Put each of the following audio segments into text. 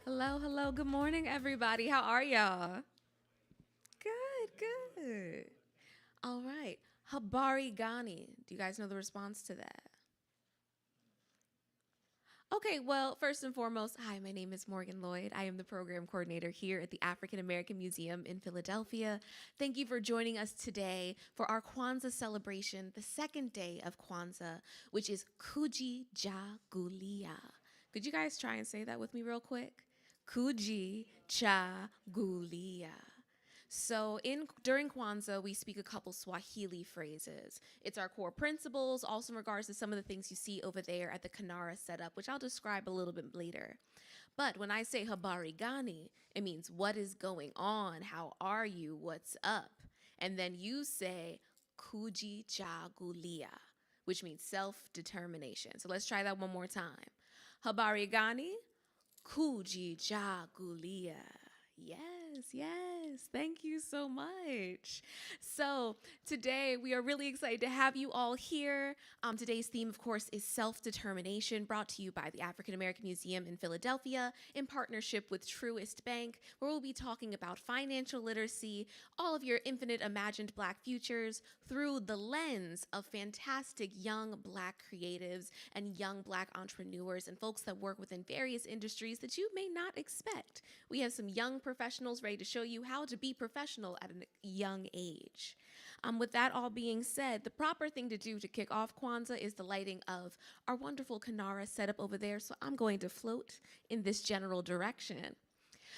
Hello, hello. Good morning, everybody. How are y'all? Good, good. All right. Habari Gani. Do you guys know the response to that? Okay, well, first and foremost, hi, my name is Morgan Lloyd. I am the program coordinator here at the African American Museum in Philadelphia. Thank you for joining us today for our Kwanzaa celebration, the second day of Kwanzaa, which is Kujichagulia. Could you guys try and say that with me real quick? Kujichagulia. So during Kwanzaa, we speak a couple Swahili phrases. It's our core principles, also in regards to some of the things you see over there at the Kanara setup, which I'll describe a little bit later. But when I say habari gani, it means what is going on, how are you, what's up? And then you say kujichagulia, which means self-determination. So let's try that one more time. Habari gani, kujichagulia. Yes, yes. Thank you so much. So, today we are really excited to have you all here. Today's theme, of course, is self determination, brought to you by the African American Museum in Philadelphia in partnership with Truist Bank, where we'll be talking about financial literacy, all of your infinite imagined Black futures through the lens of fantastic young Black creatives and young Black entrepreneurs and folks that work within various industries that you may not expect. We have some young professionals ready to show you how to be professional at a young age. With that all being said, the proper thing to do to kick off Kwanzaa is the lighting of our wonderful Kanara setup over there. So I'm going to float in this general direction.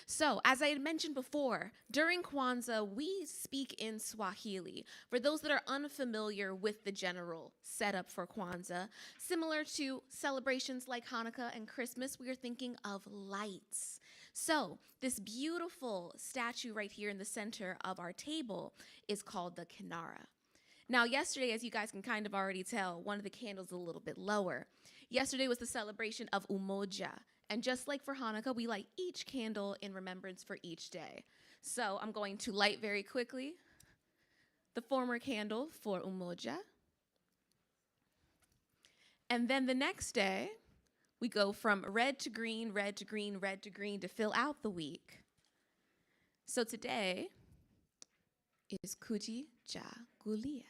So, as I had mentioned before, during Kwanzaa, we speak in Swahili. For those that are unfamiliar with the general setup for Kwanzaa, similar to celebrations like Hanukkah and Christmas, we are thinking of lights. So, this beautiful statue right here in the center of our table is called the Kinara. Now, yesterday, as you guys can kind of already tell, one of the candles is a little bit lower. Yesterday was the celebration of Umoja. And just like for Hanukkah, we light each candle in remembrance for each day. So I'm going to light very quickly the former candle for Umoja. And then the next day, we go from red to green, red to green, red to green to fill out the week. So today is Kujichagulia.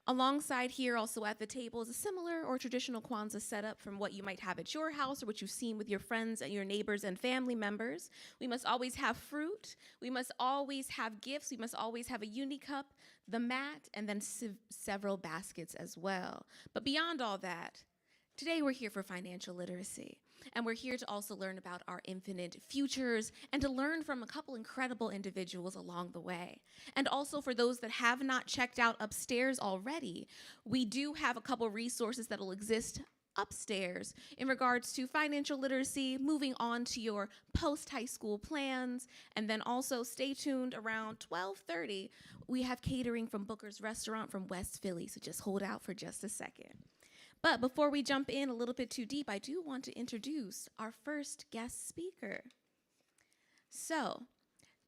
Alongside here, also at the table, is a similar or traditional Kwanzaa setup from what you might have at your house or what you've seen with your friends and your neighbors and family members. We must always have fruit. We must always have gifts. We must always have a uni cup, the mat, and then several baskets as well. But beyond all that, today we're here for financial literacy. And we're here to also learn about our infinite futures and to learn from a couple incredible individuals along the way. And also for those that have not checked out upstairs already, we do have a couple resources that will exist upstairs in regards to financial literacy, moving on to your post-high school plans, and then also stay tuned around 12:30. We have catering from Booker's Restaurant from West Philly, so just hold out for just a second. But before we jump in a little bit too deep, I do want to introduce our first guest speaker. So,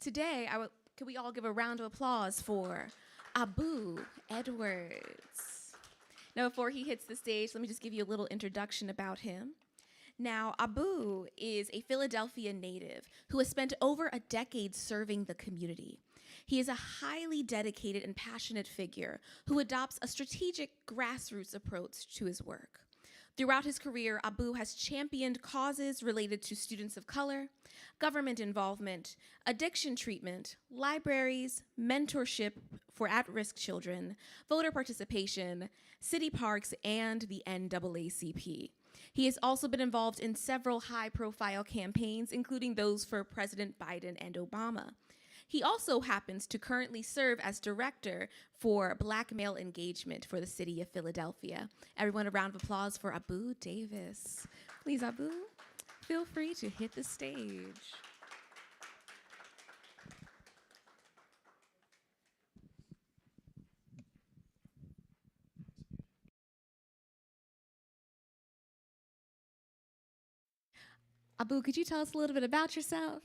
today, could we all give a round of applause for Abu Edwards? Now, before he hits the stage, let me just give you a little introduction about him. Now, Abu is a Philadelphia native who has spent over a decade serving the community. He is a highly dedicated and passionate figure who adopts a strategic grassroots approach to his work. Throughout his career, Abu has championed causes related to students of color, government involvement, addiction treatment, libraries, mentorship for at-risk children, voter participation, city parks, and the NAACP. He has also been involved in several high-profile campaigns, including those for President Biden and Obama. He also happens to currently serve as director for Black male engagement for the city of Philadelphia. Everyone, a round of applause for Abu Davis. Please, Abu, feel free to hit the stage. Abu, could you tell us a little bit about yourself?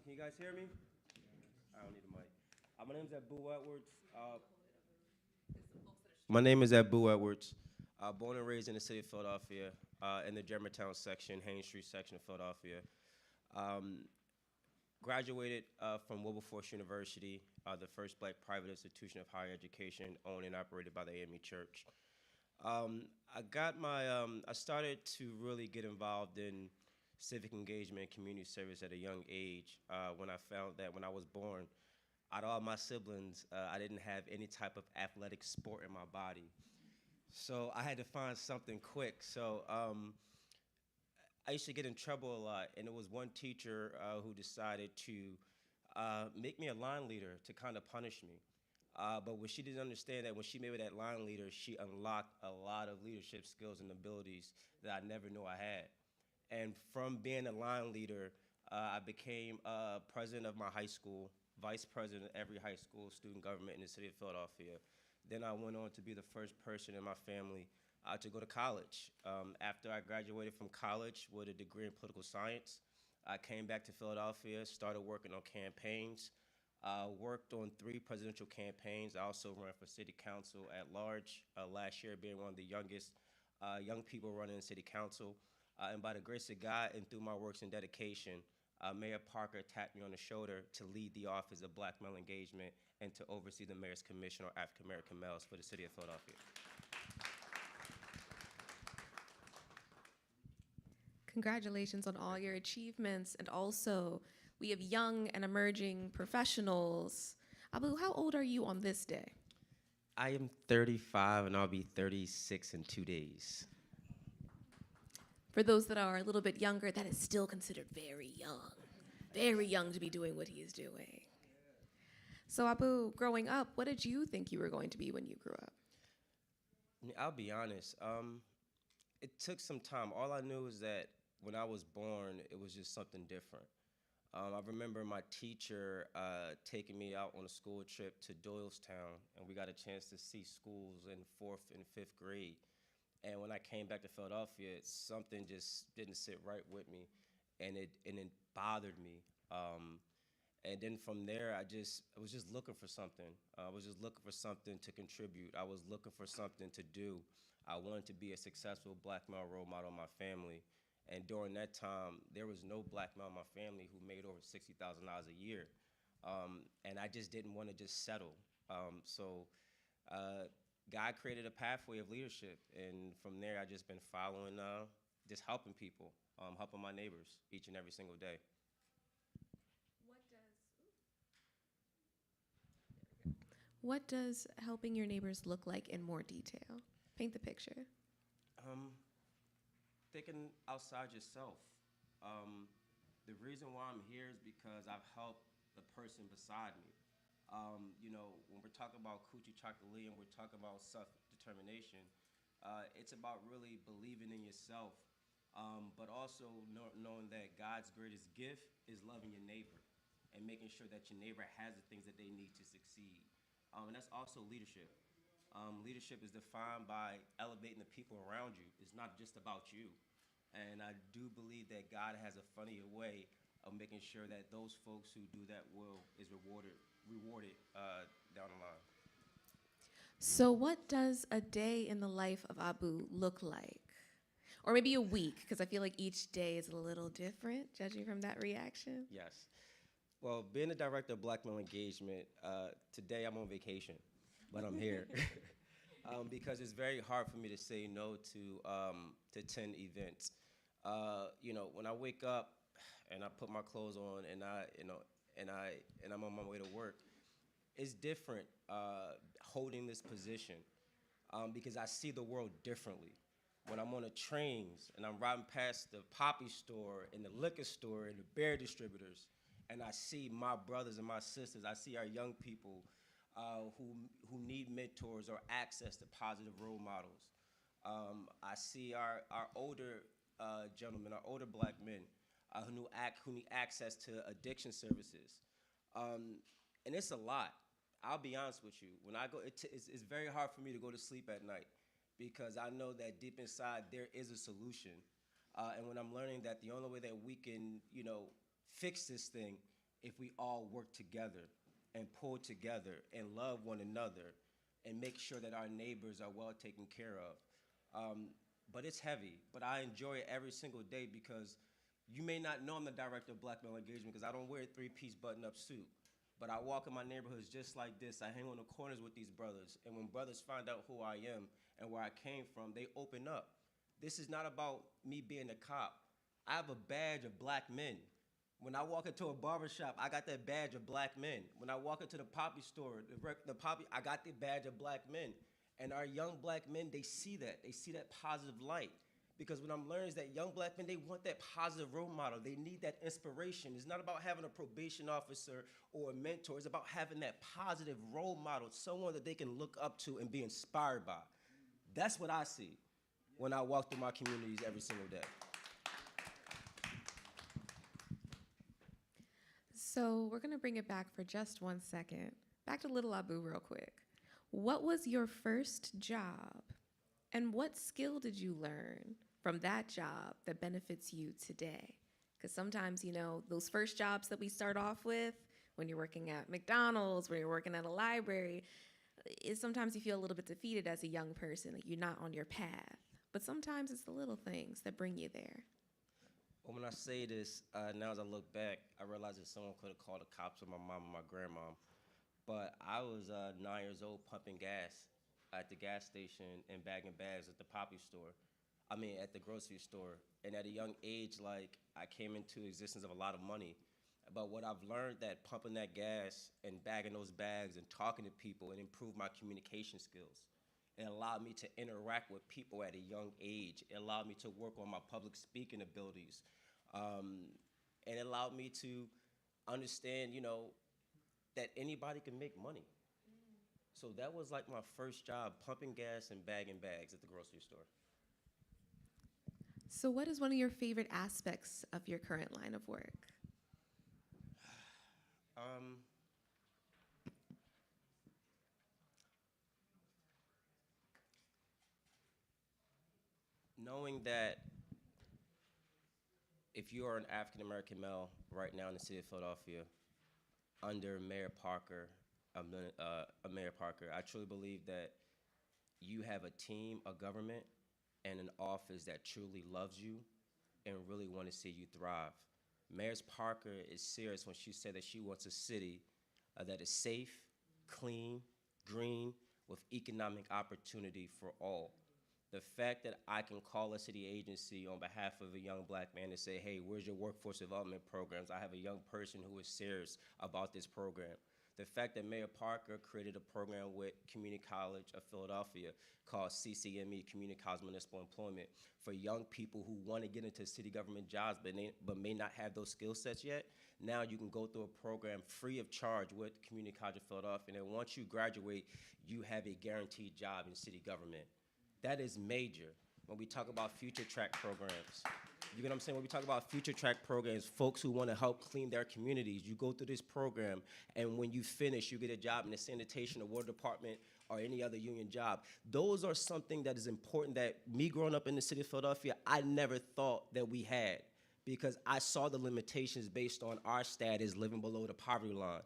Can you guys hear me? I don't need a mic. My name's Abu Edwards. My name is Abu Edwards. Born and raised in the city of Philadelphia, in the Germantown section, Haynes Street section of Philadelphia. Um, Graduated from Wilberforce University, the first black private institution of higher education owned and operated by the AME Church. I started to really get involved in civic engagement and community service at a young age when I found that when I was born, out of all my siblings, I didn't have any type of athletic sport in my body. So I had to find something quick. I used to get in trouble a lot, and it was one teacher who decided to make me a line leader to kind of punish me. But what she didn't understand that when she made me that line leader, she unlocked a lot of leadership skills and abilities that I never knew I had. And from being a line leader, I became president of my high school, vice president of every high school student government in the city of Philadelphia. Then I went on to be the first person in my family to go to college. After I graduated from college with a degree in political science, I came back to Philadelphia, started working on campaigns, worked on 3 presidential campaigns. I also ran for city council at large, last year being one of the youngest young people running in city council. And by the grace of God and through my works and dedication, Mayor Parker tapped me on the shoulder to lead the Office of Black Male Engagement and to oversee the Mayor's Commission on African American Males for the city of Philadelphia. Congratulations on all your achievements. And also, we have young and emerging professionals. Abu, how old are you on this day? I am 35 and I'll be 36 in 2 days. For those that are a little bit younger, that is still considered very young to be doing what he is doing. So, Abu, growing up, what did you think you were going to be when you grew up? I'll be honest. It took some time. All I knew is that when I was born, it was just something different. I remember my teacher taking me out on a school trip to Doylestown, and we got a chance to see schools in fourth and fifth grade. And when I came back to Philadelphia, something just didn't sit right with me, and it bothered me. And then from there, I was just looking for something. I was just looking for something to contribute. I was looking for something to do. I wanted to be a successful black male role model in my family. And during that time, there was no black male in my family who made over $60,000 a year. And I just didn't want to just settle. So God created a pathway of leadership. And from there, I just been following, just helping people, helping my neighbors each and every single day. What does helping your neighbors look like in more detail? Paint the picture. Um, Thinking outside yourself. Um, the reason why I'm here is because I've helped the person beside me. When we're talking about Kujichagulia and we're talking about self-determination, it's about really believing in yourself, but also knowing that God's greatest gift is loving your neighbor and making sure that your neighbor has the things that they need to succeed. And that's also leadership. Leadership is defined by elevating the people around you. It's not just about you. And I do believe that God has a funnier way of making sure that those folks who do that will is rewarded down the line. So, what does a day in the life of Abu look like? Or maybe a week, because I feel like each day is a little different, judging from that reaction. Yes. Well, being the director of Black Male Engagement, today I'm on vacation, but I'm here. Because it's very hard for me to say no to 10 events. When I wake up and I put my clothes on and I'm on my way to work, it's different holding this position because I see the world differently. When I'm on the trains and I'm riding past the poppy store and the liquor store and the beer distributors, and I see my brothers and my sisters, I see our young people who need mentors or access to positive role models. I see our older gentlemen, our older black men who need access to addiction services. And it's a lot. I'll be honest with you. When I go, it's very hard for me to go to sleep at night because I know that deep inside there is a solution. And when I'm learning that the only way that we can, fix this thing if we all work together and pull together and love one another and make sure that our neighbors are well taken care of. But it's heavy, but I enjoy it every single day because you may not know I'm the director of Black Male Engagement because I don't wear a three-piece button-up suit. But I walk in my neighborhoods just like this. I hang on the corners with these brothers. And when brothers find out who I am and where I came from, they open up. This is not about me being a cop. I have a badge of Black men. When I walk into a barbershop, I got that badge of Black men. When I walk into the poppy store, the poppy, I got the badge of Black men. And our young Black men, they see that. They see that positive light. Because what I'm learning is that young Black men, they want that positive role model. They need that inspiration. It's not about having a probation officer or a mentor. It's about having that positive role model, someone that they can look up to and be inspired by. That's what I see when I walk through my communities every single day. So we're going to bring it back for just 1 second. Back to Little Abu real quick. What was your first job? And what skill did you learn from that job that benefits you today? Because sometimes, you know, those first jobs that we start off with, when you're working at McDonald's, when you're working at a library, sometimes you feel a little bit defeated as a young person, like you're not on your path. But sometimes it's the little things that bring you there. Well, when I say this, now as I look back, I realize that someone could have called the cops on my mom and my grandmom. But I was 9 years old pumping gas at the gas station and bagging bags at the poppy store. At the grocery store. And at a young age, like, I came into existence of a lot of money. But what I've learned that pumping that gas and bagging those bags and talking to people and improve my communication skills. It allowed me to interact with people at a young age. It allowed me to work on my public speaking abilities. And it allowed me to understand, you know, that anybody can make money. So that was like my first job, pumping gas and bagging bags at the grocery store. So what is one of your favorite aspects of your current line of work? Knowing that if you are an African American male right now in the city of Philadelphia, under Mayor Parker, Mayor Parker, I truly believe that you have a team, a government, and an office that truly loves you and really want to see you thrive. Mayor Parker is serious when she said that she wants a city that is safe, clean, green, with economic opportunity for all. The fact that I can call a city agency on behalf of a young Black man and say, hey, where's your workforce development programs? I have a young person who is serious about this program. The fact that Mayor Parker created a program with Community College of Philadelphia called CCME, Community College Municipal Employment, for young people who want to get into city government jobs but may not have those skill sets yet. Now you can go through a program free of charge with Community College of Philadelphia, and then once you graduate, you have a guaranteed job in city government. That is major when we talk about future track programs. You get what I'm saying? When we talk about future track programs, folks who want to help clean their communities, you go through this program, and when you finish, you get a job in the sanitation or water department or any other union job. Those are something that is important that me growing up in the city of Philadelphia, I never thought that we had because I saw the limitations based on our status living below the poverty line.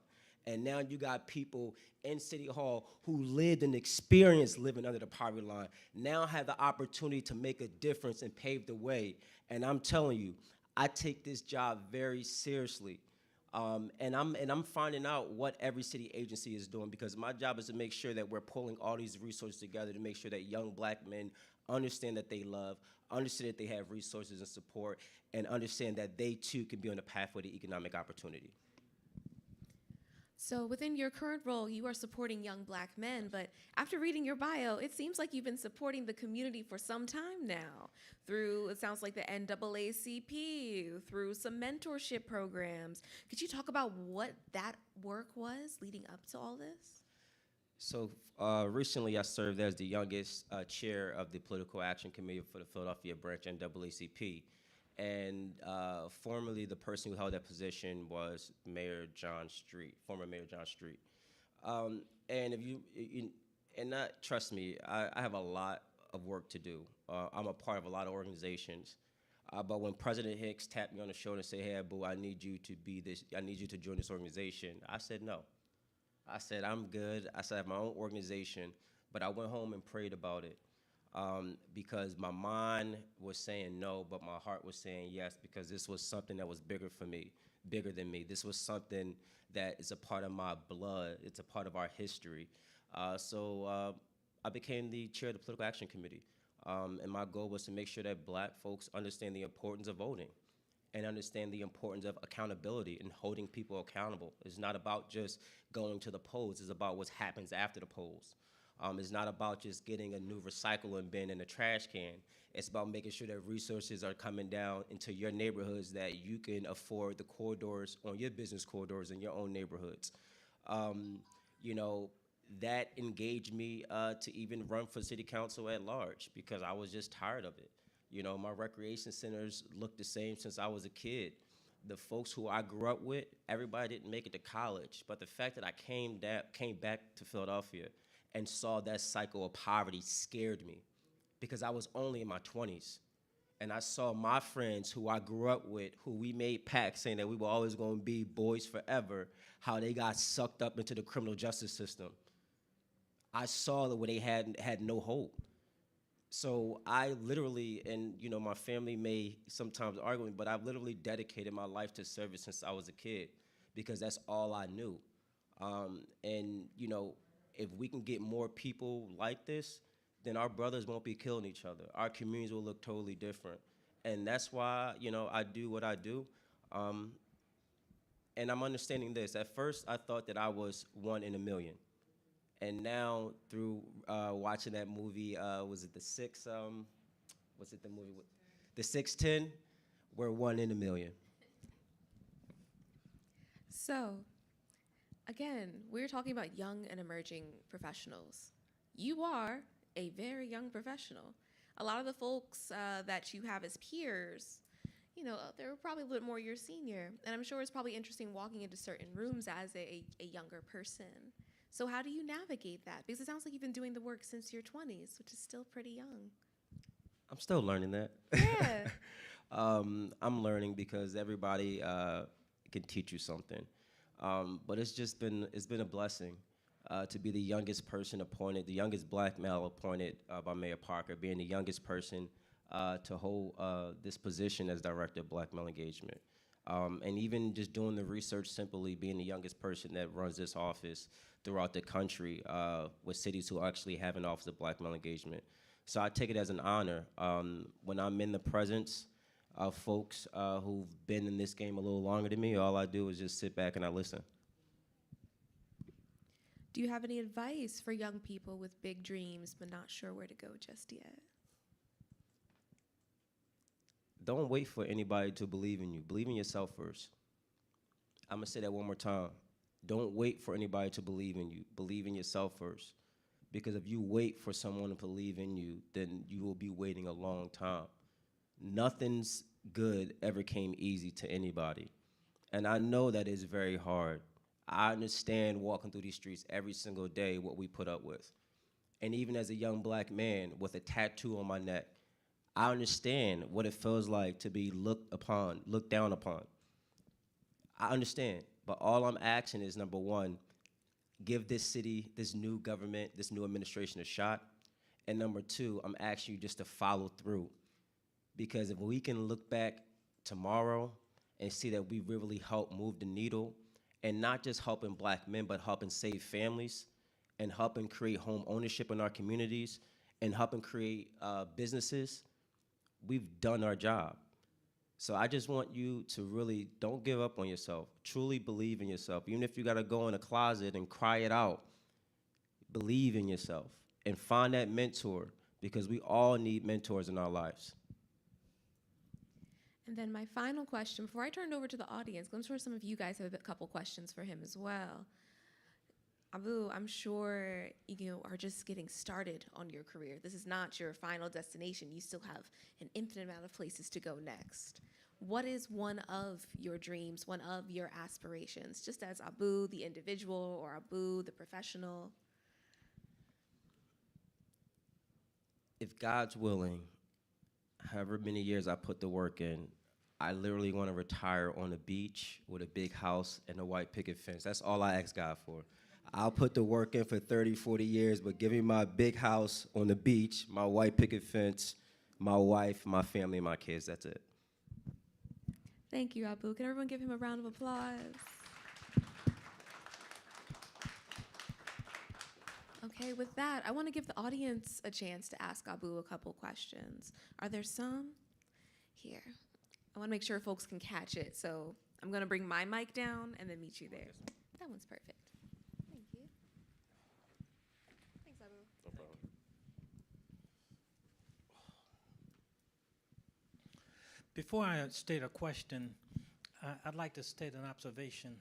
And now you got people in City Hall who lived and experienced living under the poverty line, now have the opportunity to make a difference and pave the way. And I'm telling you, I take this job very seriously. And I'm finding out what every city agency is doing because my job is to make sure that we're pulling all these resources together to make sure that young Black men understand that they love, understand that they have resources and support, and understand that they too can be on the pathway to economic opportunity. So within your current role, you are supporting young Black men, but after reading your bio, it seems like you've been supporting the community for some time now through, it sounds like the NAACP, through some mentorship programs. Could you talk about what that work was leading up to all this? So recently I served as the youngest chair of the Political Action Committee for the Philadelphia branch NAACP. And formerly, the person who held that position was Mayor John Street, former Mayor John Street. And if trust me, I have a lot of work to do. I'm a part of a lot of organizations. But when President Hicks tapped me on the shoulder and said, "Hey, Abu, I need you to be this. I need you to join this organization," I said no. I said I'm good. I said I have my own organization. But I went home and prayed about it because my mind was saying no, but my heart was saying yes, because this was something that was bigger for me, bigger than me. This was something that is a part of my blood. It's a part of our history. So I became the chair of the Political Action Committee. And my goal was to make sure that black folks understand the importance of voting and understand the importance of accountability and holding people accountable. It's not about just going to the polls. It's about what happens after the polls. It's not about just getting a new recycling bin and a trash can. It's about making sure that resources are coming down into your neighborhoods, that you can afford the corridors on your business corridors in your own neighborhoods. Um, you know, that engaged me to even run for city council at large, because I was just tired of it. You know, my recreation centers looked the same since I was a kid. The folks who I grew up with, everybody didn't make it to college, but the fact that I came back to Philadelphia and saw that cycle of poverty scared me, because I was only in my 20s. And I saw my friends who I grew up with, who we made pacts saying that we were always going to be boys forever, how they got sucked up into the criminal justice system. I saw that where they had no hope. So I literally, and you know, my family may sometimes argue with me, but I've literally dedicated my life to service since I was a kid, because that's all I knew. And you know, if we can get more people like this, then our brothers won't be killing each other. Our communities will look totally different. And that's why, you know, I do what I do. And I'm understanding this. At first, I thought that I was one in a million. And now, through watching that movie, was it the six? Was it the movie? The 610? We're one in a million. So, again, we're talking about young and emerging professionals. You are a very young professional. A lot of the folks that you have as peers, you know, they're probably a little bit more your senior. And I'm sure it's probably interesting walking into certain rooms as a younger person. So how do you navigate that? Because it sounds like you've been doing the work since your 20s, which is still pretty young. I'm still learning that. Yeah. I'm learning because everybody can teach you something. But it's been a blessing to be the youngest person appointed, the youngest black male appointed by Mayor Parker, being the youngest person to hold this position as Director of Black Male Engagement. And even just doing the research, simply being the youngest person that runs this office throughout the country with cities who actually have an Office of Black Male Engagement. So I take it as an honor. When I'm in the presence of folks who've been in this game a little longer than me, all I do is just sit back and I listen. Do you have any advice for young people with big dreams but not sure where to go just yet? Don't wait for anybody to believe in you. Believe in yourself first. I'm gonna say that one more time. Don't wait for anybody to believe in you. Believe in yourself first. Because if you wait for someone to believe in you, then you will be waiting a long time. Nothing's good ever came easy to anybody. And I know that it's very hard. I understand walking through these streets every single day what we put up with. And even as a young black man with a tattoo on my neck, I understand what it feels like to be looked down upon. I understand, but all I'm asking is, number one, give this city, this new government, this new administration a shot. And number two, I'm asking you just to follow through. Because if we can look back tomorrow and see that we really helped move the needle, and not just helping black men, but helping save families, and helping create home ownership in our communities, and helping create businesses, we've done our job. So I just want you to really don't give up on yourself. Truly believe in yourself. Even if you gotta go in a closet and cry it out, believe in yourself and find that mentor, because we all need mentors in our lives. And then my final question, before I turn it over to the audience, 'cause I'm sure some of you guys have a couple questions for him as well. Abu, I'm sure you are just getting started on your career. This is not your final destination. You still have an infinite amount of places to go next. What is one of your dreams, one of your aspirations, just as Abu, the individual, or Abu, the professional? If God's willing, however many years I put the work in, I literally want to retire on the beach with a big house and a white picket fence. That's all I ask God for. I'll put the work in for 30, 40 years, but give me my big house on the beach, my white picket fence, my wife, my family, and my kids. That's it. Thank you, Abu. Can everyone give him a round of applause? Okay, with that, I want to give the audience a chance to ask Abu a couple questions. Are there some? Here. I want to make sure folks can catch it, so I'm going to bring my mic down and then meet you there. That one's perfect. Thank you. Thanks, Abu. No problem. Before I state a question, I'd like to state an observation.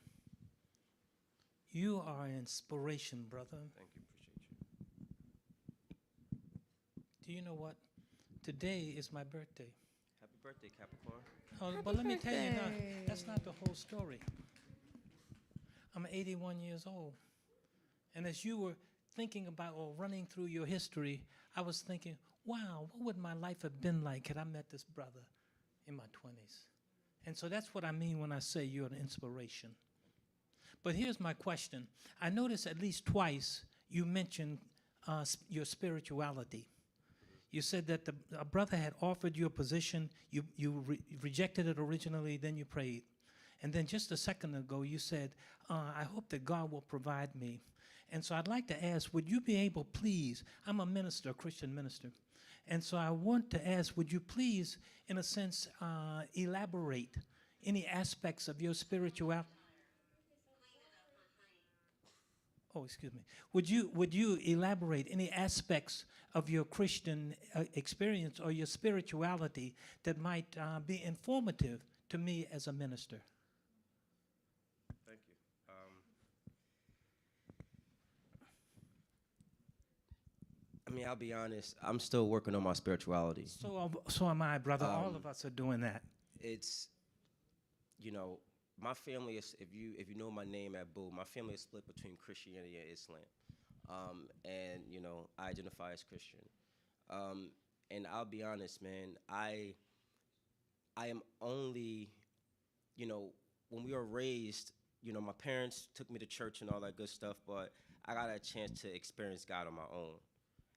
You are an inspiration, brother. Thank you. Appreciate you. Do you know what? Today is my birthday. Happy birthday, Capricorn. Oh, Happy but let me tell you now, birthday. that's not the whole story. I'm 81 years old. And as you were thinking about or running through your history, I was thinking, wow, what would my life have been like had I met this brother in my 20s? And so that's what I mean when I say you're an inspiration. But here's my question. I noticed at least twice you mentioned your spirituality. You said that a brother had offered you a position, you rejected it originally, then you prayed. And then just a second ago, you said, I hope that God will provide me. And so I'd like to ask, would you be able, please, I'm a minister, a Christian minister, and so I want to ask, would you please, in a sense, elaborate any aspects of your spirituality? Oh, excuse me. Would you elaborate any aspects of your Christian experience or your spirituality that might be informative to me as a minister? Thank you. I mean, I'll be honest. I'm still working on my spirituality. So am I, brother. All of us are doing that. It's, you know, my family is. If you know my name, Abu, my family is split between Christianity and Islam, and you know, I identify as Christian. And I'll be honest, man. I am only, you know, when we were raised, you know, my parents took me to church and all that good stuff, but I got a chance to experience God on my own.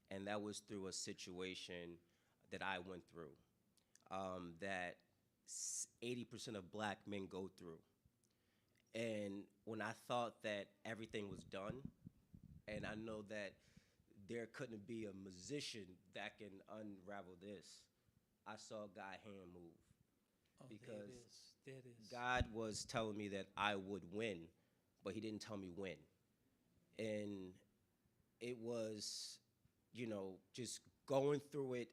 And that was through a situation that I went through, that 80% of black men go through. And when I thought that everything was done, and I know that there couldn't be a musician that can unravel this, I saw God's hand move. Oh, Because there it is. God was telling me that I would win, but he didn't tell me when. And it was, you know, just going through it,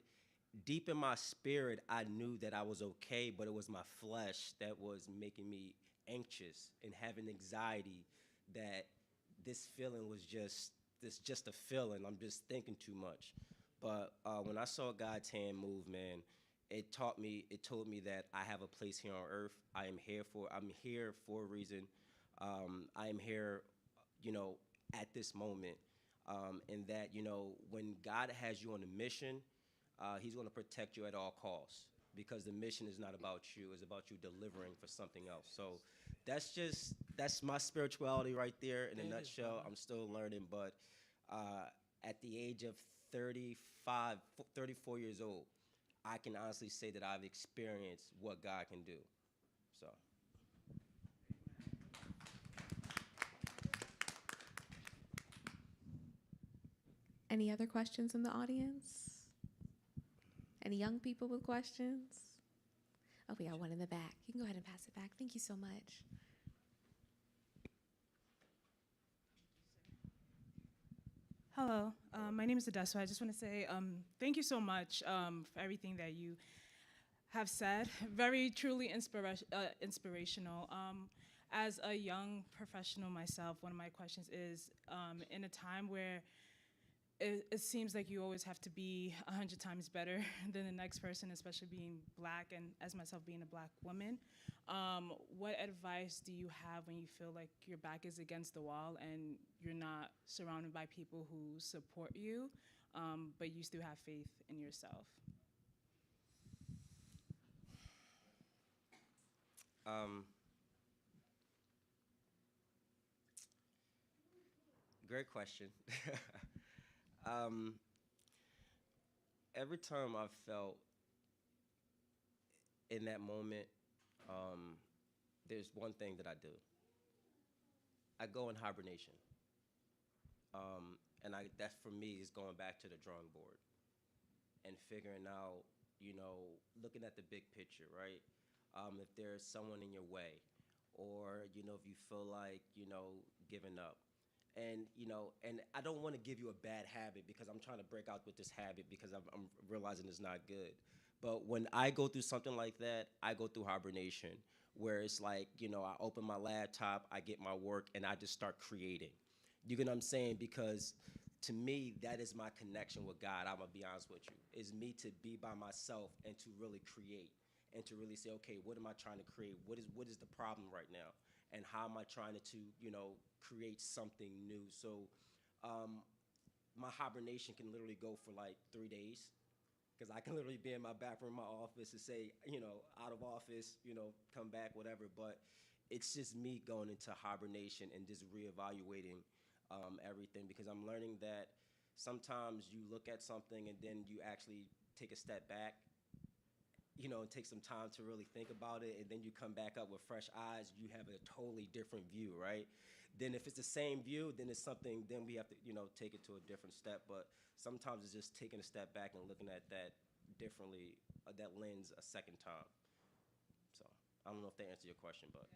deep in my spirit, I knew that I was okay, but it was my flesh that was making me anxious and having anxiety that this feeling was just a feeling. I'm just thinking too much. But when I saw God's hand move, man, it told me that I have a place here on earth. I'm here for a reason. I am here, you know, at this moment. And that, you know, when God has you on a mission, he's going to protect you at all costs, because the mission is not about you. It's about you delivering for something else. So that's my spirituality right there in a nutshell. I'm still learning, but at the age of 34 years old, I can honestly say that I've experienced what God can do. So. Any other questions in the audience? Any young people with questions? Oh, we got one in the back. You can go ahead and pass it back. Thank you so much. Hello, my name is Adesso. I just want to say thank you so much for everything that you have said. Very truly inspirational. As a young professional myself, one of my questions is, in a time where it seems like you always have to be 100 times better than the next person, especially being black, and as myself being a black woman, what advice do you have when you feel like your back is against the wall and you're not surrounded by people who support you, but you still have faith in yourself? Great question. um, every time I felt in that moment, there's one thing that I do. I go in hibernation. And that for me is going back to the drawing board and figuring out, looking at the big picture, right? If there's someone in your way, or, if you feel like, giving up. And I don't want to give you a bad habit because I'm trying to break out with this habit because I'm realizing it's not good. But when I go through something like that, I go through hibernation, where it's like, I open my laptop, I get my work, and I just start creating. You get what I'm saying? Because to me, that is my connection with God. I'm going to be honest with you. Is me to be by myself and to really create and to really say, okay, what am I trying to create? What is the problem right now? And how am I trying to create something new? So my hibernation can literally go for like 3 days, because I can literally be in my back room, my office, and say, out of office, come back, whatever. But it's just me going into hibernation and just reevaluating everything, because I'm learning that sometimes you look at something and then you actually take a step back, and take some time to really think about it, and then you come back up with fresh eyes, you have a totally different view, right? Then if it's the same view, then it's something, then we have to, take it to a different step. But sometimes it's just taking a step back and looking at that differently, that lens a second time. So I don't know if that answered your question, but.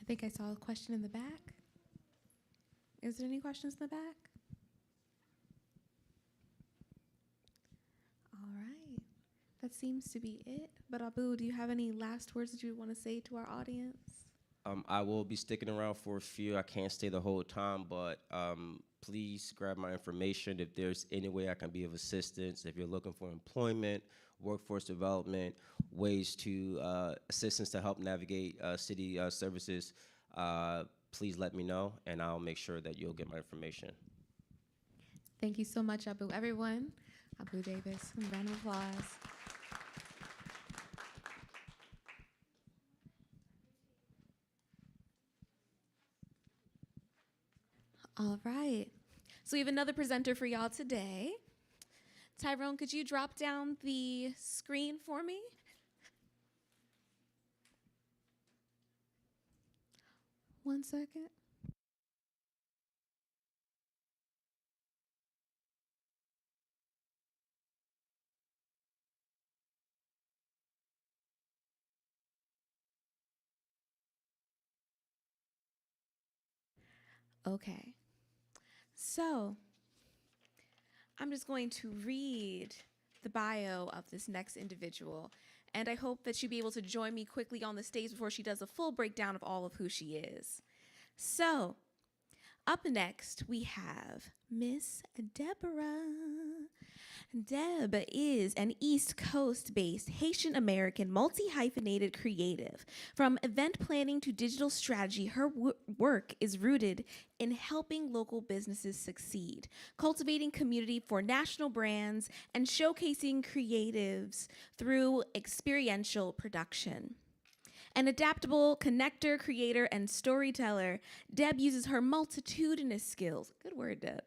I think I saw a question in the back. Is there any questions in the back? All right. That seems to be it. But Abu, do you have any last words that you want to say to our audience? I will be sticking around for a few. I can't stay the whole time, but please grab my information if there's any way I can be of assistance. If you're looking for employment, workforce development, ways to assistance to help navigate city services, please let me know, and I'll make sure that you'll get my information. Thank you so much, Abu. Everyone, Abu Davis, a round of applause. All right. So we have another presenter for y'all today. Tyrone, could you drop down the screen for me? One second. Okay. So I'm just going to read the bio of this next individual, and I hope that you'll be able to join me quickly on the stage before she does a full breakdown of all of who she is. So, up next, we have Miss Deborah. Deb is an East Coast-based Haitian-American multi-hyphenated creative. From event planning to digital strategy, her work is rooted in helping local businesses succeed, cultivating community for national brands, and showcasing creatives through experiential production. An adaptable connector, creator, and storyteller, Deb uses her multitudinous skills, good word, Deb,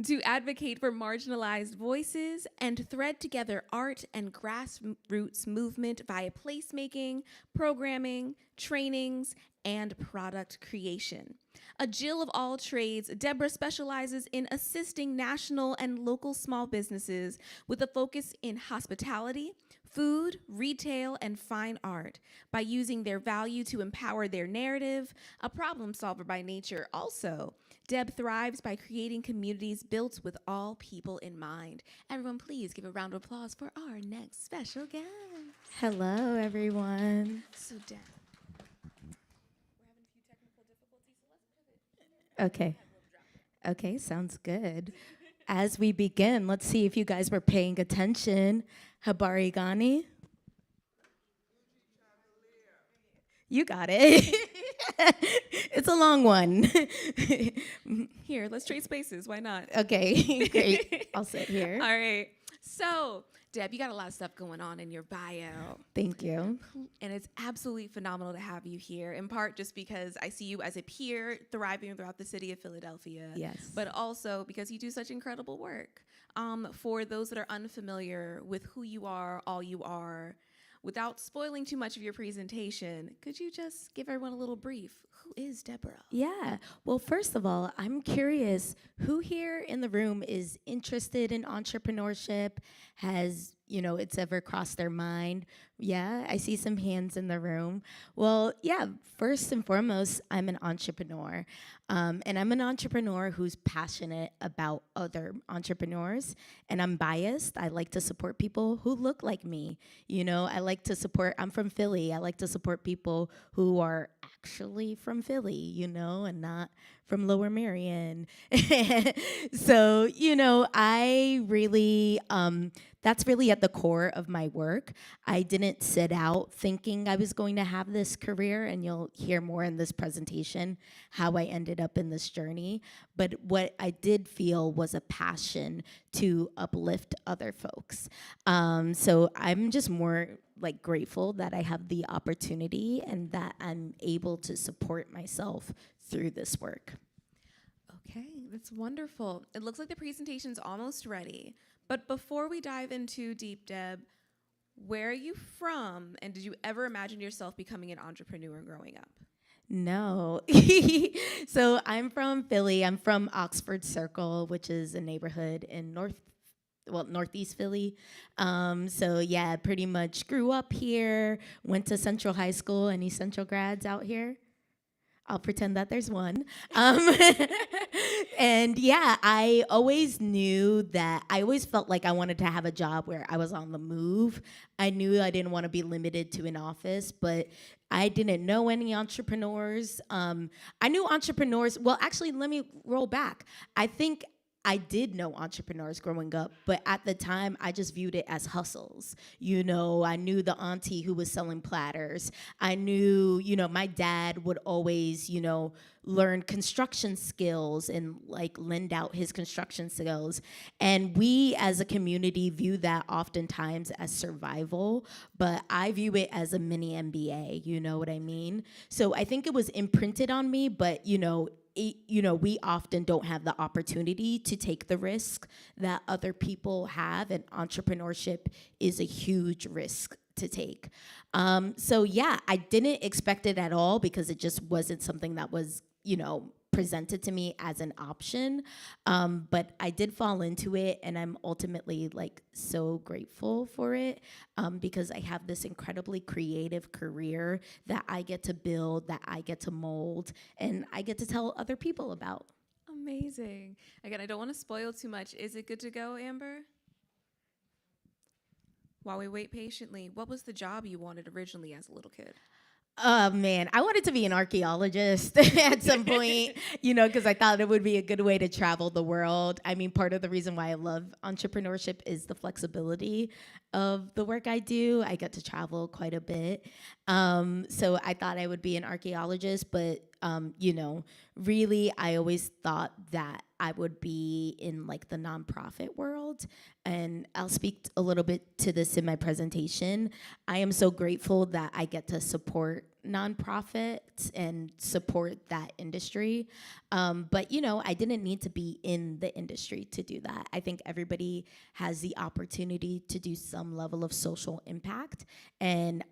to advocate for marginalized voices and thread together art and grassroots movement via placemaking, programming, trainings, and product creation. A Jill of all trades, Deborah specializes in assisting national and local small businesses with a focus in hospitality, food, retail, and fine art by using their value to empower their narrative, a problem solver by nature. Also, Deb thrives by creating communities built with all people in mind. Everyone, please give a round of applause for our next special guest. Hello, everyone. So, Deb, we're having a few technical difficulties, so let's pivot. Okay. Okay, sounds good. As we begin, let's see if you guys were paying attention. Habari Gani? You got it. It's a long one. Here, let's trade spaces. Why not? Okay, great. I'll sit here. All right. So, Deb, you got a lot of stuff going on in your bio, Thank you. and it's absolutely phenomenal to have you here, in part just because I see you as a peer thriving throughout the city of Philadelphia. Yes. But also because you do such incredible work. For those that are unfamiliar with who you are, all you are, without spoiling too much of your presentation, could you just give everyone a little brief? Who is Deborah? Yeah. Well, first of all, I'm curious who here in the room is interested in entrepreneurship, has, it's ever crossed their mind. Yeah, I see some hands in the room. Well, yeah, first and foremost, I'm an entrepreneur. And I'm an entrepreneur who's passionate about other entrepreneurs. And I'm biased. I like to support people who look like me. I like to support, I'm from Philly. I like to support people who are actually from Philly, and not from Lower Merion. So, I really, that's really at the core of my work. I didn't set out thinking I was going to have this career, and you'll hear more in this presentation how I ended up in this journey. But what I did feel was a passion to uplift other folks. So I'm just more grateful that I have the opportunity and that I'm able to support myself through this work. Okay, that's wonderful. It looks like the presentation's almost ready. But before we dive into deep, Deb, where are you from? And did you ever imagine yourself becoming an entrepreneur growing up? No. So I'm from Philly. I'm from Oxford Circle, which is a neighborhood in Northeast Philly. So yeah, pretty much grew up here, went to Central High School. Any Central grads out here? I'll pretend that there's one. And yeah, I always felt like I wanted to have a job where I was on the move. I knew I didn't want to be limited to an office, but I didn't know any entrepreneurs. I knew entrepreneurs. Well, actually, let me roll back. I think I did know entrepreneurs growing up, but at the time, I just viewed it as hustles. I knew the auntie who was selling platters. I knew, my dad would always, learn construction skills and lend out his construction skills. And we as a community view that oftentimes as survival, but I view it as a mini MBA, you know what I mean? So I think it was imprinted on me, but we often don't have the opportunity to take the risk that other people have, and entrepreneurship is a huge risk to take. So yeah, I didn't expect it at all because it just wasn't something that was, presented to me as an option. But I did fall into it, and I'm ultimately so grateful for it because I have this incredibly creative career that I get to build, that I get to mold, and I get to tell other people about. Amazing. Again, I don't want to spoil too much. Is it good to go, Amber? While we wait patiently, what was the job you wanted originally as a little kid? Oh, man, I wanted to be an archaeologist at some point, because I thought it would be a good way to travel the world. I mean, part of the reason why I love entrepreneurship is the flexibility of the work I do. I get to travel quite a bit. So I thought I would be an archaeologist, but, really, I always thought that I would be in the nonprofit world. And I'll speak a little bit to this in my presentation. I am so grateful that I get to support nonprofits and support that industry. But, I didn't need to be in the industry to do that. I think everybody has the opportunity to do some level of social impact. And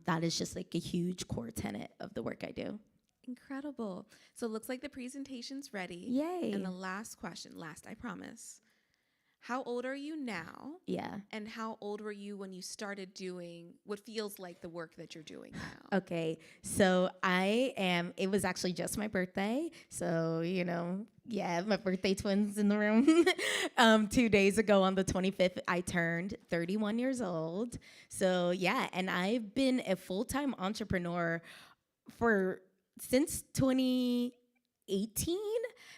that is just a huge core tenet of the work I do. Incredible. So it looks like the presentation's ready. Yay. And the last question, I promise. How old are you now? Yeah. And how old were you when you started doing what feels like the work that you're doing now? Okay, so it was actually just my birthday. So, yeah, my birthday twins in the room. 2 days ago on the 25th, I turned 31 years old. So, yeah, and I've been a full-time entrepreneur since 2018.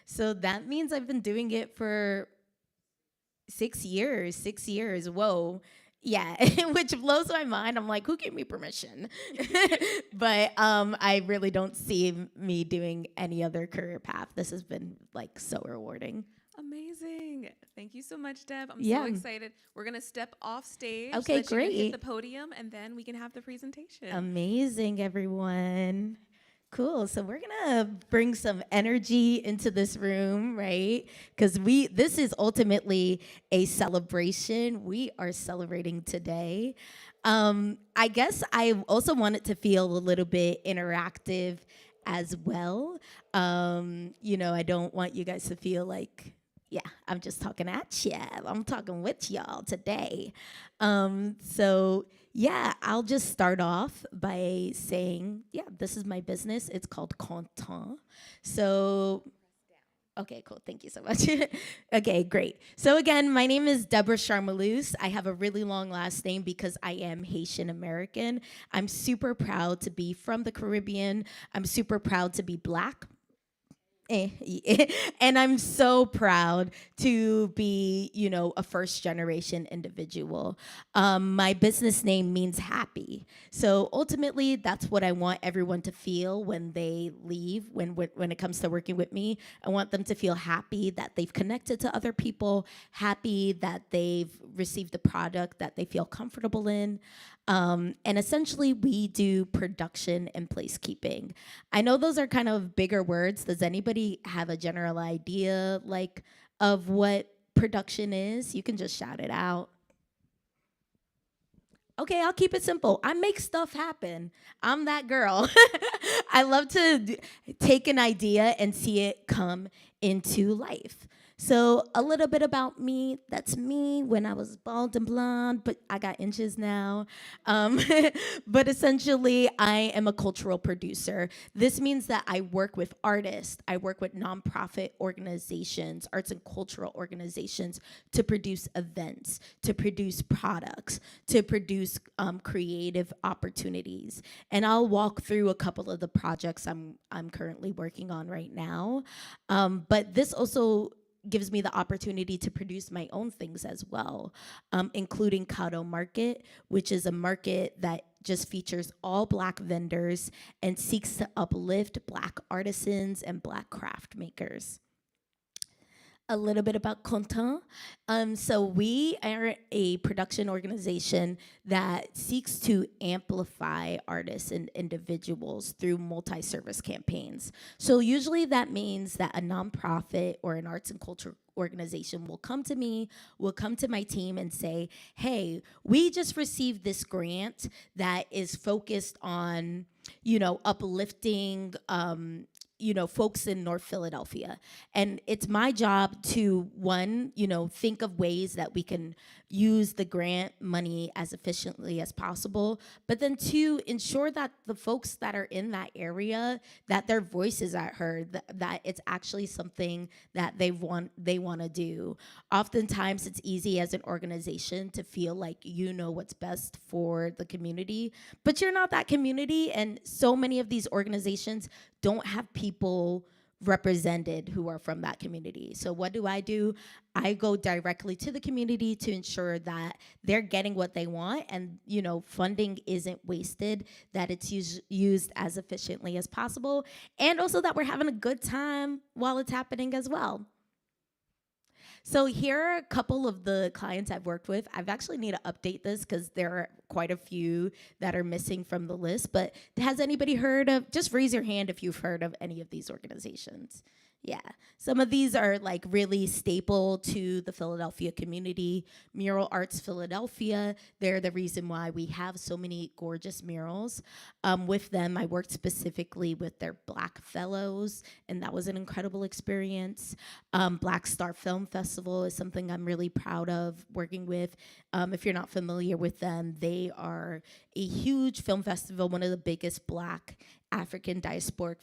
So that means I've been doing it for 6 years. 6 years. Whoa. Yeah, which blows my mind. I'm like, who gave me permission? But I really don't see me doing any other career path. This has been so rewarding. Amazing. Thank you. Thank you so much, Deb. I'm Yeah. so excited. We're going to step off stage Okay, so that you can hit great. the podium, and then we can have the presentation. Amazing, everyone. Cool. So we're gonna bring some energy into this room, right? Because this is ultimately a celebration. We are celebrating today. I guess I also want it to feel a little bit interactive as well. I don't want you guys to feel like, yeah, I'm just talking at you. I'm talking with y'all today. So yeah, I'll just start off by saying, yeah, this is my business. It's called Content. So, okay, cool. Thank you so much. Okay, great. So again, my name is Deborah Charmalouse. I have a really long last name because I am Haitian American. I'm super proud to be from the Caribbean. I'm super proud to be Black. And I'm so proud to be, a first generation individual. My business name means happy. So ultimately, that's what I want everyone to feel when they leave, when it comes to working with me. I want them to feel happy that they've connected to other people, happy that they've received the product that they feel comfortable in. And essentially, we do production and placekeeping. I know those are kind of bigger words. Does anybody have a general idea, of what production is? You can just shout it out. Okay, I'll keep it simple. I make stuff happen. I'm that girl. I love to take an idea and see it come into life. So a little bit about me. That's me when I was bald and blonde, but I got inches now. But essentially, I am a cultural producer. This means that I work with artists. I work with nonprofit organizations, arts and cultural organizations, to produce events, to produce products, to produce creative opportunities. And I'll walk through a couple of the projects I'm currently working on right now. But this also gives me the opportunity to produce my own things as well, including Kato Market, which is a market that just features all Black vendors and seeks to uplift Black artisans and Black craft makers. A little bit about Content. So we are a production organization that seeks to amplify artists and individuals through multi-service campaigns. So usually that means that a nonprofit or an arts and culture organization will come to me, will come to my team and say, hey, we just received this grant that is focused on, uplifting folks in North Philadelphia. And it's my job to, one, think of ways that we can use the grant money as efficiently as possible, but then two, ensure that the folks that are in that area, that their voices are heard, that it's actually something that they want to do. Oftentimes, it's easy as an organization to feel like you know what's best for the community, but you're not that community, and so many of these organizations don't have people represented who are from that community. So what do? I go directly to the community to ensure that they're getting what they want and, funding isn't wasted, that it's used as efficiently as possible, and also that we're having a good time while it's happening as well. So here are a couple of the clients I've worked with. I've actually need to update this because there are quite a few that are missing from the list, but has anybody heard of, just raise your hand if you've heard of any of these organizations. Yeah, some of these are really staple to the Philadelphia community. Mural Arts Philadelphia, they're the reason why we have so many gorgeous murals. With them, I worked specifically with their Black Fellows, and that was an incredible experience. Black Star Film Festival is something I'm really proud of working with. If you're not familiar with them, they are a huge film festival, one of the biggest Black African diasporic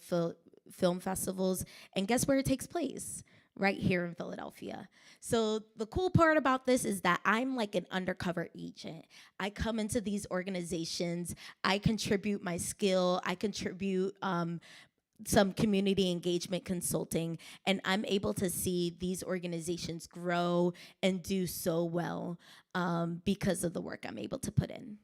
film festivals, and guess where it takes place? Right here in Philadelphia. So the cool part about this is that I'm like an undercover agent. I come into these organizations, I contribute my skill, I contribute some community engagement consulting, and I'm able to see these organizations grow and do so well because of the work I'm able to put in.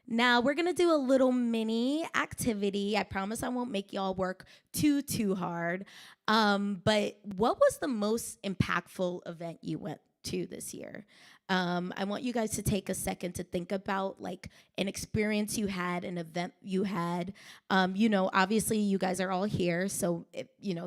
Now we're gonna do a little mini activity. I promise I won't make y'all work too hard. But what was the most impactful event you went to this year? I want you guys to take a second to think about like an experience you had, an event you had. Obviously you guys are all here, so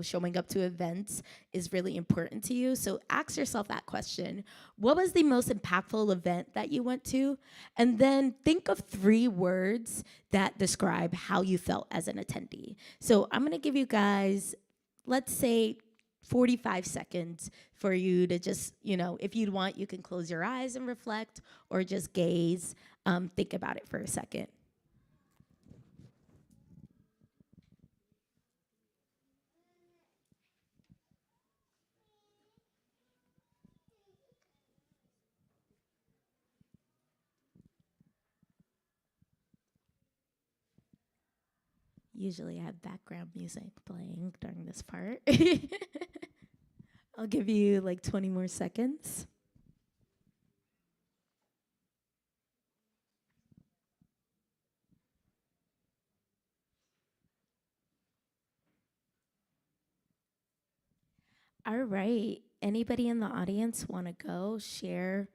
showing up to events is really important to you. So ask yourself that question. What was the most impactful event that you went to? And then think of 3 words that describe how you felt as an attendee. So I'm gonna give you guys, let's say 45 seconds for you to just, if you'd want, you can close your eyes and reflect or just gaze. Think about it for a second. Usually I have background music playing during this part. I'll give you like 20 more seconds. All right. Anybody in the audience want to go share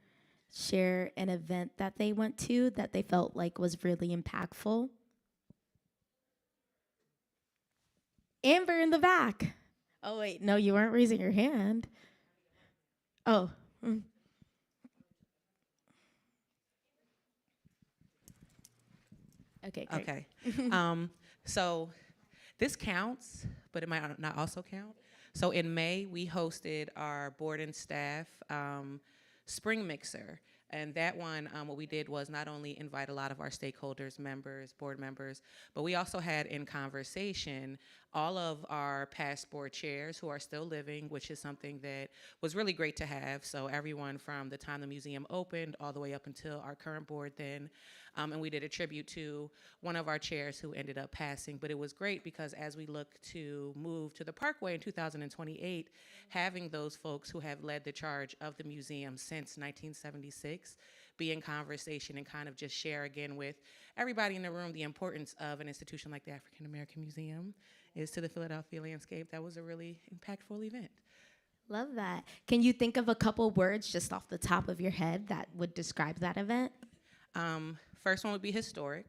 an event that they went to that they felt like was really impactful? Amber in the back. Oh wait, no, you weren't raising your hand. Oh. Okay, great. Okay. So this counts, but it might not also count. So in May, we hosted our board and staff spring mixer. And that one, what we did was not only invite a lot of our stakeholders, members, board members, but we also had in conversation all of our past board chairs who are still living, which is something that was really great to have. So everyone from the time the museum opened all the way up until our current board then. And we did a tribute to one of our chairs who ended up passing. But it was great because as we look to move to the Parkway in 2028, having those folks who have led the charge of the museum since 1976 be in conversation and kind of just share again with everybody in the room the importance of an institution like the African American Museum is to the Philadelphia landscape. That was a really impactful event. Love that. Can you think of a couple words just off the top of your head that would describe that event? First one would be historic.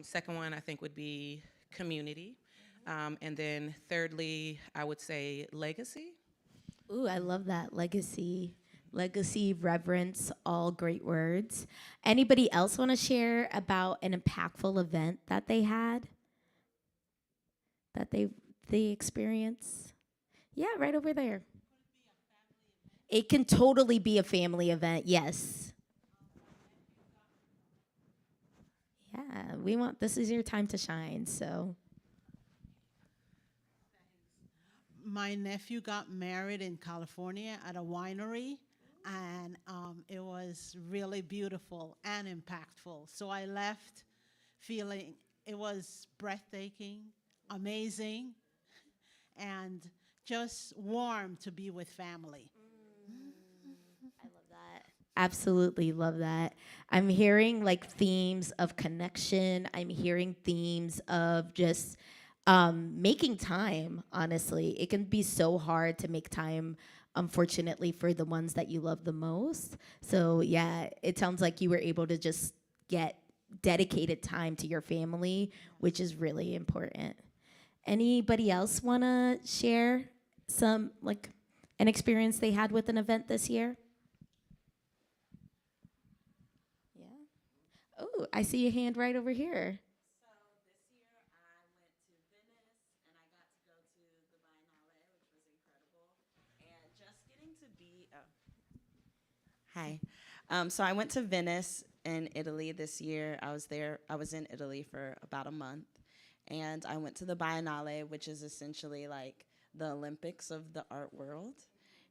Second one I think would be community. And then thirdly, I would say legacy. Ooh, I love that. Legacy, reverence, all great words. Anybody else want to share about an impactful event that they had? That they experienced? Yeah, right over there. It can totally be a family event, yes. Yeah, this is your time to shine, so. My nephew got married in California at a winery, and it was really beautiful and impactful. So I left feeling it was breathtaking, amazing, and just warm to be with family. I love that. Absolutely love that. I'm hearing like themes of connection. I'm hearing themes of just making time, honestly. It can be so hard to make time, unfortunately, for the ones that you love the most. So yeah, it sounds like you were able to just get dedicated time to your family, which is really important. Anybody else want to share an experience they had with an event this year? Yeah. Oh, I see a hand right over here. Hi. So I went to Venice in Italy this year. I was in Italy for about a month. And I went to the Biennale, which is essentially like the Olympics of the art world.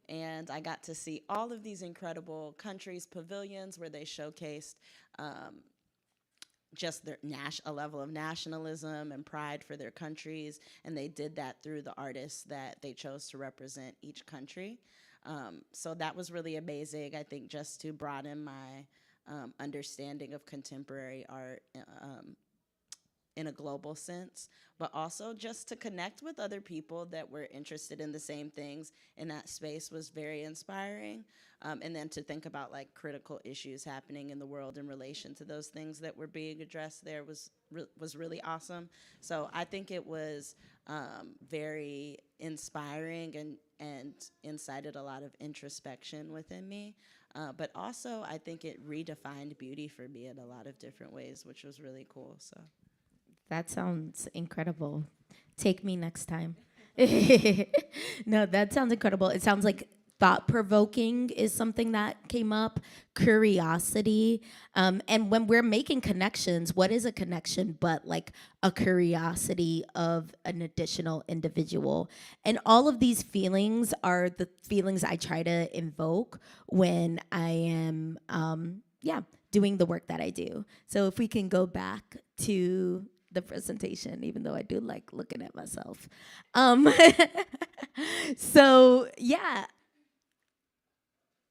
And I got to see all of these incredible countries' pavilions where they showcased just a level of nationalism and pride for their countries. And they did that through the artists that they chose to represent each country. So that was really amazing, I think, just to broaden my understanding of contemporary art in a global sense, but also just to connect with other people that were interested in the same things in that space was very inspiring. And then to think about like critical issues happening in the world in relation to those things that were being addressed there was really awesome. So I think it was very inspiring and incited a lot of introspection within me. But also I think it redefined beauty for me in a lot of different ways, which was really cool. So. That sounds incredible. Take me next time. No, that sounds incredible. It sounds like thought-provoking is something that came up, curiosity. And when we're making connections, what is a connection but like a curiosity of an additional individual? And all of these feelings are the feelings I try to invoke when I am, doing the work that I do. So if we can go back to the presentation, even though I do like looking at myself. So yeah.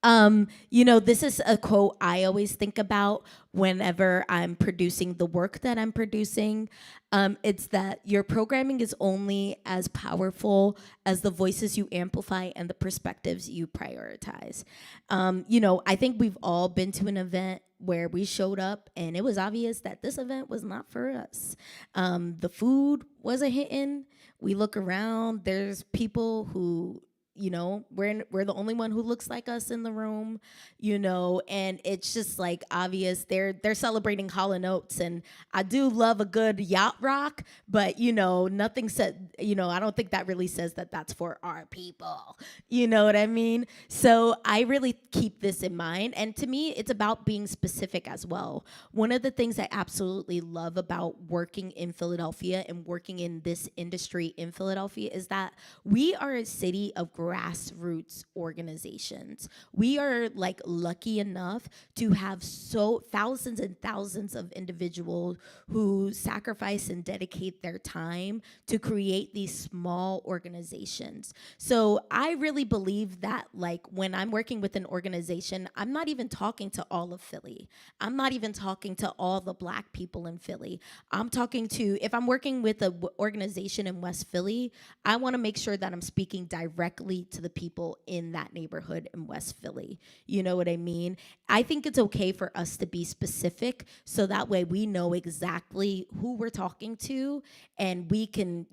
This is a quote I always think about whenever I'm producing the work that I'm producing. It's that your programming is only as powerful as the voices you amplify and the perspectives you prioritize. I think we've all been to an event where we showed up and it was obvious that this event was not for us. The food wasn't hitting. We look around, there's people who, we're the only one who looks like us in the room, and it's just like obvious they're celebrating Hall & Oates, and I do love a good yacht rock, but nothing said, I don't think that really says that that's for our people. You know what I mean? So I really keep this in mind, and to me, it's about being specific as well. One of the things I absolutely love about working in Philadelphia and working in this industry in Philadelphia is that we are a city of grassroots organizations. We are like lucky enough to have thousands and thousands of individuals who sacrifice and dedicate their time to create these small organizations. So I really believe that like when I'm working with an organization, I'm not even talking to all of Philly. I'm not even talking to all the Black people in Philly. If I'm working with an organization in West Philly, I want to make sure that I'm speaking directly to the people in that neighborhood in West Philly. You know what I mean? I think it's okay for us to be specific so that way we know exactly who we're talking to and we can,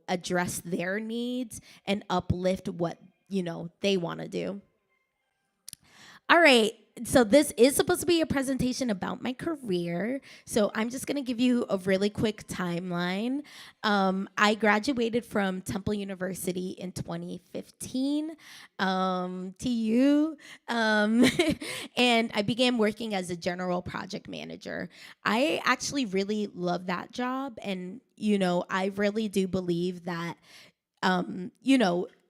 address their needs and uplift what, they want to do. All right, so this is supposed to be a presentation about my career. So I'm just gonna give you a really quick timeline. I graduated from Temple University in 2015, TU, and I began working as a general project manager. I actually really love that job, and I really do believe that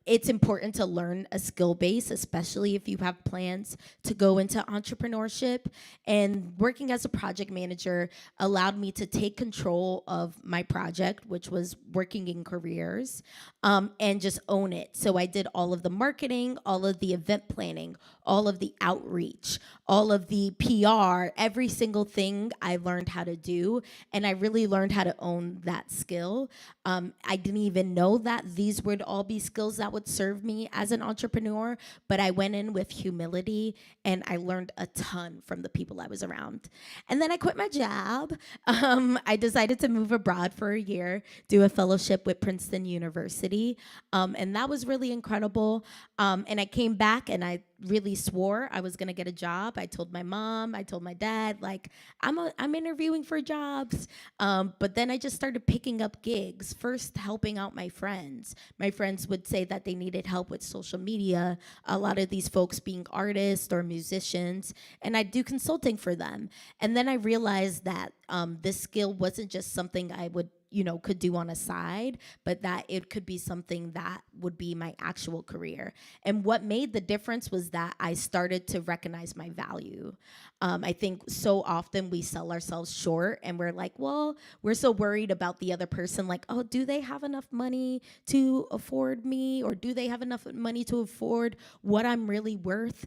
it's important to learn a skill base, especially if you have plans to go into entrepreneurship. And working as a project manager allowed me to take control of my project, which was working in careers, and just own it. So I did all of the marketing, all of the event planning, all of the outreach, all of the PR, every single thing I learned how to do. And I really learned how to own that skill. I didn't even know that these would all be skills that would serve me as an entrepreneur, but I went in with humility and I learned a ton from the people I was around. And then I quit my job. I decided to move abroad for a year, do a fellowship with Princeton University, and that was really incredible. And I came back and I really swore I was gonna get a job. I told my mom, I told my dad, like, I'm interviewing for jobs. But then I just started picking up gigs, first helping out my friends. My friends would say that they needed help with social media, a lot of these folks being artists or musicians, and I'd do consulting for them. And then I realized that this skill wasn't just something I would could do on a side, but that it could be something that would be my actual career. And what made the difference was that I started to recognize my value. I think so often we sell ourselves short and we're like, well, we're so worried about the other person, like, oh, do they have enough money to afford me? Or do they have enough money to afford what I'm really worth?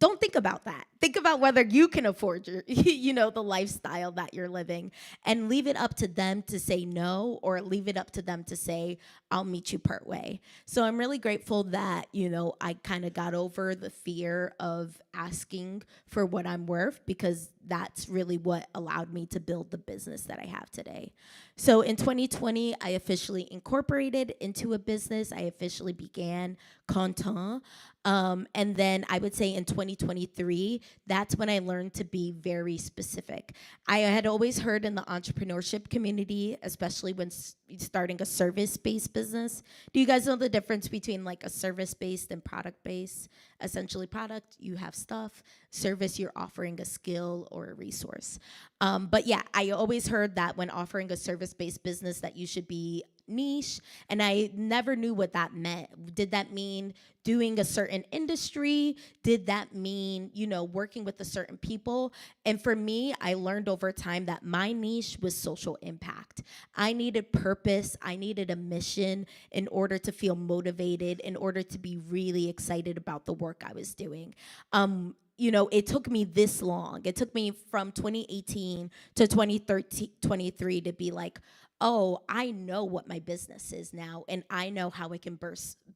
don't think about that. Think about whether you can afford your, the lifestyle that you're living, and leave it up to them to say no, or leave it up to them to say, I'll meet you part way. So I'm really grateful that, I kind of got over the fear of asking for what I'm worth, because that's really what allowed me to build the business that I have today. So in 2020, I officially incorporated into a business. I officially began Content. And then I would say in 2023, that's when I learned to be very specific. I had always heard in the entrepreneurship community, especially when starting a service-based business. Do you guys know the difference between like a service-based and product-based? Essentially product, you have stuff. Service, you're offering a skill or a resource. But yeah, I always heard that when offering a service-based business that you should be niche, and I never knew what that meant. Did that mean doing a certain industry? Did that mean, working with a certain people? And for me, I learned over time that my niche was social impact. I needed purpose. I needed a mission in order to feel motivated, in order to be really excited about the work I was doing. It took me this long. It took me from 2018 to 2023 to be like, oh, I know what my business is now, and I know how I can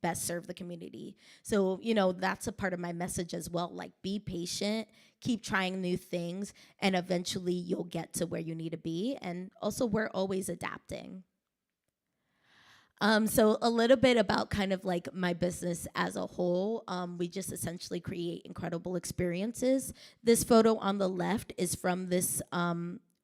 best serve the community. So, that's a part of my message as well. Like, be patient, keep trying new things, and eventually you'll get to where you need to be. And also, we're always adapting. So a little bit about kind of like my business as a whole. We just essentially create incredible experiences. This photo on the left is from this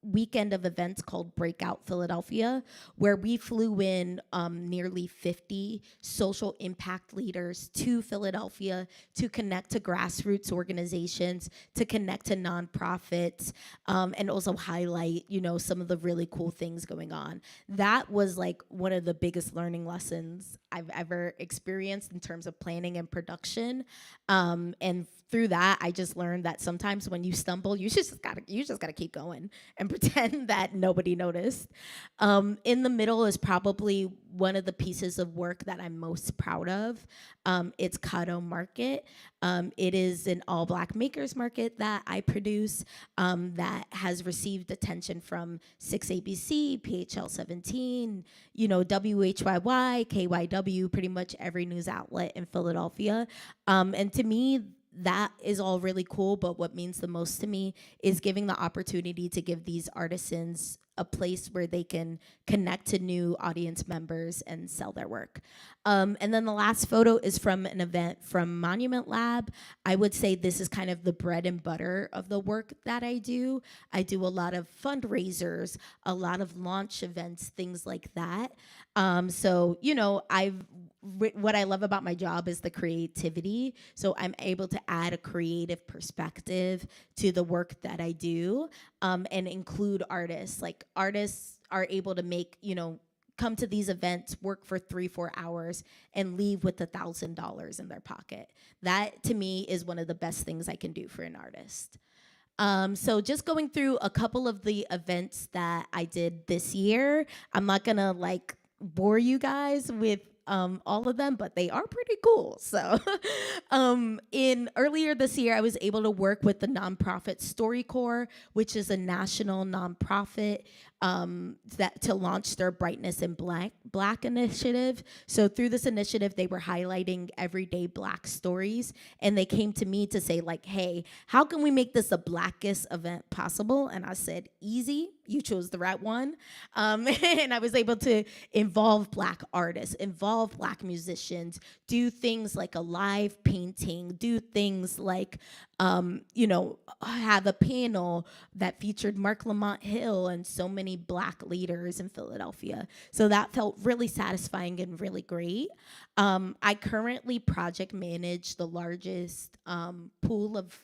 weekend of events called Breakout Philadelphia, where we flew in nearly 50 social impact leaders to Philadelphia to connect to grassroots organizations, to connect to nonprofits, and also highlight, some of the really cool things going on. That was like one of the biggest learning lessons I've ever experienced in terms of planning and production. And through that, I just learned that sometimes when you stumble, you just gotta keep going and pretend that nobody noticed. In the middle is probably one of the pieces of work that I'm most proud of. It's Cotto Market. It is an all-Black makers market that I produce that has received attention from 6ABC, PHL 17, WHYY, KYW, pretty much every news outlet in Philadelphia. And to me, that is all really cool, but what means the most to me is giving the opportunity to give these artisans a place where they can connect to new audience members and sell their work. And then the last photo is from an event from Monument Lab. I would say this is kind of the bread and butter of the work that I do. I do a lot of fundraisers, a lot of launch events, things like that. So, what I love about my job is the creativity. So I'm able to add a creative perspective to the work that I do, and include artists. Like, artists are able to make, come to these events, work for 3-4 hours, and leave with $1,000 in their pocket. That, to me, is one of the best things I can do for an artist. So just going through a couple of the events that I did this year. I'm not gonna bore you guys with all of them, but they are pretty cool. So in earlier this year, I was able to work with the nonprofit StoryCorps, which is a national nonprofit that to launch their Brightness in Black initiative. So through this initiative, they were highlighting everyday Black stories, and they came to me to say hey, how can we make this the Blackest event possible? And I said, easy. You chose the right one. And I was able to involve Black artists, involve Black musicians, do things like a live painting, do things like, have a panel that featured Mark Lamont Hill and so many Black leaders in Philadelphia. So that felt really satisfying and really great. I currently project manage the largest pool of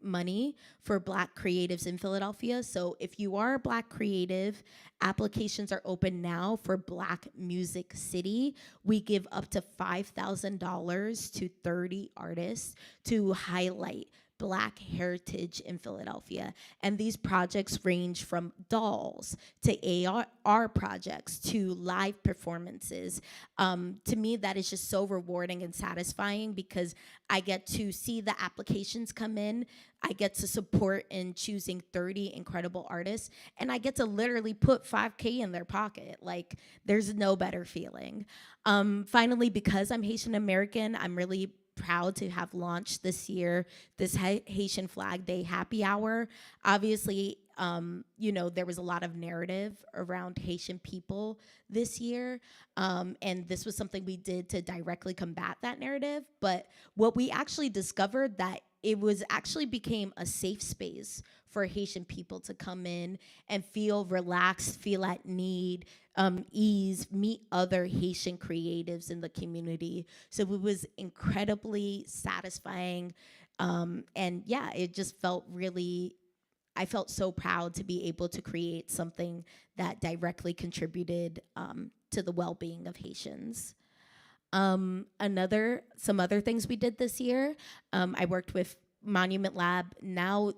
money for Black creatives in Philadelphia. So if you are a Black creative, applications are open now for Black Music City. We give up to $5,000 to 30 artists to highlight Black heritage in Philadelphia. And these projects range from dolls to AR projects to live performances. To me, that is just so rewarding and satisfying because I get to see the applications come in. I get to support in choosing 30 incredible artists, and I get to literally put $5K in their pocket. Like, there's no better feeling. Finally, because I'm Haitian American, I'm really proud to have launched this year this Haitian Flag Day happy hour. Obviously, there was a lot of narrative around Haitian people this year, and this was something we did to directly combat that narrative. But what we actually discovered that it was actually became a safe space for Haitian people to come in and feel relaxed, feel at ease, meet other Haitian creatives in the community. So it was incredibly satisfying. And yeah, it just felt I felt so proud to be able to create something that directly contributed to the well-being of Haitians. Some other things we did this year, I worked with Monument Lab. Now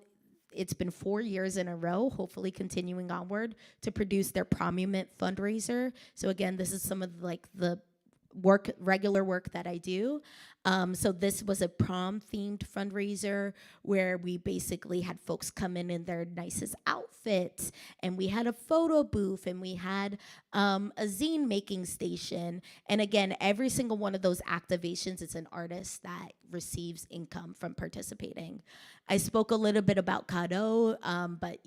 it's been 4 years in a row, hopefully continuing onward, to produce their Promument fundraiser. So again, this is some of the regular work that I do. So this was a prom-themed fundraiser where we basically had folks come in their nicest outfits, and we had a photo booth, and we had a zine making station. And again, every single one of those activations, it's an artist that receives income from participating. I spoke a little bit about Cadeau, but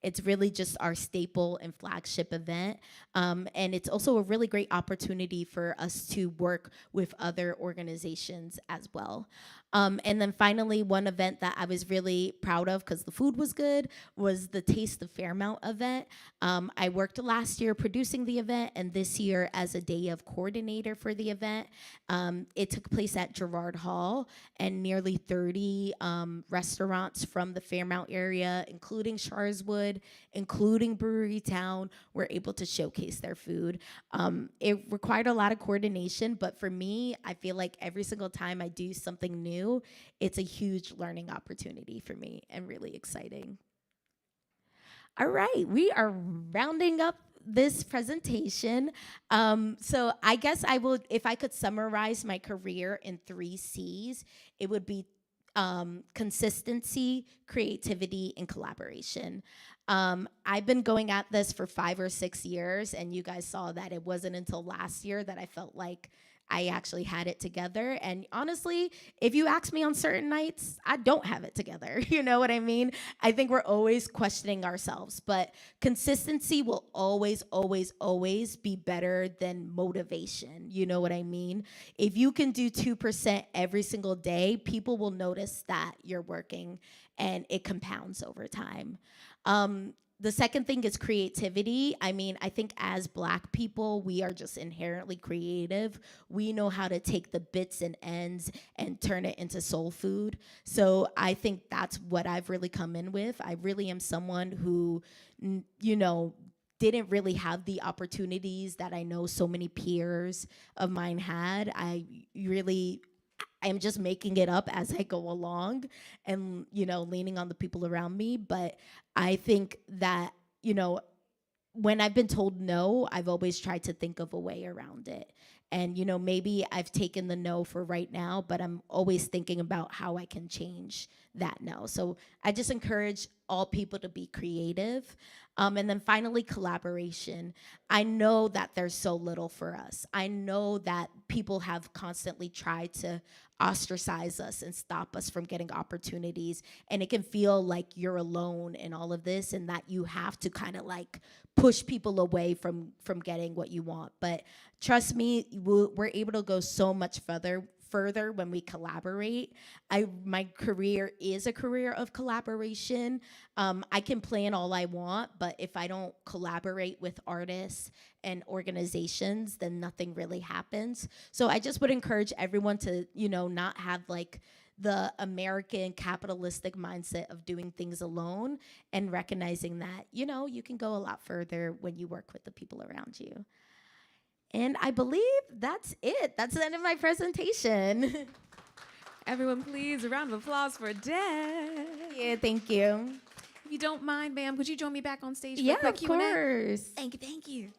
it's really just our staple and flagship event. And it's also a really great opportunity for us to work with other organizations as well. And then finally, one event that I was really proud of because the food was good was the Taste of Fairmount event. I worked last year producing the event and this year as a day of coordinator for the event. It took place at Girard Hall, and nearly 30 restaurants from the Fairmount area, including Sharswood, including Brewery Town, were able to showcase their food. It required a lot of coordination, but for me, I feel like every single time I do something new, it's a huge learning opportunity for me and really exciting. All right, we are rounding up this presentation. So I guess if I could summarize my career in 3 C's, it would be consistency, creativity, and collaboration. I've been going at this for 5 or 6 years, and you guys saw that it wasn't until last year that I felt like I actually had it together. And honestly, if you ask me on certain nights, I don't have it together. You know what I mean? I think we're always questioning ourselves, but consistency will always, always, always be better than motivation. You know what I mean? If you can do 2% every single day, people will notice that you're working, and it compounds over time. The second thing is creativity. I mean, I think as Black people, we are just inherently creative. We know how to take the bits and ends and turn it into soul food. So I think that's what I've really come in with. I really am someone who, didn't really have the opportunities that I know so many peers of mine had. I'm just making it up as I go along and, leaning on the people around me. But I think that, when I've been told no, I've always tried to think of a way around it. And, maybe I've taken the no for right now, but I'm always thinking about how I can change that no. So I just encourage all people to be creative. And then finally, collaboration. I know that there's so little for us. I know that people have constantly tried to ostracize us and stop us from getting opportunities. And it can feel like you're alone in all of this and that you have to kind of push people away from getting what you want. But trust me, we're able to go so much further when we collaborate. My career is a career of collaboration. I can plan all I want, but if I don't collaborate with artists and organizations, then nothing really happens. So I just would encourage everyone to, not have the American capitalistic mindset of doing things alone and recognizing that, you can go a lot further when you work with the people around you. And I believe that's it. That's the end of my presentation. Everyone, please, a round of applause for Deb. Yeah, thank you. If you don't mind, ma'am, could you join me back on stage for Yeah, a quick of Q&A? course. Thank you, thank you.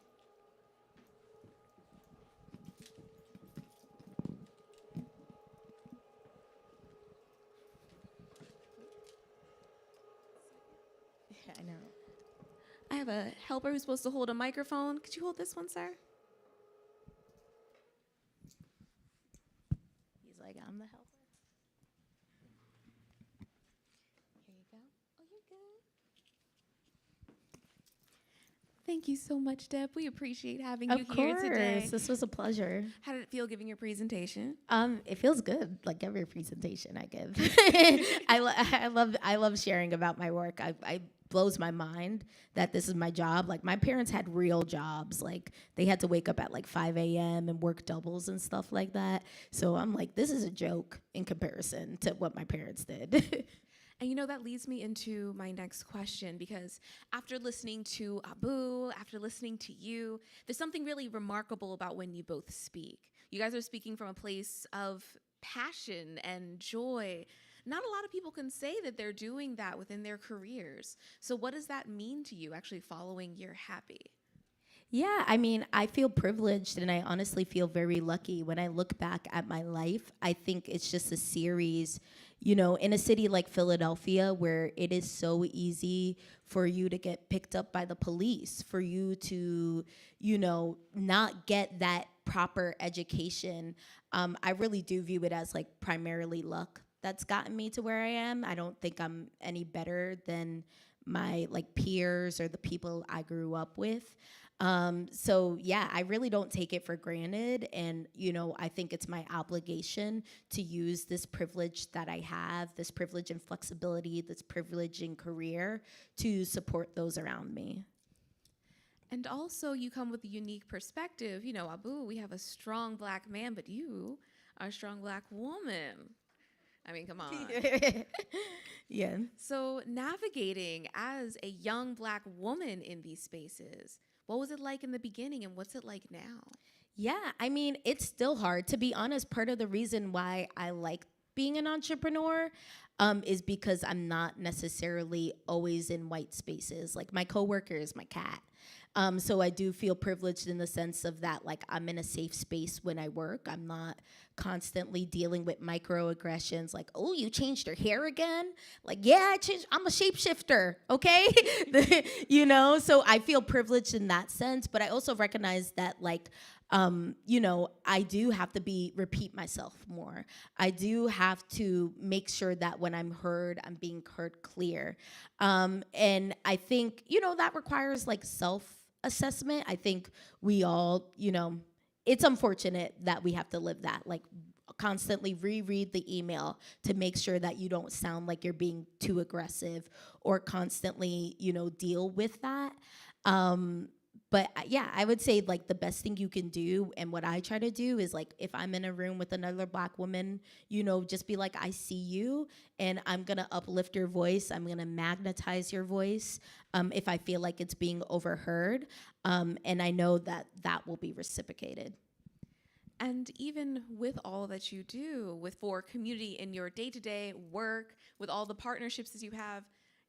I know. I have a helper who's supposed to hold a microphone. Could you hold this one, sir? He's like, I'm the helper. Here you go. Oh, you're good. Thank you so much, Deb. We appreciate having you Of here today. course, this was a pleasure. How did it feel giving your presentation? It feels good, like every presentation I give. I love sharing about my work. I blows my mind that this is my job. Like my parents had real jobs. Like they had to wake up at like 5 a.m. and work doubles and stuff like that. So I'm like, this is a joke in comparison to what my parents did. And you know, that leads me into my next question, because after listening to Abu, after listening to you, there's something really remarkable about when you both speak. You guys are speaking from a place of passion and joy. Not a lot of people can say that they're doing that within their careers. So what does that mean to you, actually following your happy? Yeah, I mean, I feel privileged and I honestly feel very lucky. When I look back at my life, I think it's just a series, you know, in a city like Philadelphia where it is so easy for you to get picked up by the police, for you to, you know, not get that proper education. I really do view it as like primarily luck that's gotten me to where I am. I don't think I'm any better than my like peers or the people I grew up with. So yeah, I really don't take it for granted. And, you know, I think it's my obligation to use this privilege that I have, this privilege and flexibility, this privilege and career to support those around me. And also you come with a unique perspective. You know, Abu, we have a strong Black man, but you are a strong Black woman. I mean, come on. Yeah. So navigating as a young Black woman in these spaces, what was it like in the beginning and what's it like now? Yeah, I mean, it's still hard. To be honest, part of the reason why I like being an entrepreneur is because I'm not necessarily always in white spaces. Like my coworker is my cat. So I do feel privileged in the sense of that, like I'm in a safe space when I work. I'm not constantly dealing with microaggressions like, oh, you changed your hair again? Like, yeah, I changed, I'm a shapeshifter, okay? You know, so I feel privileged in that sense, but I also recognize that like, you know, I do have to repeat myself more. I do have to make sure that when I'm heard, I'm being heard clear. And I think, you know, that requires like self-assessment. I think we all, you know, it's unfortunate that we have to live that, like constantly reread the email to make sure that you don't sound like you're being too aggressive or constantly, you know, deal with that. But yeah, I would say like the best thing you can do, and what I try to do is like if I'm in a room with another Black woman, you know, just be like, I see you, and I'm gonna uplift your voice. I'm gonna magnetize your voice if I feel like it's being overheard, and I know that that will be reciprocated. And even with all that you do for community in your day-to-day work, with all the partnerships that you have,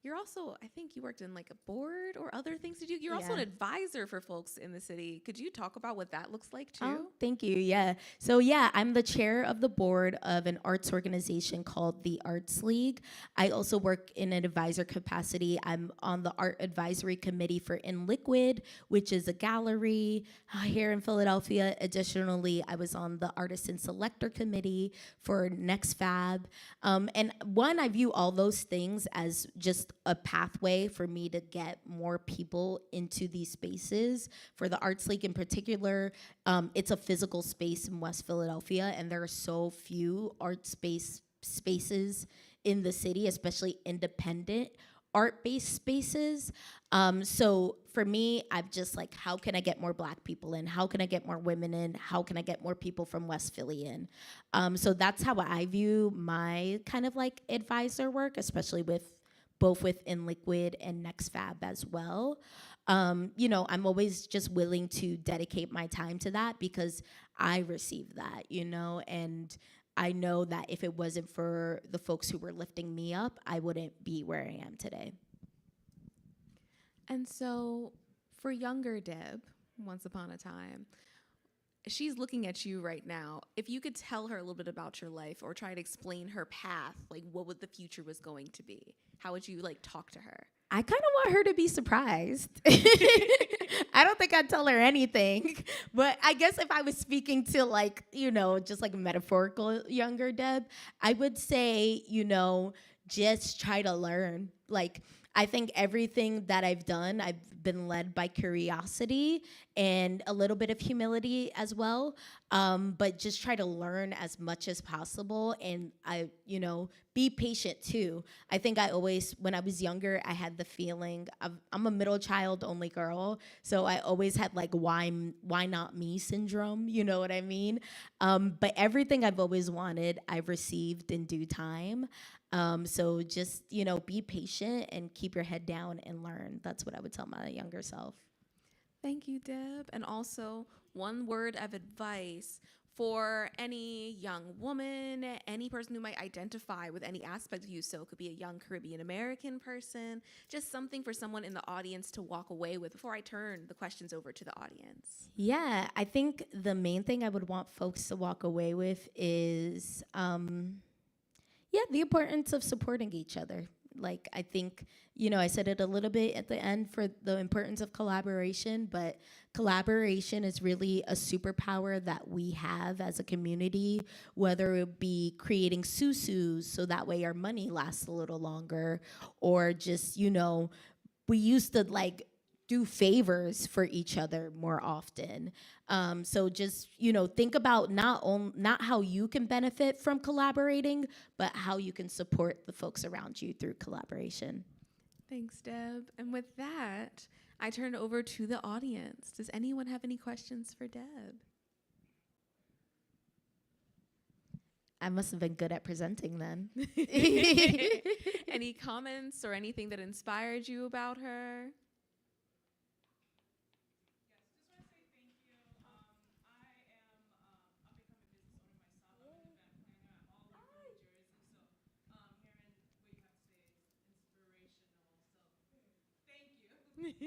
you're also, I think you worked in like a board or other things to do. You're also an advisor for folks in the city. Could you talk about what that looks like too? Oh, thank you. Yeah. So yeah, I'm the chair of the board of an arts organization called the Arts League. I also work in an advisor capacity. I'm on the art advisory committee for In Liquid, which is a gallery here in Philadelphia. Additionally, I was on the artist and selector committee for Next Fab. And one, I view all those things as just a pathway for me to get more people into these spaces. For the Arts League in particular, it's a physical space in West Philadelphia, and there are so few art spaces in the city, especially independent art-based spaces. So for me, I'm just like, how can I get more Black people in? How can I get more women in? How can I get more people from West Philly in? So that's how I view my kind of like advisor work, especially both with In Liquid and Next Fab as well. You know, I'm always just willing to dedicate my time to that because I receive that, you know, and I know that if it wasn't for the folks who were lifting me up, I wouldn't be where I am today. And so, for younger Deb, once upon a time, she's looking at you right now. If you could tell her a little bit about your life or try to explain her path, like what would the future was going to be, how would you like talk to her? I kind of want her to be surprised. I don't think I'd tell her anything, but I guess if I was speaking to like, just like a metaphorical younger Deb, I would say, just try to learn. Like, I think everything that I've done, I've been led by curiosity and a little bit of humility as well. But just try to learn as much as possible, and be patient too. I think when I was younger, I had the feeling I'm a middle child, only girl, so I always had like why not me syndrome. You know what I mean? But everything I've always wanted, I've received in due time. So just, be patient and keep your head down and learn. That's what I would tell my younger self. Thank you, Deb. And also, one word of advice for any young woman, any person who might identify with any aspect of you. So it could be a young Caribbean American person, just something for someone in the audience to walk away with before I turn the questions over to the audience. Yeah, I think the main thing I would want folks to walk away with is, the importance of supporting each other. Like, I think, I said it a little bit at the end for the importance of collaboration, but collaboration is really a superpower that we have as a community, whether it be creating susus so that way our money lasts a little longer, or just, we used to like do favors for each other more often. So just, think about not how you can benefit from collaborating, but how you can support the folks around you through collaboration. Thanks, Deb. And with that, I turn it over to the audience. Does anyone have any questions for Deb? I must have been good at presenting then. Any comments or anything that inspired you about her?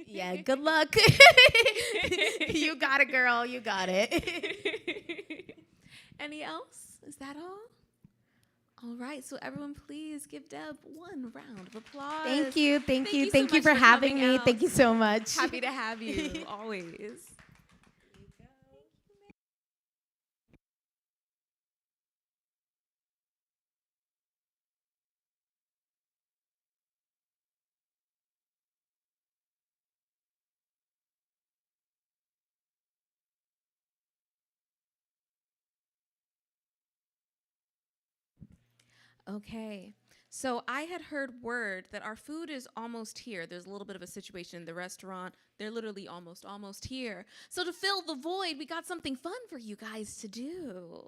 Yeah, good luck. You got it, girl. You got it. Any else? Is that all? All right, so everyone please give Deb one round of applause. Thank you. Thank you so Thank you much for for having coming me. out. Thank you so much. Happy to have you, always. Okay, so I had heard word that our food is almost here. There's a little bit of a situation in the restaurant. They're literally almost here. So to fill the void, we got something fun for you guys to do.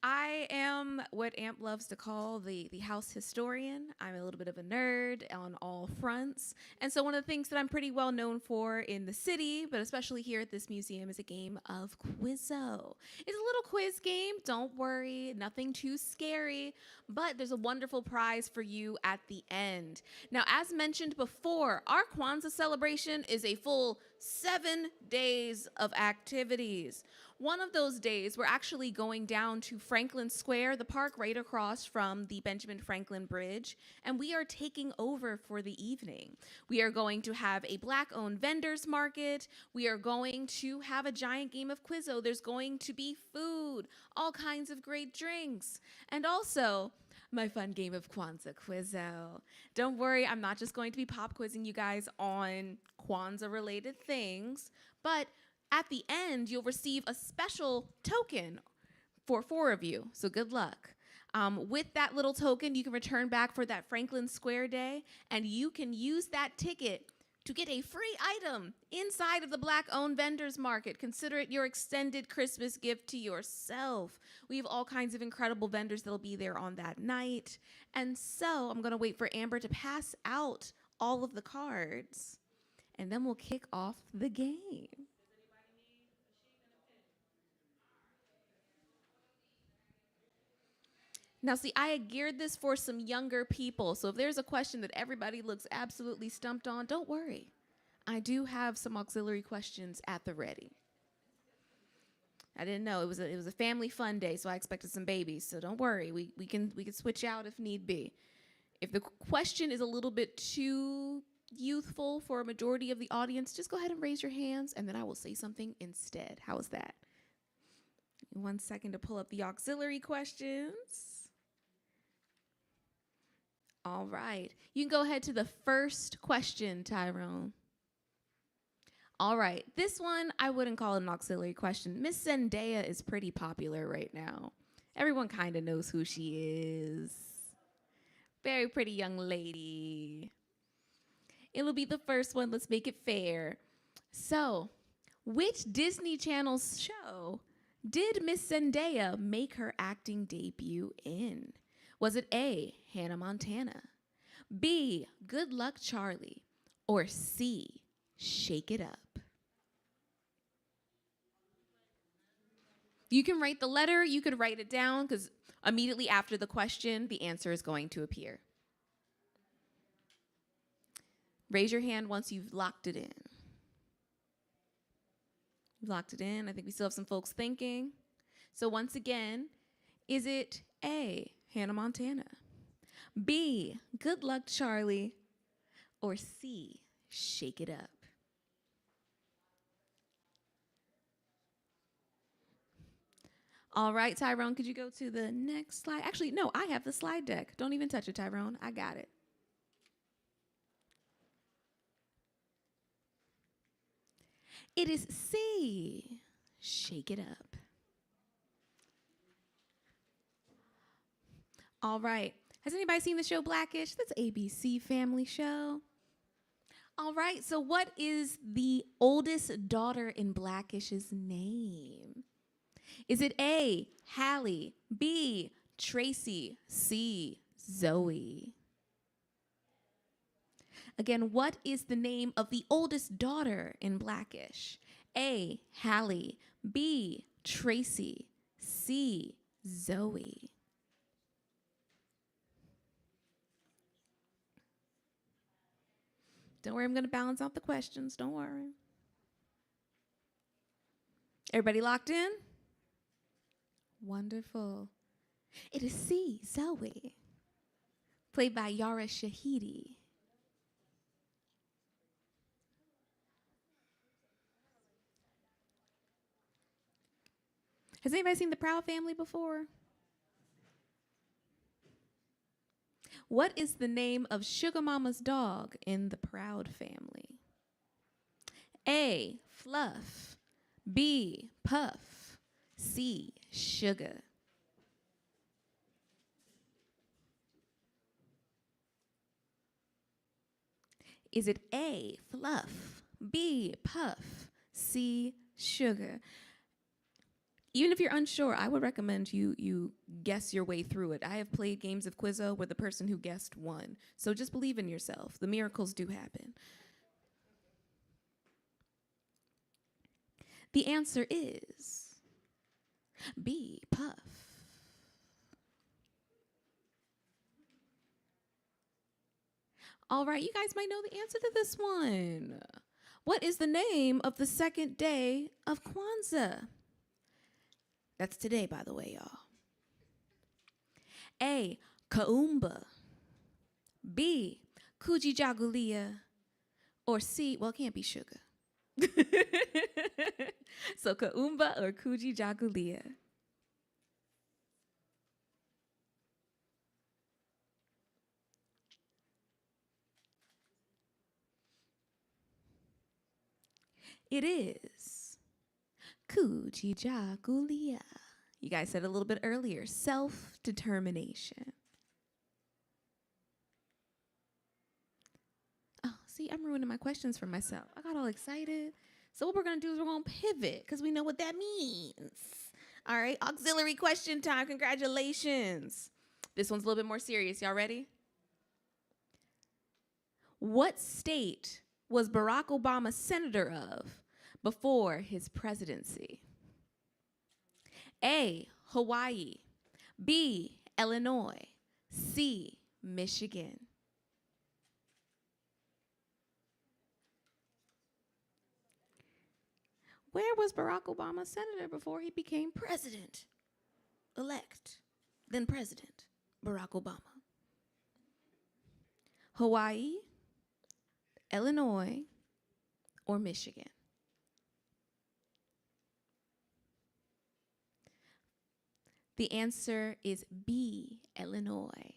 I am what Amp loves to call the house historian. I'm a little bit of a nerd on all fronts. And so one of the things that I'm pretty well known for in the city, but especially here at this museum, is a game of Quizzo. It's a little quiz game. Don't worry, nothing too scary, but there's a wonderful prize for you at the end. Now, as mentioned before, our Kwanzaa celebration is a full 7 days of activities. One of those days, we're actually going down to Franklin Square, the park right across from the Benjamin Franklin Bridge, and we are taking over for the evening. We are going to have a Black-owned vendors market. We are going to have a giant game of Quizzo. There's going to be food, all kinds of great drinks, and also my fun game of Kwanzaa Quizzo. Don't worry, I'm not just going to be pop quizzing you guys on Kwanzaa-related things, but at the end, you'll receive a special token for 4 of you, so good luck. With that little token, you can return back for that Franklin Square Day, and you can use that ticket to get a free item inside of the Black-owned vendors market. Consider it your extended Christmas gift to yourself. We have all kinds of incredible vendors that'll be there on that night. And so I'm gonna wait for Amber to pass out all of the cards, and then we'll kick off the game. Now, see, I had geared this for some younger people, so if there's a question that everybody looks absolutely stumped on, don't worry. I do have some auxiliary questions at the ready. I didn't know it was a family fun day, so I expected some babies. So don't worry, we can switch out if need be. If the question is a little bit too youthful for a majority of the audience, just go ahead and raise your hands, and then I will say something instead. How is that? 1 second to pull up the auxiliary questions. All right. You can go ahead to the first question, Tyrone. All right. This one, I wouldn't call it an auxiliary question. Miss Zendaya is pretty popular right now. Everyone kind of knows who she is. Very pretty young lady. It'll be the first one. Let's make it fair. So, which Disney Channel show did Miss Zendaya make her acting debut in? Was it A, Hannah Montana, B, Good Luck Charlie, or C, Shake It Up? You can write the letter, you could write it down, because immediately after the question, the answer is going to appear. Raise your hand once you've locked it in. You've locked it in. I think we still have some folks thinking. So once again, is it A, Hannah Montana, B, Good Luck Charlie, or C, Shake It Up? All right, Tyrone, could you go to the next slide? Actually, no, I have the slide deck. Don't even touch it, Tyrone. I got it. It is C, Shake It Up. All right. Has anybody seen the show Blackish? That's an ABC family show. All right. So what is the oldest daughter in Blackish's name? Is it A, Hallie, B, Tracy, C, Zoe? Again, what is the name of the oldest daughter in Blackish? A, Hallie, B, Tracy, C, Zoe? Don't worry, I'm going to balance out the questions. Don't worry. Everybody locked in? Wonderful. It is C, Zoe, played by Yara Shahidi. Has anybody seen The Proud Family before? What is the name of Sugar Mama's dog in The Proud Family? A, Fluff, B, Puff, C, Sugar. Is it A, Fluff, B, Puff, C, Sugar? Even if you're unsure, I would recommend you guess your way through it. I have played games of Quizzo where the person who guessed won. So just believe in yourself. The miracles do happen. The answer is B, Puff. All right, you guys might know the answer to this one. What is the name of the second day of Kwanzaa? That's today, by the way, y'all. A, Kaumba, B, Kujichagulia, or C, well, it can't be sugar. So Kaumba or Kujichagulia? It is Kujichagulia. You guys said a little bit earlier, self-determination. Oh, see, I'm ruining my questions for myself. I got all excited. So what we're going to do is we're going to pivot because we know what that means. All right, auxiliary question time. Congratulations. This one's a little bit more serious. Y'all ready? What state was Barack Obama senator of before his presidency? A, Hawaii, B, Illinois, C, Michigan? Where was Barack Obama senator before he became president-elect? Then President Barack Obama. Hawaii, Illinois, or Michigan? The answer is B, Illinois.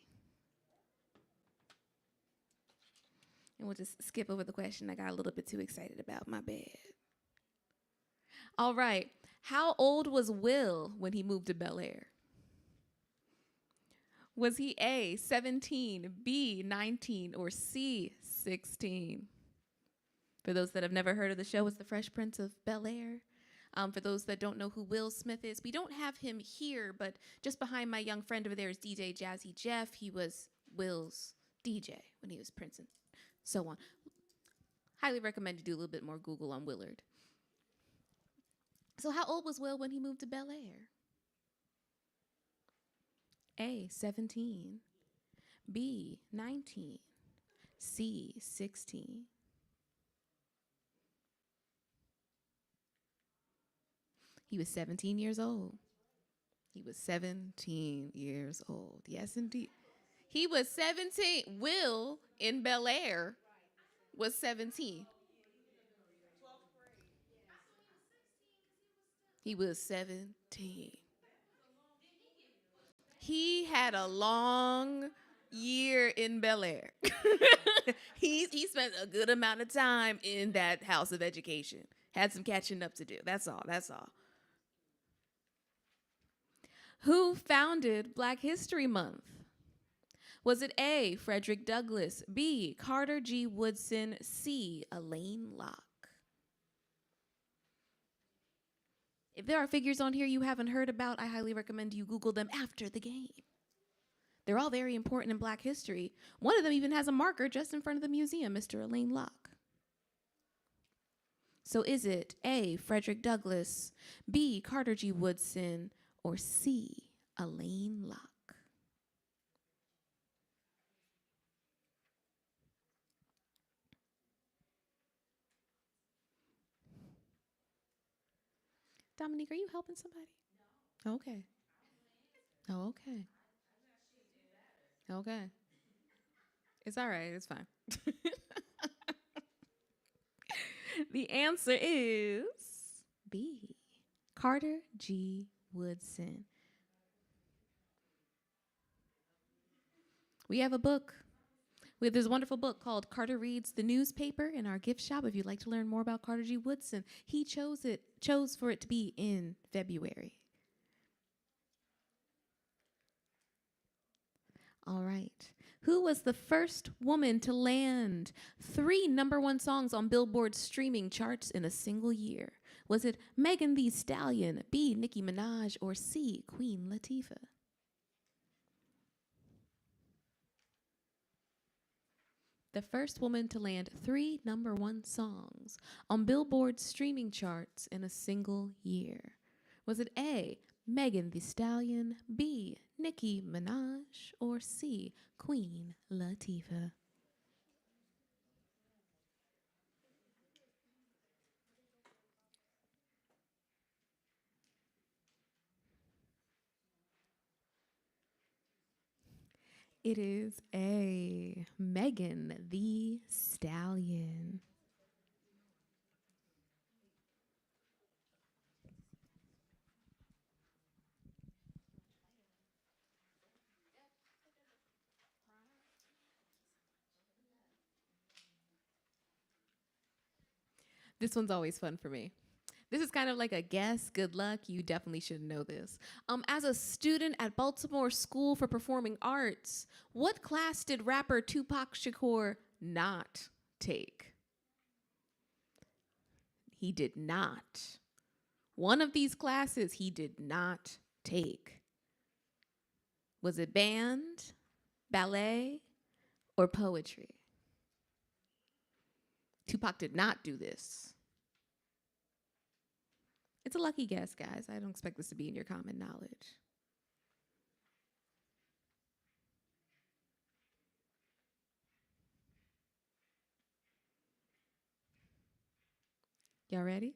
And we'll just skip over the question I got a little bit too excited about. My bad. All right. How old was Will when he moved to Bel Air? Was he A, 17, B, 19, or C, 16? For those that have never heard of the show, it's The Fresh Prince of Bel Air. For those that don't know who Will Smith is, we don't have him here, but just behind my young friend over there is DJ Jazzy Jeff. He was Will's DJ when he was Prince and so on. Highly recommend you do a little bit more Google on Willard. So how old was Will when he moved to Bel Air? A, 17, B, 19, C, 16. He was 17 years old. He was 17 years old. Yes, indeed. He was 17. Will in Bel Air was 17. He was 17. He had a long year in Bel Air. He spent a good amount of time in that house of education. Had some catching up to do. That's all. That's all. Who founded Black History Month? Was it A, Frederick Douglass, B, Carter G. Woodson, C, Elaine Locke? If there are figures on here you haven't heard about, I highly recommend you Google them after the game. They're all very important in Black history. One of them even has a marker just in front of the museum, Mr. Elaine Locke. So is it A, Frederick Douglass, B, Carter G. Woodson, or C, Elaine Locke? Dominique, are you helping somebody? No. Okay. Oh, okay. Okay. It's all right. It's fine. The answer is B, Carter G. Woodson. We have a book. There's a wonderful book called Carter Reads the Newspaper in our gift shop if you'd like to learn more about Carter G. Woodson. He chose for it to be in February. All right. Who was the first woman to land 3 #1 songs on Billboard's streaming charts in a single year? Was it Megan Thee Stallion, B, Nicki Minaj, or C, Queen Latifah? The first woman to land 3 #1 songs on Billboard's streaming charts in a single year. Was it A, Megan Thee Stallion, B, Nicki Minaj, or C, Queen Latifah? It is A, Megan Thee Stallion. This one's always fun for me. This is kind of like a guess. Good luck. You definitely should know this. As a student at Baltimore School for Performing Arts, what class did rapper Tupac Shakur not take? He did not. One of these classes he did not take. Was it band, ballet, or poetry? Tupac did not do this. It's a lucky guess, guys. I don't expect this to be in your common knowledge. Y'all ready?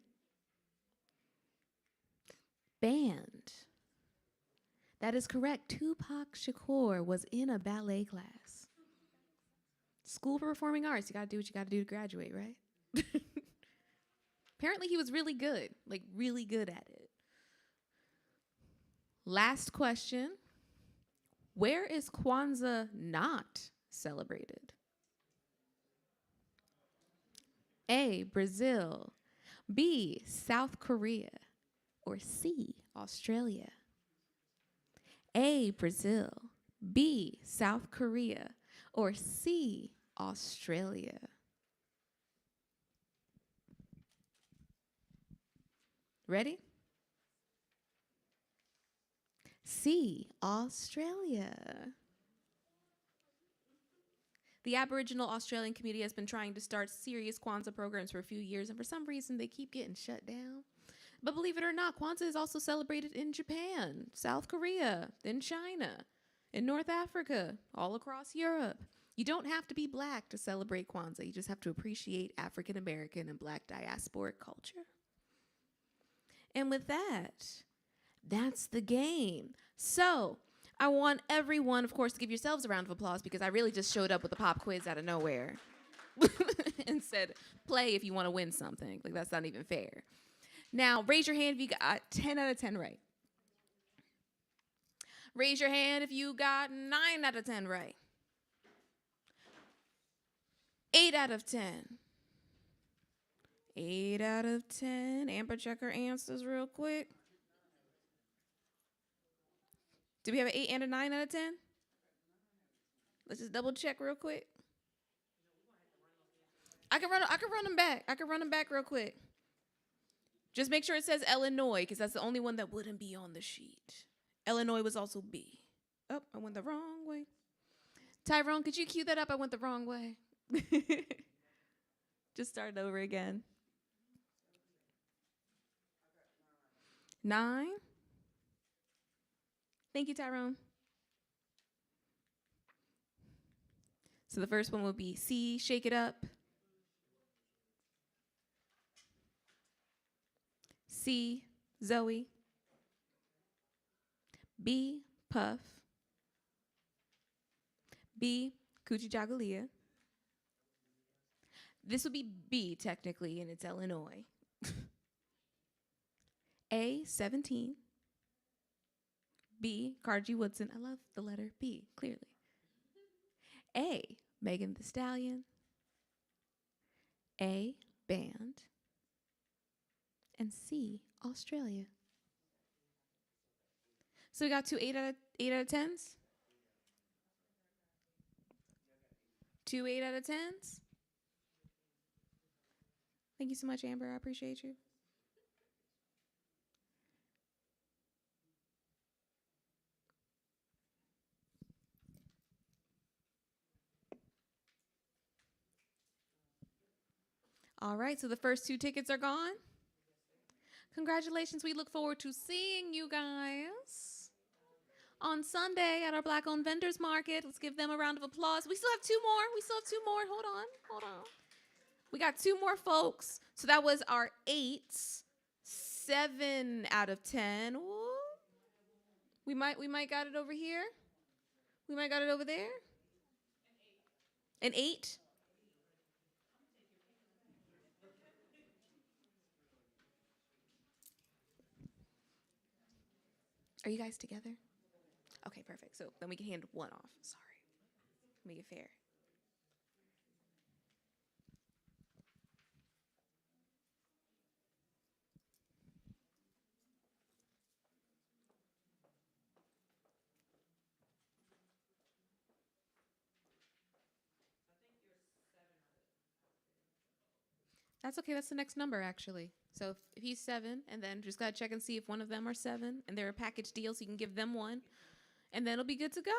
Band. That is correct. Tupac Shakur was in a ballet class. School for Performing Arts. You got to do what you got to do to graduate, right? Apparently he was really good, like really good at it. Last question. Where is Kwanzaa not celebrated? A, Brazil. B, South Korea. Or C, Australia? A, Brazil. B, South Korea. Or C, Australia? Ready? C, Australia. The Aboriginal Australian community has been trying to start serious Kwanzaa programs for a few years, and for some reason they keep getting shut down. But believe it or not, Kwanzaa is also celebrated in Japan, South Korea, then China, in North Africa, all across Europe. You don't have to be black to celebrate Kwanzaa. You just have to appreciate African American and black diasporic culture. And with that, that's the game. So I want everyone, of course, to give yourselves a round of applause because I really just showed up with a pop quiz out of nowhere and said, play if you want to win something. Like, that's not even fair. Now, raise your hand if you got 10 out of 10 right. Raise your hand if you got 9 out of 10 right. 8 out of 10. 8 out of 10. Amber, check her answers real quick. Do we have an 8 and a 9 out of 10? Let's just double check real quick. I can run them back. I can run them back real quick. Just make sure it says Illinois, because that's the only one that wouldn't be on the sheet. Illinois was also B. Oh, I went the wrong way. Tyrone, could you cue that up? I went the wrong way. Just start over again. 9. Thank you, Tyrone. So the first one will be C, shake it up. C, Zoe. B, Puff. B, Kujichagulia. This would be B, technically, and it's Illinois. A, 17. B, Karji Woodson. I love the letter B, clearly. A, Megan Thee Stallion. A, Band. And C, Australia. So we got 2 8 out of 10s? 2 8 out of 10s? Thank you so much, Amber. I appreciate you. All right, so the first 2 tickets are gone. Congratulations. We look forward to seeing you guys on Sunday at our Black-owned vendors market. Let's give them a round of applause. We still have 2 more. Hold on. We got 2 more folks. So that was our 8s. 7 out of 10. Ooh. We might got it over here. We might got it over there. An 8. Are you guys together? Okay, perfect. So then we can hand 1 off. Sorry. Make it fair. That's okay. That's the next number, actually. So if he's 7, and then just gotta check and see if one of them are 7, and they're a package deal, so you can give them 1, and then it'll be good to go.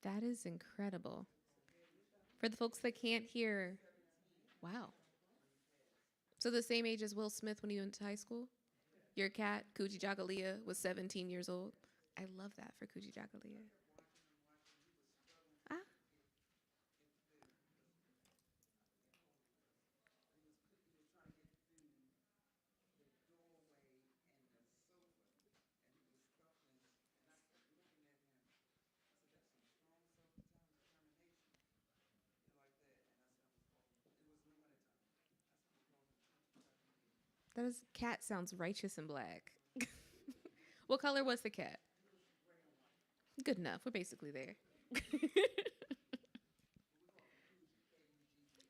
That is incredible. For the folks that can't hear, wow. So the same age as Will Smith when he went to high school? Your cat, Kujichagulia, was 17 years old. I love that for Kujichagulia. Ah. That is, cat sounds righteous and black. What color was the cat? Good enough. We're basically there.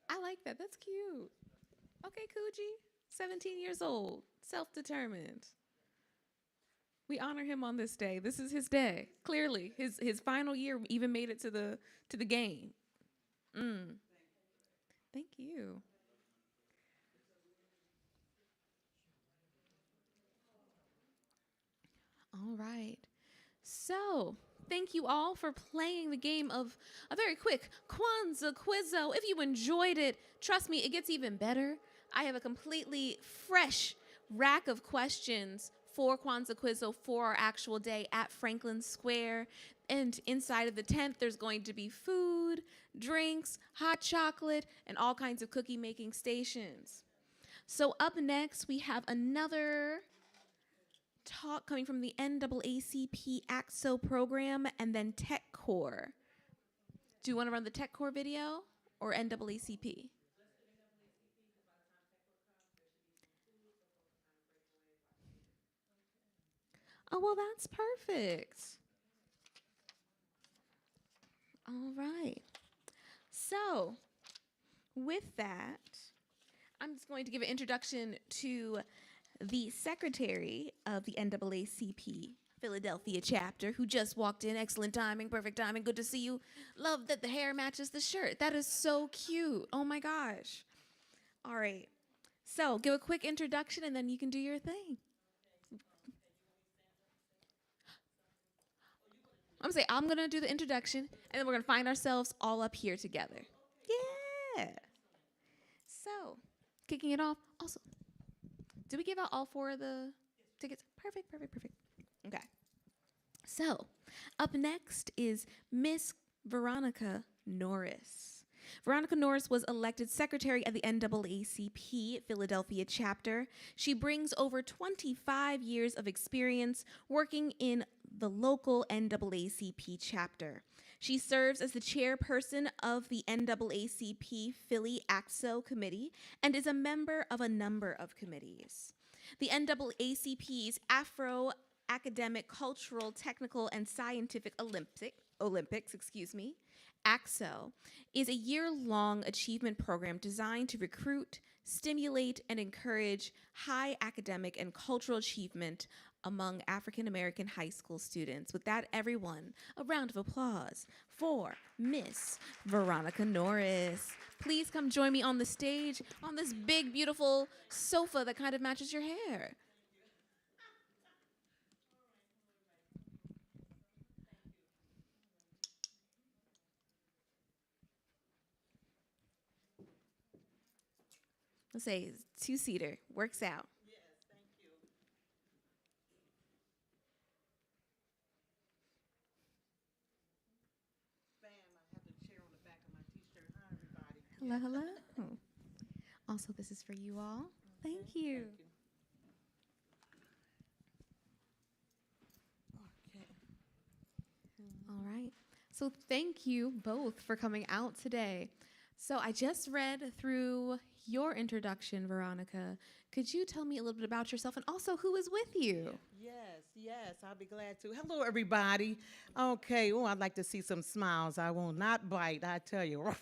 I like that. That's cute. Okay, Kuji, 17 years old, self-determined. We honor him on this day. This is his day. Clearly, his final year even made it to the game. Thank you. All right. So, thank you all for playing the game of a very quick Kwanzaa Quizzo. If you enjoyed it, trust me, it gets even better. I have a completely fresh rack of questions for Kwanzaa Quizzo for our actual day at Franklin Square. And inside of the tent, there's going to be food, drinks, hot chocolate, and all kinds of cookie making stations. So up next, we have another talk coming from the NAACP AXO program and then Tech Core. Do you want to run the Tech Core video or NAACP? Oh, well, that's perfect. All right. So, with that, I'm just going to give an introduction to the secretary of the NAACP Philadelphia chapter, who just walked in. Excellent timing, perfect timing. Good to see you. Love that the hair matches the shirt. That is so cute. Oh my gosh. All right. So, give a quick introduction and then you can do your thing. I'm going to do the introduction, and then we're going to find ourselves all up here together. Yeah. So, kicking it off. Also, did we give out all 4 of the tickets? Perfect. Okay. So, up next is Miss Veronica Norris. Veronica Norris was elected secretary of the NAACP Philadelphia chapter. She brings over 25 years of experience working in the local NAACP chapter. She serves as the chairperson of the NAACP Philly AXO committee and is a member of a number of committees. The NAACP's Afro Academic, Cultural, Technical, and Scientific Olympics, AXO, is a year-long achievement program designed to recruit, stimulate, and encourage high academic and cultural achievement among African American high school students. With that, everyone, a round of applause for Miss Veronica Norris. Please come join me on the stage on this big, beautiful sofa that kind of matches your hair. Let's say 2-seater, works out. Yes, thank you. Bam, I have the chair on the back of my t-shirt. Hi, everybody. Hello. Also, this is for you all. Thank you. Okay. All right. So thank you both for coming out today. So I just read through your introduction, Veronica. Could you tell me a little bit about yourself and also who is with you? Yes, I'll be glad to. Hello, everybody. Okay, I'd like to see some smiles. I will not bite, I tell you.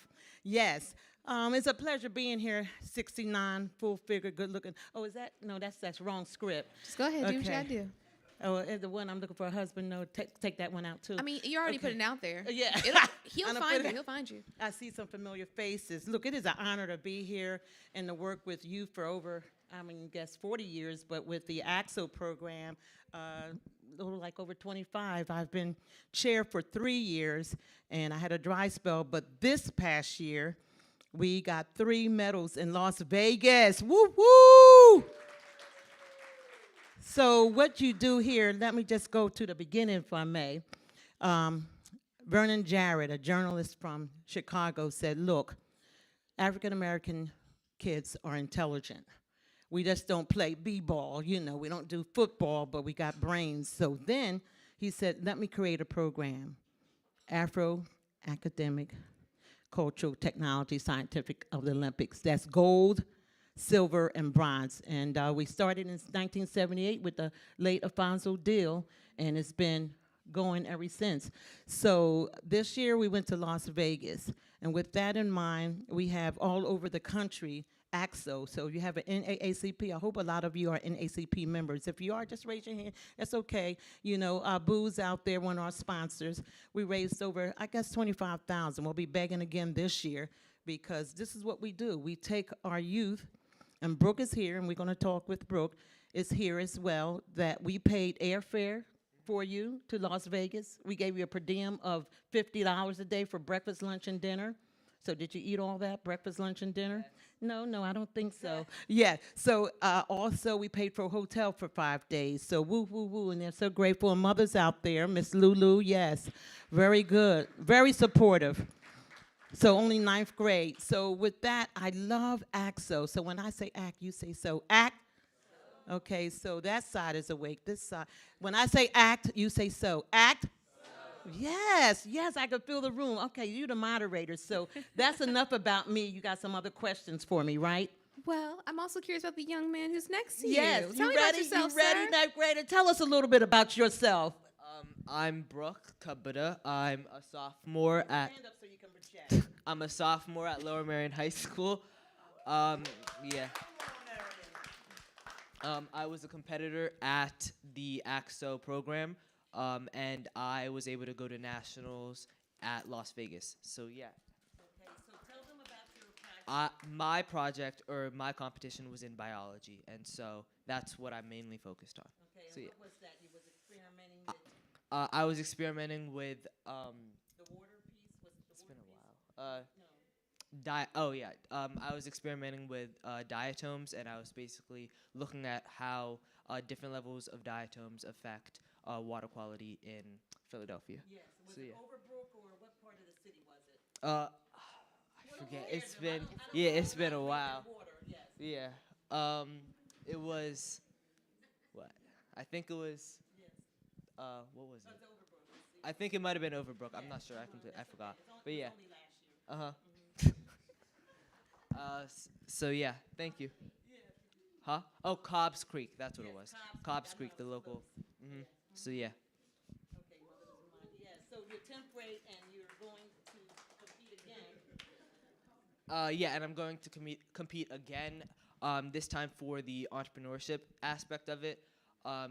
Yes, it's a pleasure being here. 69, full figure, good looking. Oh, is that? No, that's wrong script. Just go ahead, do what you gotta do. Oh, and the one I'm looking for a husband, no, take that one out too. I mean, you already put it out there. Yeah. He'll I done find put you. it- He'll find you. I see some familiar faces. Look, it is an honor to be here and to work with you for over, 40 years, but with the AXO program, like over 25. I've been chair for 3 years, and I had a dry spell, but this past year, We got 3 medals in Las Vegas. Woo woo! So what you do here, let me just go to the beginning if I may. Vernon Jarrett, a journalist from Chicago, said, look, African American kids are intelligent. We just don't play b-ball, you know, we don't do football, but we got brains. So then he said, let me create a program, Afro Academic Cultural Technology Scientific of the Olympics. That's gold, silver, and bronze. And we started in 1978 with the late Alfonso Dill, and it's been going ever since. So this year we went to Las Vegas, and with that in mind, we have all over the country AXO. So you have an NAACP. I hope a lot of you are NAACP members. If you are, just raise your hand. That's okay. You know, Boo's out there, one of our sponsors. We raised over, I guess, 25,000. We'll be begging again this year because this is what we do. We take our youth, and Brooke is here, and we're going to talk with Brooke, is here as well, that we paid airfare for you to Las Vegas. We gave you a per diem of $50 a day for breakfast, lunch, and dinner. So did you eat all that, breakfast, lunch, and dinner? Yes. No, I don't think so. Yeah, so also we paid for a hotel for 5 days. So woo, woo, woo, and they're so grateful. And mothers out there, Miss Lulu, yes, very good, very supportive. So only 9th grade. So with that, I love ACT-SO. So when I say act, you say so. Act. Okay, so that side is awake. This side. When I say act, you say so. Act. Yes, I can feel the room. Okay, you're the moderator, so that's enough about me. You got some other questions for me, right? Well, I'm also curious about the young man who's next to Yes, you. Tell me about yourself, you ready, sir. ninth grader? Tell us a little bit about yourself. I'm Brooke Kabuda. I'm a sophomore at. Stand up so you can project. I'm a sophomore at Lower Merion High School. Yeah. I was a competitor at the AXO program. And I was able to go to nationals at Las Vegas. So yeah. Okay, so tell them about your project. My project or my competition was in biology, and so that's what I'm mainly focused on. Okay, so and yeah. what was that? You was experimenting with I was experimenting with the water piece? Was it the it's water been a piece? while. No. I was experimenting with diatoms, and I was basically looking at how different levels of diatoms affect water quality in Philadelphia. Yes. Was So, it yeah. Overbrook or what part of the city was it? I forget. It's been a while. Water, yes. Yeah. It was what? I think it was. Yes. What was So it? it's Overbrook. I think it might have been Overbrook. I'm not sure. I forgot. But yeah. It was only last year. So yeah. Thank you. Huh? Oh, Cobb's Creek. That's what it was. Cobb's Creek, the local. Mm-hmm. So yeah. Okay, mother doesn't mind. Yeah, so you're 10th grade and you're going to compete again. Yeah, and I'm going to compete again. This time for the entrepreneurship aspect of it.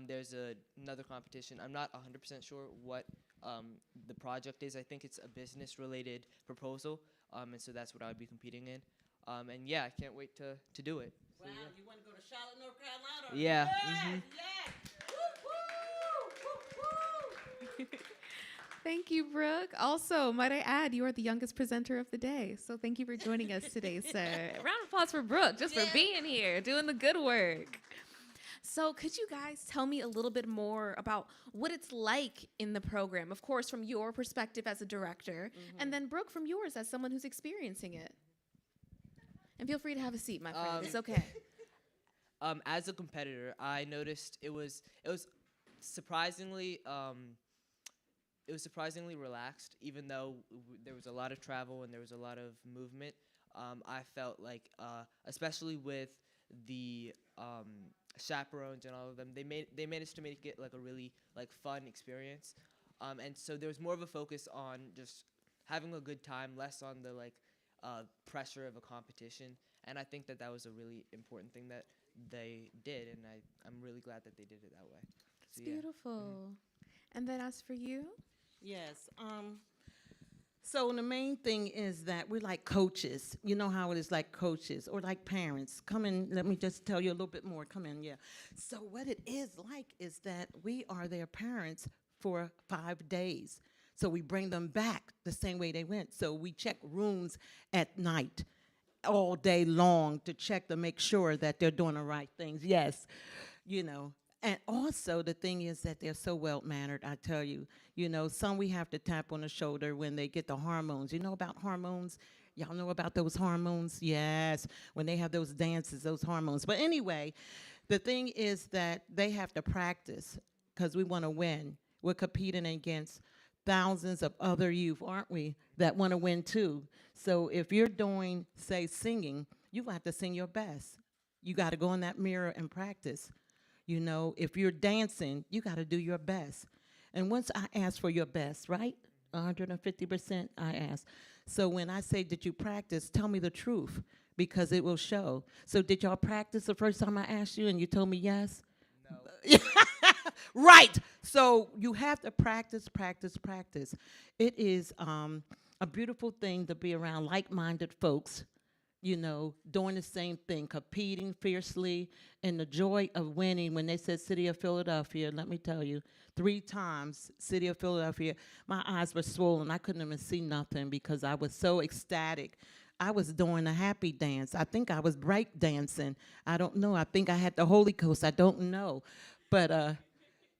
There's another competition. I'm not 100% sure what the project is. I think it's a business-related proposal, and so that's what I would be competing in. And yeah, I can't wait to do it. Wow, So, yeah. you want to go to Charlotte, North Carolina? Yeah, Yes, mhm. yes. Woo, woo, woo, woo. Thank you, Brooke. Also, might I add, you are the youngest presenter of the day. So thank you for joining us today, sir. Round of applause for Brooke, just for being here, doing the good work. So could you guys tell me a little bit more about what it's like in the program? Of course, from your perspective as a director, and then Brooke, from yours as someone who's experiencing it. And feel free to have a seat, my friend. It's okay. As a competitor, I noticed it was surprisingly relaxed, even though there was a lot of travel and there was a lot of movement. I felt like, especially with the chaperones and all of them, they managed to make it like a really like fun experience. And so there was more of a focus on just having a good time, less on the like pressure of a competition. And I think that was a really important thing that they did, and I'm really glad that they did it that way. It's beautiful. And then as for you? Yes. So the main thing is that we're like coaches. You know how it is like coaches or like parents. Come in, let me just tell you a little bit more. Come in, yeah. So what it is like is that we are their parents for 5 days. So we bring them back the same way they went. So we check rooms at night. all day long to check to make sure that they're doing the right things. Yes, you know. And also the thing is that they're so well-mannered, I tell you. You know, some we have to tap on the shoulder when they get the hormones. You know about hormones? Y'all know about those hormones? Yes, when they have those dances, those hormones. But anyway, the thing is that they have to practice because we want to win. We're competing against thousands of other youth, aren't we, that want to win too. So if you're doing, say, singing, you have to sing your best. You got to go in that mirror and practice. You know, if you're dancing, you got to do your best. And once I ask for your best, right? 150% I ask. So when I say, did you practice, tell me the truth because it will show. So did y'all practice the first time I asked you and you told me yes? No. Right. So you have to practice, practice, practice. It is a beautiful thing to be around like-minded folks, you know, doing the same thing, competing fiercely, and the joy of winning. When they said City of Philadelphia, let me tell you, 3 times, City of Philadelphia, my eyes were swollen. I couldn't even see nothing because I was so ecstatic. I was doing a happy dance. I think I was break dancing. I don't know. I think I had the Holy Ghost. I don't know. But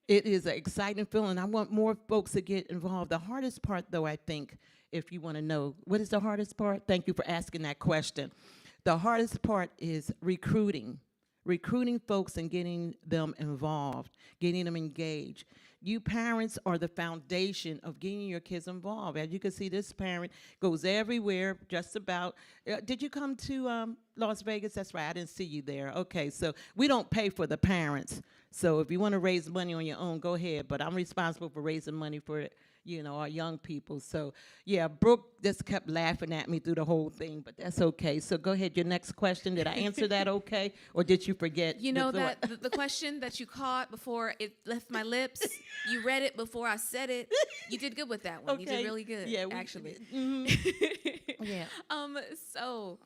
it is an exciting feeling. I want more folks to get involved. The hardest part, though, I think, if you want to know, what is the hardest part? Thank you for asking that question. The hardest part is recruiting folks and getting them involved, getting them engaged. You parents are the foundation of getting your kids involved. As you can see, this parent goes everywhere, just about. Did you come to Las Vegas? That's right, I didn't see you there. Okay, so we don't pay for the parents. So if you want to raise money on your own, go ahead. But I'm responsible for raising money for, you know, our young people. So, yeah, Brooke just kept laughing at me through the whole thing, but that's okay. So go ahead, your next question. Did I answer that okay, or did you forget? You know that the question that you caught before it left my lips, you read it before I said it. You did good with that one. Okay. You did really good, Yeah, actually. Yeah. So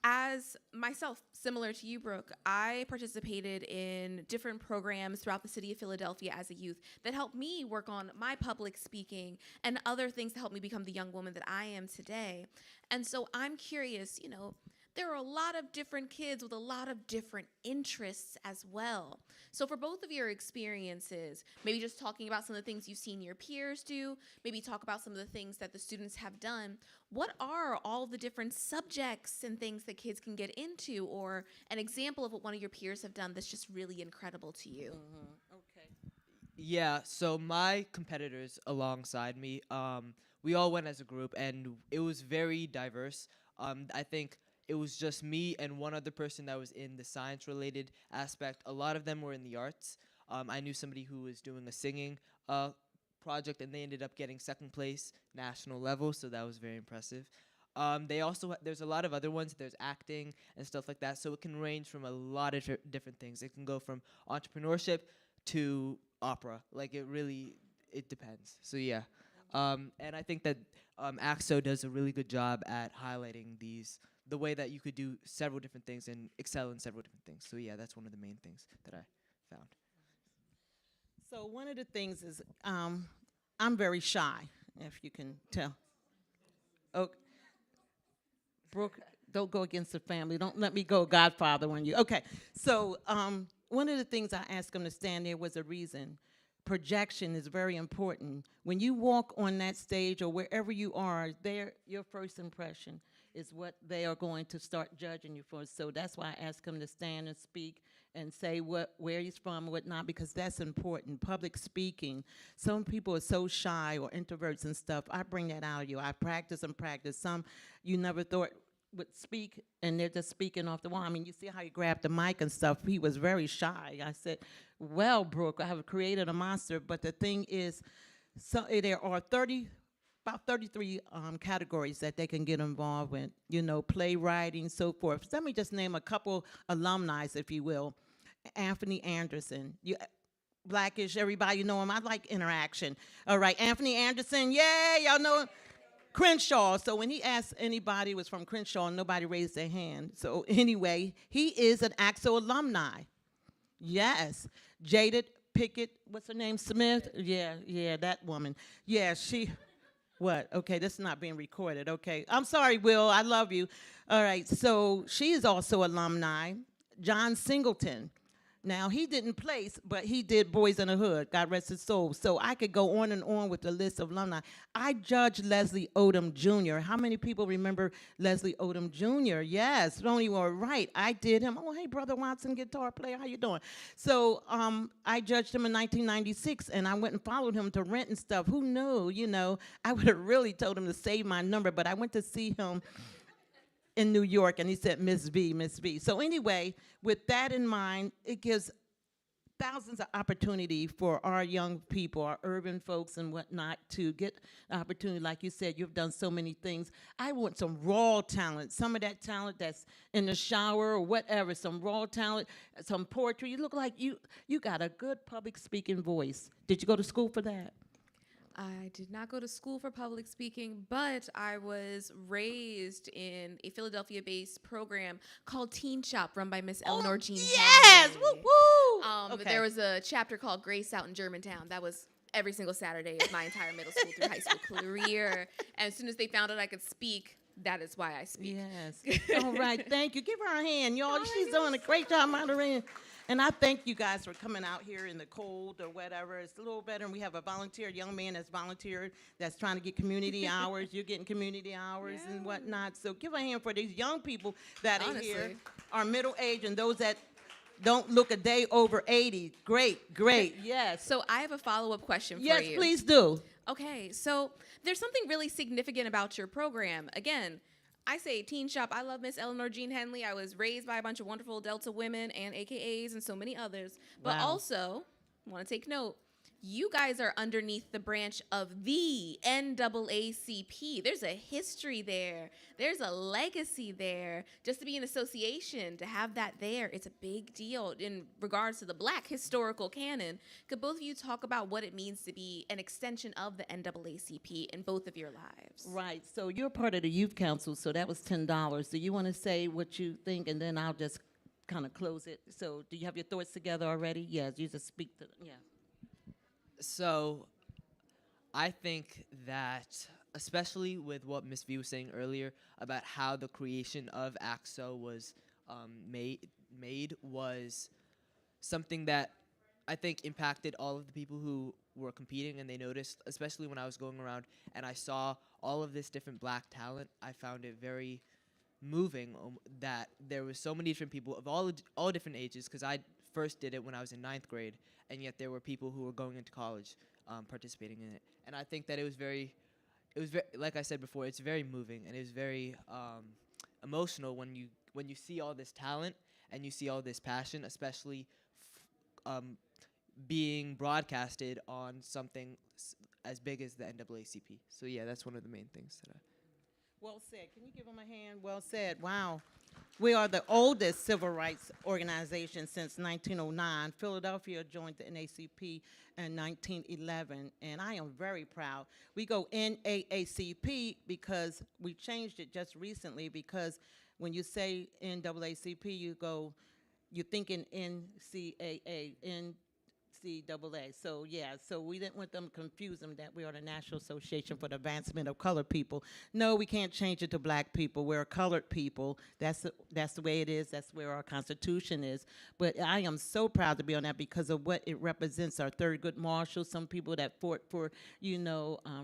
as myself, similar to you, Brooke, I participated in different programs throughout the city of Philadelphia as a youth that helped me work on my public speaking and other things to help me become the young woman that I am today. And so I'm curious, you know, there are a lot of different kids with a lot of different interests as well. So for both of your experiences, maybe just talking about some of the things you've seen your peers do, maybe talk about some of the things that the students have done. What are all the different subjects and things that kids can get into, or an example of what one of your peers have done that's just really incredible to you? Okay. Yeah, so my competitors alongside me, we all went as a group, and it was very diverse. I think it was just me and one other person that was in the science-related aspect. A lot of them were in the arts. I knew somebody who was doing a singing project, and they ended up getting second place national level, so that was very impressive. They also there's a lot of other ones. There's acting and stuff like that, so it can range from a lot of different things. It can go from entrepreneurship to opera. Like it depends. So yeah, and I think that AXO does a really good job at highlighting the way that you could do several different things and excel in several different things. So yeah, that's one of the main things that I found. So one of the things is I'm very shy, if you can tell. Oh, Brooke, don't go against the family. Don't let me go godfather on you. Okay, so one of the things I asked them to stand there was a reason. Projection is very important. When you walk on that stage or wherever you are, your first impression is what they are going to start judging you for. So that's why I ask him to stand and speak and say where he's from and whatnot, because that's important. Public speaking. Some people are so shy or introverts and stuff. I bring that out of you. I practice and practice. Some you never thought would speak, and they're just speaking off the wall. I mean, you see how he grabbed the mic and stuff. He was very shy. I said, well, Brooke, I have created a monster, but the thing is, so there are about 33 categories that they can get involved with, you know, playwriting, so forth. So let me just name a couple alumni, if you will. Anthony Anderson. Blackish, everybody know him. I like interaction. All right, Anthony Anderson, yeah, y'all know him. Crenshaw. So when he asked anybody was from Crenshaw, nobody raised their hand. So anyway, he is an AXO alumni. Yes. Jaded Pickett, what's her name, Smith? Yeah, that woman. Yeah, she... What? Okay, this is not being recorded. Okay. I'm sorry, Will. I love you. All right. So she is also alumni. John Singleton. Now, he didn't place, but he did Boys in the Hood, God rest his soul. So I could go on and on with the list of alumni. I judged Leslie Odom Jr. How many people remember Leslie Odom Jr.? Yes, don't even were right. I did him. Oh, hey, Brother Watson, guitar player, how you doing? So I judged him in 1996, and I went and followed him to rent and stuff. Who knew, I would have really told him to save my number, but I went to see him in New York, and he said, Miss V, Miss V. So anyway, with that in mind, it gives thousands of opportunity for our young people, our urban folks and whatnot, to get an opportunity. Like you said, you've done so many things. I want some raw talent, some of that talent that's in the shower or whatever, some raw talent, some poetry. You look like you got a good public speaking voice. Did you go to school for that? I did not go to school for public speaking, but I was raised in a Philadelphia-based program called Teen Shop, run by Miss Eleanor Jean Yes! Henry. Woo woo! Okay. There was a chapter called Grace out in Germantown. That was every single Saturday of my entire middle school through high school career. And as soon as they found out I could speak, that is why I speak. Yes. All right. Thank you. Give her a hand, y'all. She's doing a great job moderating. And I thank you guys for coming out here in the cold or whatever. It's a little better. And we have a young man that's volunteered, that's trying to get community hours. You're getting community hours and whatnot. So give a hand for these young people that are here, are middle age, and those that don't look a day over 80. Great, great, yes. So I have a follow-up question for you. Yes, please do. Okay, so there's something really significant about your program. Again, I say Teen Shop. I love Miss Eleanor Jean Henley. I was raised by a bunch of wonderful Delta women and AKAs and so many others. But also, want to take note, you guys are underneath the branch of the NAACP. There's a history there. There's a legacy there. Just to be an association, to have that there, it's a big deal in regards to the Black historical canon. Could both of you talk about what it means to be an extension of the NAACP in both of your lives? Right. So you're part of the youth council, so that was $10. Do you want to say what you think, and then I'll just kind of close it? So do you have your thoughts together already? Yes, you just speak to them. Yeah. So I think that, especially with what Ms. V was saying earlier about how the creation of AXO was made was something that I think impacted all of the people who were competing, and they noticed, especially when I was going around and I saw all of this different Black talent. I found it very moving that there was so many different people of all different ages, because I first did it when I was in 9th grade, and yet there were people who were going into college participating in it. And I think that it was very, like I said before, it's very moving, and it was very emotional when you see all this talent and you see all this passion, especially being broadcasted on something as big as the NAACP. So yeah, that's one of the main things that I... Well said. Can you give them a hand? Well said. Wow. We are the oldest civil rights organization since 1909. Philadelphia joined the NAACP in 1911, and I am very proud. We go NAACP because we changed it just recently, because when you say NAACP, you're thinking NCAA, NCAA. So yeah, so we didn't want them to confuse them that we are the National Association for the Advancement of Colored People. No, we can't change it to Black people. We're a colored people. That's the way it is. That's where our Constitution is. But I am so proud to be on that because of what it represents. Our Thurgood Marshall, some people that fought for,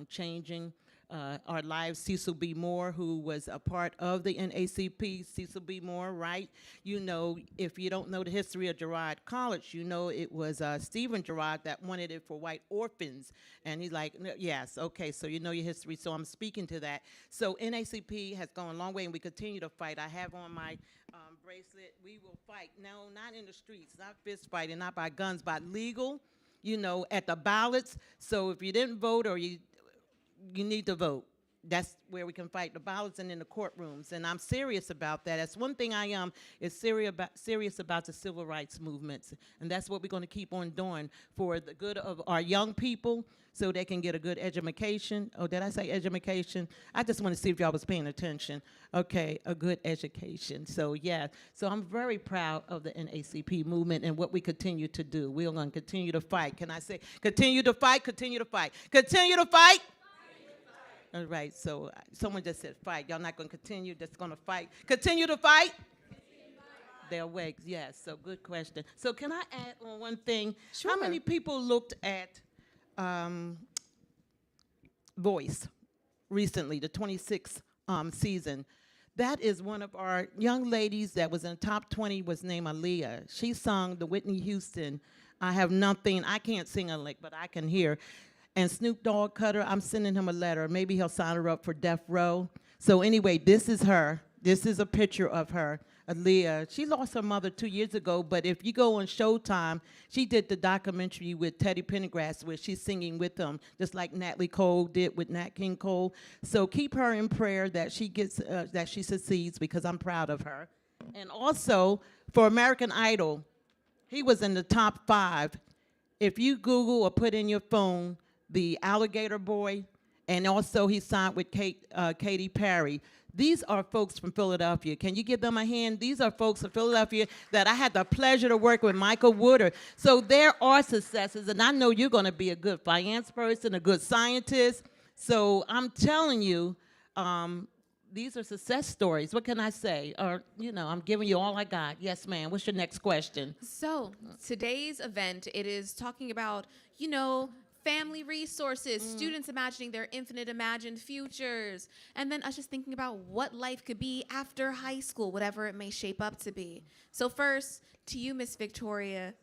changing our lives. Cecil B. Moore, who was a part of the NAACP. Cecil B. Moore, right? If you don't know the history of Girard College, it was Stephen Girard that wanted it for white orphans. And he's like, yes, okay, so you know your history, so I'm speaking to that. So NAACP has gone a long way, and we continue to fight. I have on my bracelet, we will fight. No, not in the streets, not fist fighting, not by guns, but legal, at the ballots. So if you didn't vote or you need to vote. That's where we can fight the ballots and in the courtrooms. And I'm serious about that. That's one thing I am, is serious about the civil rights movements. And that's what we're going to keep on doing for the good of our young people, so they can get a good education. Oh, did I say education? I just want to see if y'all was paying attention. Okay, a good education. So yeah, so I'm very proud of the NAACP movement and what we continue to do. We're going to continue to fight. Can I say continue to fight, continue to fight, continue to fight? All right, so someone just said fight. Y'all not going to continue, just going to fight. Continue to fight? They're awake, yes, so good question. So can I add on one thing? Sure. How many people looked at Voice recently, the 26th season? That is one of our young ladies that was in the top 20 was named Aaliyah. She sung the Whitney Houston, I Have Nothing. I can't sing a lick, but I can hear. And Snoop Dogg cut her. I'm sending him a letter. Maybe he'll sign her up for Death Row. So anyway, this is her. This is a picture of her, Aaliyah. She lost her mother 2 years ago, but if you go on Showtime, she did the documentary with Teddy Pendergrass where she's singing with him, just like Natalie Cole did with Nat King Cole. So keep her in prayer that she gets, that she succeeds, because I'm proud of her. And also, for American Idol, he was in the top 5. If you Google or put in your phone the Alligator Boy, and also he signed with Katy Perry. These are folks from Philadelphia. Can you give them a hand? These are folks from Philadelphia that I had the pleasure to work with, Michael Woodard. So there are successes, and I know you're going to be a good finance person, a good scientist. So I'm telling you, these are success stories. What can I say? Or, you know, I'm giving you all I got. Yes, ma'am. What's your next question? So today's event, it is talking about, you know, family resources, students imagining their infinite imagined futures, and then us just thinking about what life could be after high school, whatever it may shape up to be. So first, to you, Miss Victoria.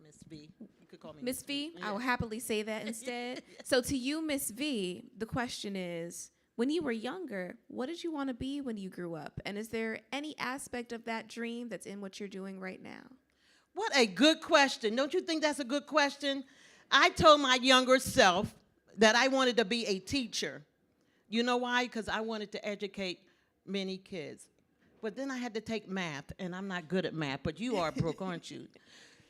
Miss V. You could call me Miss V, Yeah. I will happily say that instead. So to you, Miss V, the question is, when you were younger, what did you want to be when you grew up? And is there any aspect of that dream that's in what you're doing right now? What a good question. Don't you think that's a good question? I told my younger self that I wanted to be a teacher. You know why? Because I wanted to educate many kids. But then I had to take math, and I'm not good at math, but you are, Brooke, aren't you?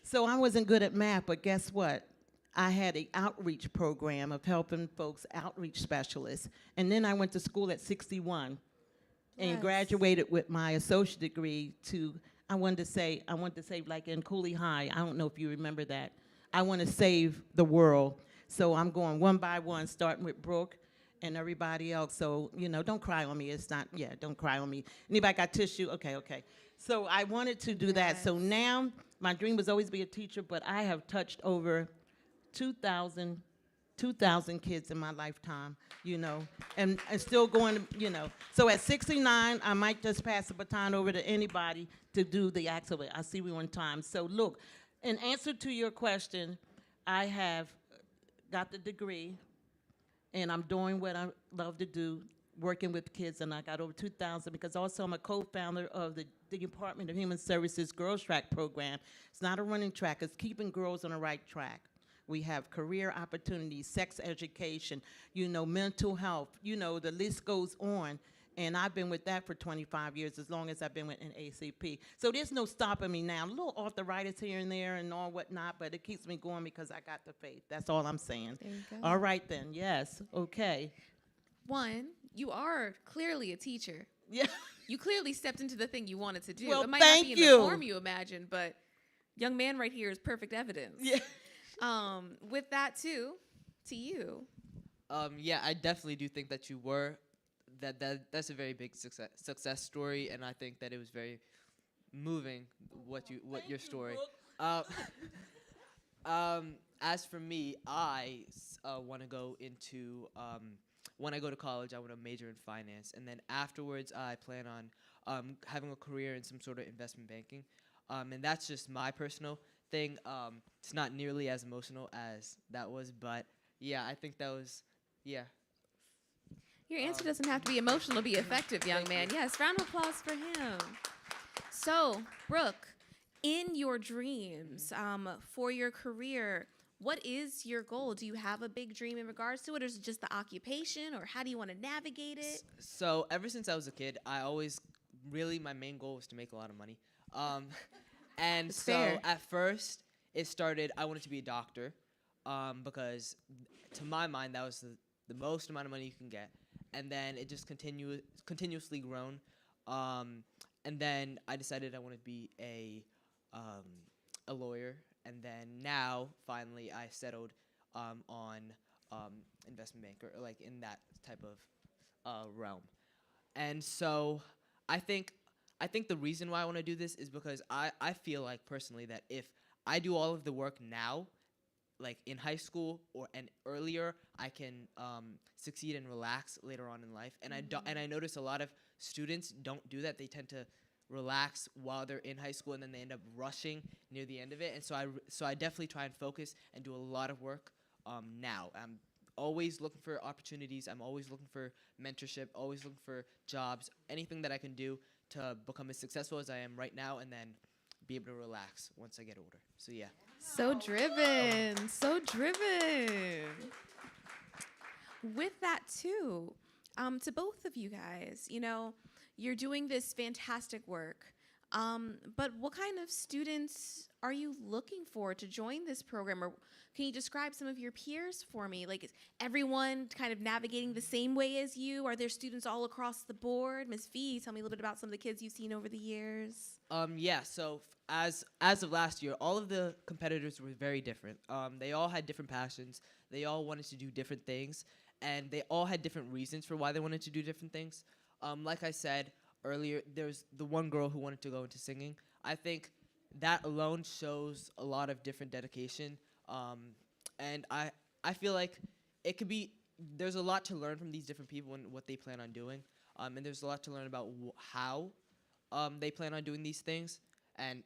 So I wasn't good at math, but guess what? I had an outreach program of helping folks, outreach specialists. And then I went to school at 61 and graduated with my associate degree to, I wanted to say like in Cooley High, I don't know if you remember that. I want to save the world. So I'm going one by one, starting with Brooke and everybody else. So, you know, don't cry on me. It's not, yeah, don't cry on me. Anybody got tissue? Okay. So I wanted to do that. So now my dream was always be a teacher, but I have touched over 2,000 kids in my lifetime, you know, and still going, you know. So at 69, I might just pass the baton over to anybody to do the actual. I see we on time. So look, in answer to your question, I have got the degree, and I'm doing what I love to do, working with kids, and I got over 2,000 because also I'm a co-founder of the Department of Human Services Girls Track program. It's not a running track, it's keeping girls on the right track. We have career opportunities, sex education, you know, mental health, you know, the list goes on. And I've been with that for 25 years, as long as I've been with NAACP. So there's no stopping me now. A little arthritis here and there and all whatnot, but it keeps me going because I got the faith. That's all I'm saying. There you go. All right then, yes, okay. One, you are clearly a teacher. Yeah. You clearly stepped into the thing you wanted to do. Well, it might thank not be in you. the form you imagined, but young man right here is perfect evidence. Yeah. With that too, to you. Yeah, I definitely do think that you were. That's a very big success story, and I think that it was very moving what your story. As for me, I want to go into when I go to college, I want to major in finance, and then afterwards, I plan on having a career in some sort of investment banking, and that's just my personal thing. It's not nearly as emotional as that was, but yeah, I think that was Your answer doesn't have to be emotional to be effective, young man. Yes, round of applause for him. So, Brooke, in your dreams, for your career, what is your goal? Do you have a big dream in regards to it, or is it just the occupation, or how do you want to navigate it? So ever since I was a kid, my main goal was to make a lot of money. And It's so fair. at first, it started, I wanted to be a doctor because to my mind, that was the most amount of money you can get. And then it just continuously grown. And then I decided I wanted to be a lawyer. And then now, finally, I settled on investment banker, like in that type of realm. And so I think the reason why I want to do this is because I feel like personally that if I do all of the work now, like in high school and earlier, I can succeed and relax later on in life. And I notice a lot of students don't do that. They tend to relax while they're in high school, and then they end up rushing near the end of it. And so I definitely try and focus and do a lot of work now. I'm always looking for opportunities. I'm always looking for mentorship, always looking for jobs, anything that I can do to become as successful as I am right now, and then be able to relax once I get older. So yeah. So driven, so driven. With that too, to both of you guys, you know, you're doing this fantastic work, but what kind of students are you looking for to join this program? Or can you describe some of your peers for me? Like, is everyone kind of navigating the same way as you? Are there students all across the board? Ms. Fee, tell me a little bit about some of the kids you've seen over the years. Yeah, so as of last year, all of the competitors were very different. They all had different passions. They all wanted to do different things, and they all had different reasons for why they wanted to do different things. Like I said earlier, there's the one girl who wanted to go into singing. I think that alone shows a lot of different dedication, and I feel like it could be, there's a lot to learn from these different people and what they plan on doing, and there's a lot to learn about how they plan on doing these things, and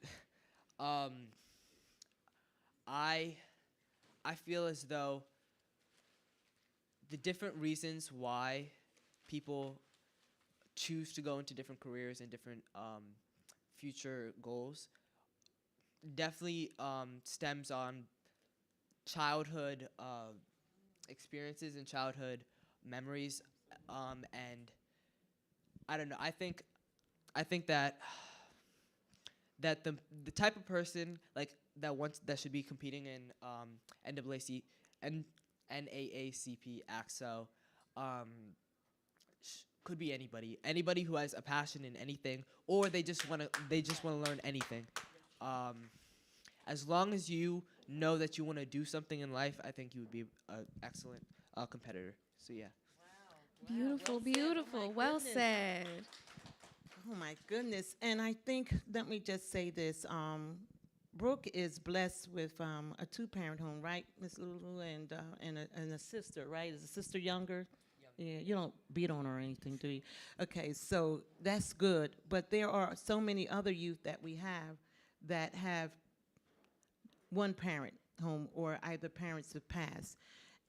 I feel as though the different reasons why people choose to go into different careers and different future goals definitely stems on childhood experiences and childhood memories, and I don't know. I think that the type of person like that should be competing in NAACP AXO could be anybody who has a passion in anything, or they just want to learn anything. As long as you know that you want to do something in life, I think you would be an excellent competitor. So yeah. Beautiful, beautiful. Well said. Oh my goodness. And I think, let me just say this, Brooke is blessed with a two-parent home, right, Miss Lulu, and a sister, right? Is the sister younger? Yeah, you don't beat on her or anything, do you? Okay, so that's good. But there are so many other youth that we have that have one parent home, or either parents have passed.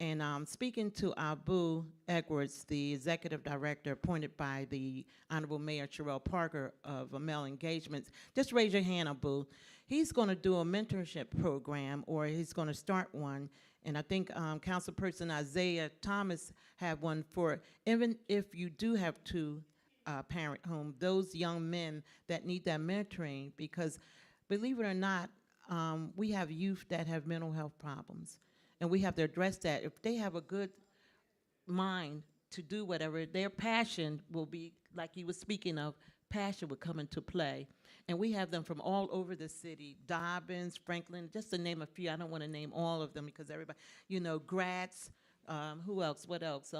And speaking to Abu Edwards, the executive director appointed by the Honorable Mayor Sherelle Parker of Male Engagements, just raise your hand, Abu. He's going to do a mentorship program, or he's going to start one. And I think Councilperson Isaiah Thomas had one for, even if you do have two parent home, those young men that need that mentoring, because believe it or not, we have youth that have mental health problems. And we have to address that. If they have a good mind to do whatever, their passion will be, like he was speaking of, passion would come into play. And we have them from all over the city, Dobbins, Franklin, just to name a few. I don't want to name all of them because everybody, you know, Gratz, who else, what else,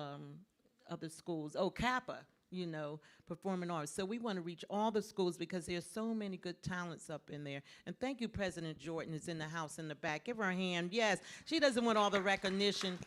other schools, oh, Kappa, you know, performing arts. So we want to reach all the schools because there's so many good talents up in there. And thank you, President Jordan is in the house in the back. Give her a hand. Yes, she doesn't want all the recognition.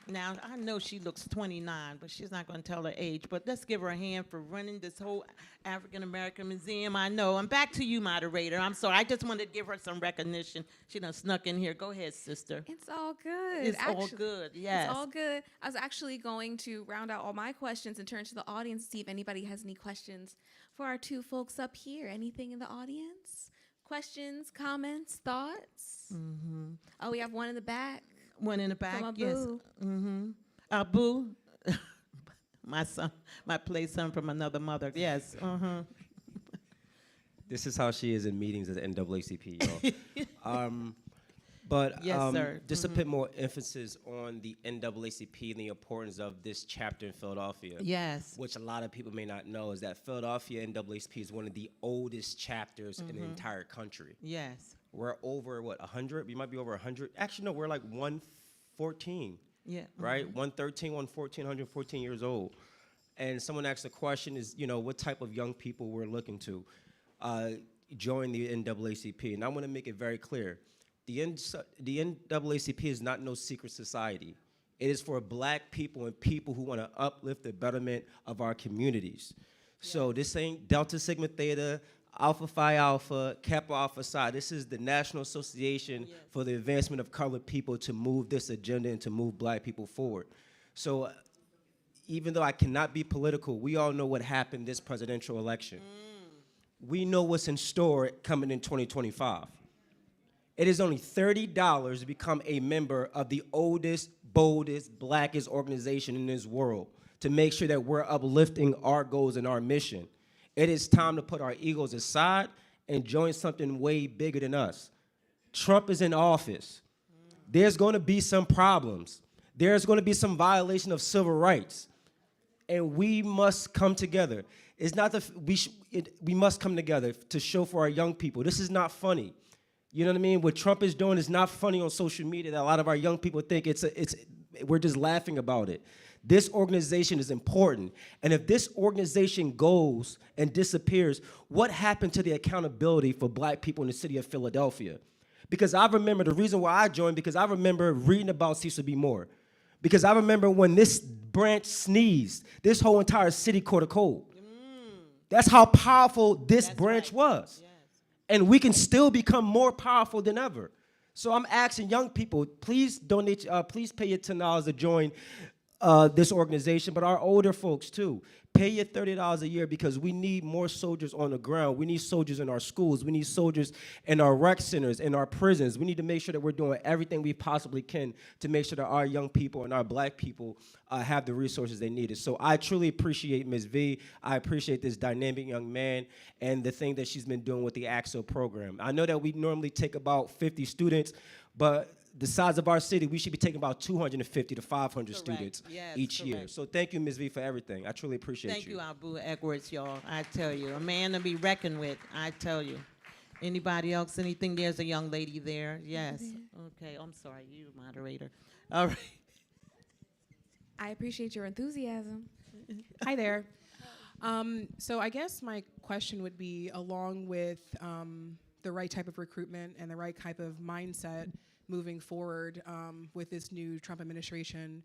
Now, I know she looks 29, but she's not going to tell her age. But let's give her a hand for running this whole African American Museum. I know. I'm back to you, moderator. I'm sorry. I just wanted to give her some recognition. She done snuck in here. Go ahead, sister. It's all good. It's all good, yes. It's all good. I was actually going to round out all my questions and turn to the audience to see if anybody has any questions for our two folks up here. Anything in the audience? Questions, comments, thoughts? Mm-hmm. Oh, we have one in the back. One in the back, From yes. Abu. Mm-hmm. Abu, my son, my play son from another mother, yes. Uh-huh. This is how she is in meetings at the NAACP, y'all. But yes, sir. Just to put more emphasis on the NAACP and the importance of this chapter in Philadelphia. Yes. Which a lot of people may not know is that Philadelphia NAACP is one of the oldest chapters in the entire country. Yes. We're over, 100? We might be over 100. Actually, no, we're like 114. Yeah. Right? 113, 114, 114 years old. And someone asked the question is, what type of young people we're looking to join the NAACP. And I want to make it very clear. The NAACP is not no secret society. It is for black people and people who want to uplift the betterment of our communities. So this ain't Delta Sigma Theta, Alpha Phi Alpha, Kappa Alpha Psi. This is the National Association for the Advancement of Colored People to move this agenda and to move black people forward. So even though I cannot be political, we all know what happened this presidential election. We know what's in store coming in 2025. It is only $30 to become a member of the oldest, boldest, blackest organization in this world to make sure that we're uplifting our goals and our mission. It is time to put our egos aside and join something way bigger than us. Trump is in office. There's going to be some problems. There's going to be some violation of civil rights. And we must come together. It's not we must come together to show for our young people. This is not funny. You know what I mean? What Trump is doing is not funny on social media that a lot of our young people think we're just laughing about it. This organization is important. And if this organization goes and disappears, what happened to the accountability for black people in the city of Philadelphia? Because I remember the reason why I joined, because I remember reading about Cecil B. Moore. Because I remember when this branch sneezed, this whole entire city caught a cold. That's how powerful this branch was. Yes. And we can still become more powerful than ever. So I'm asking young people, please donate, please pay your $10 to join this organization, but our older folks too. Pay your $30 a year because we need more soldiers on the ground. We need soldiers in our schools. We need soldiers in our rec centers, in our prisons. We need to make sure that we're doing everything we possibly can to make sure that our young people and our black people have the resources they needed. So I truly appreciate Ms. V. I appreciate this dynamic young man and the thing that she's been doing with the AXO program. I know that we normally take about 50 students, but the size of our city, we should be taking about 250 to 500 students each year. So thank you, Ms. V, for everything. I truly appreciate you. Thank you, Abu Edwards, y'all. I tell you, a man to be reckoned with, I tell you. Anybody else, anything? There's a young lady there. Yes. Okay, I'm sorry, you moderator. All right. I appreciate your enthusiasm. Hi there. So I guess my question would be, along with the right type of recruitment and the right type of mindset moving forward with this new Trump administration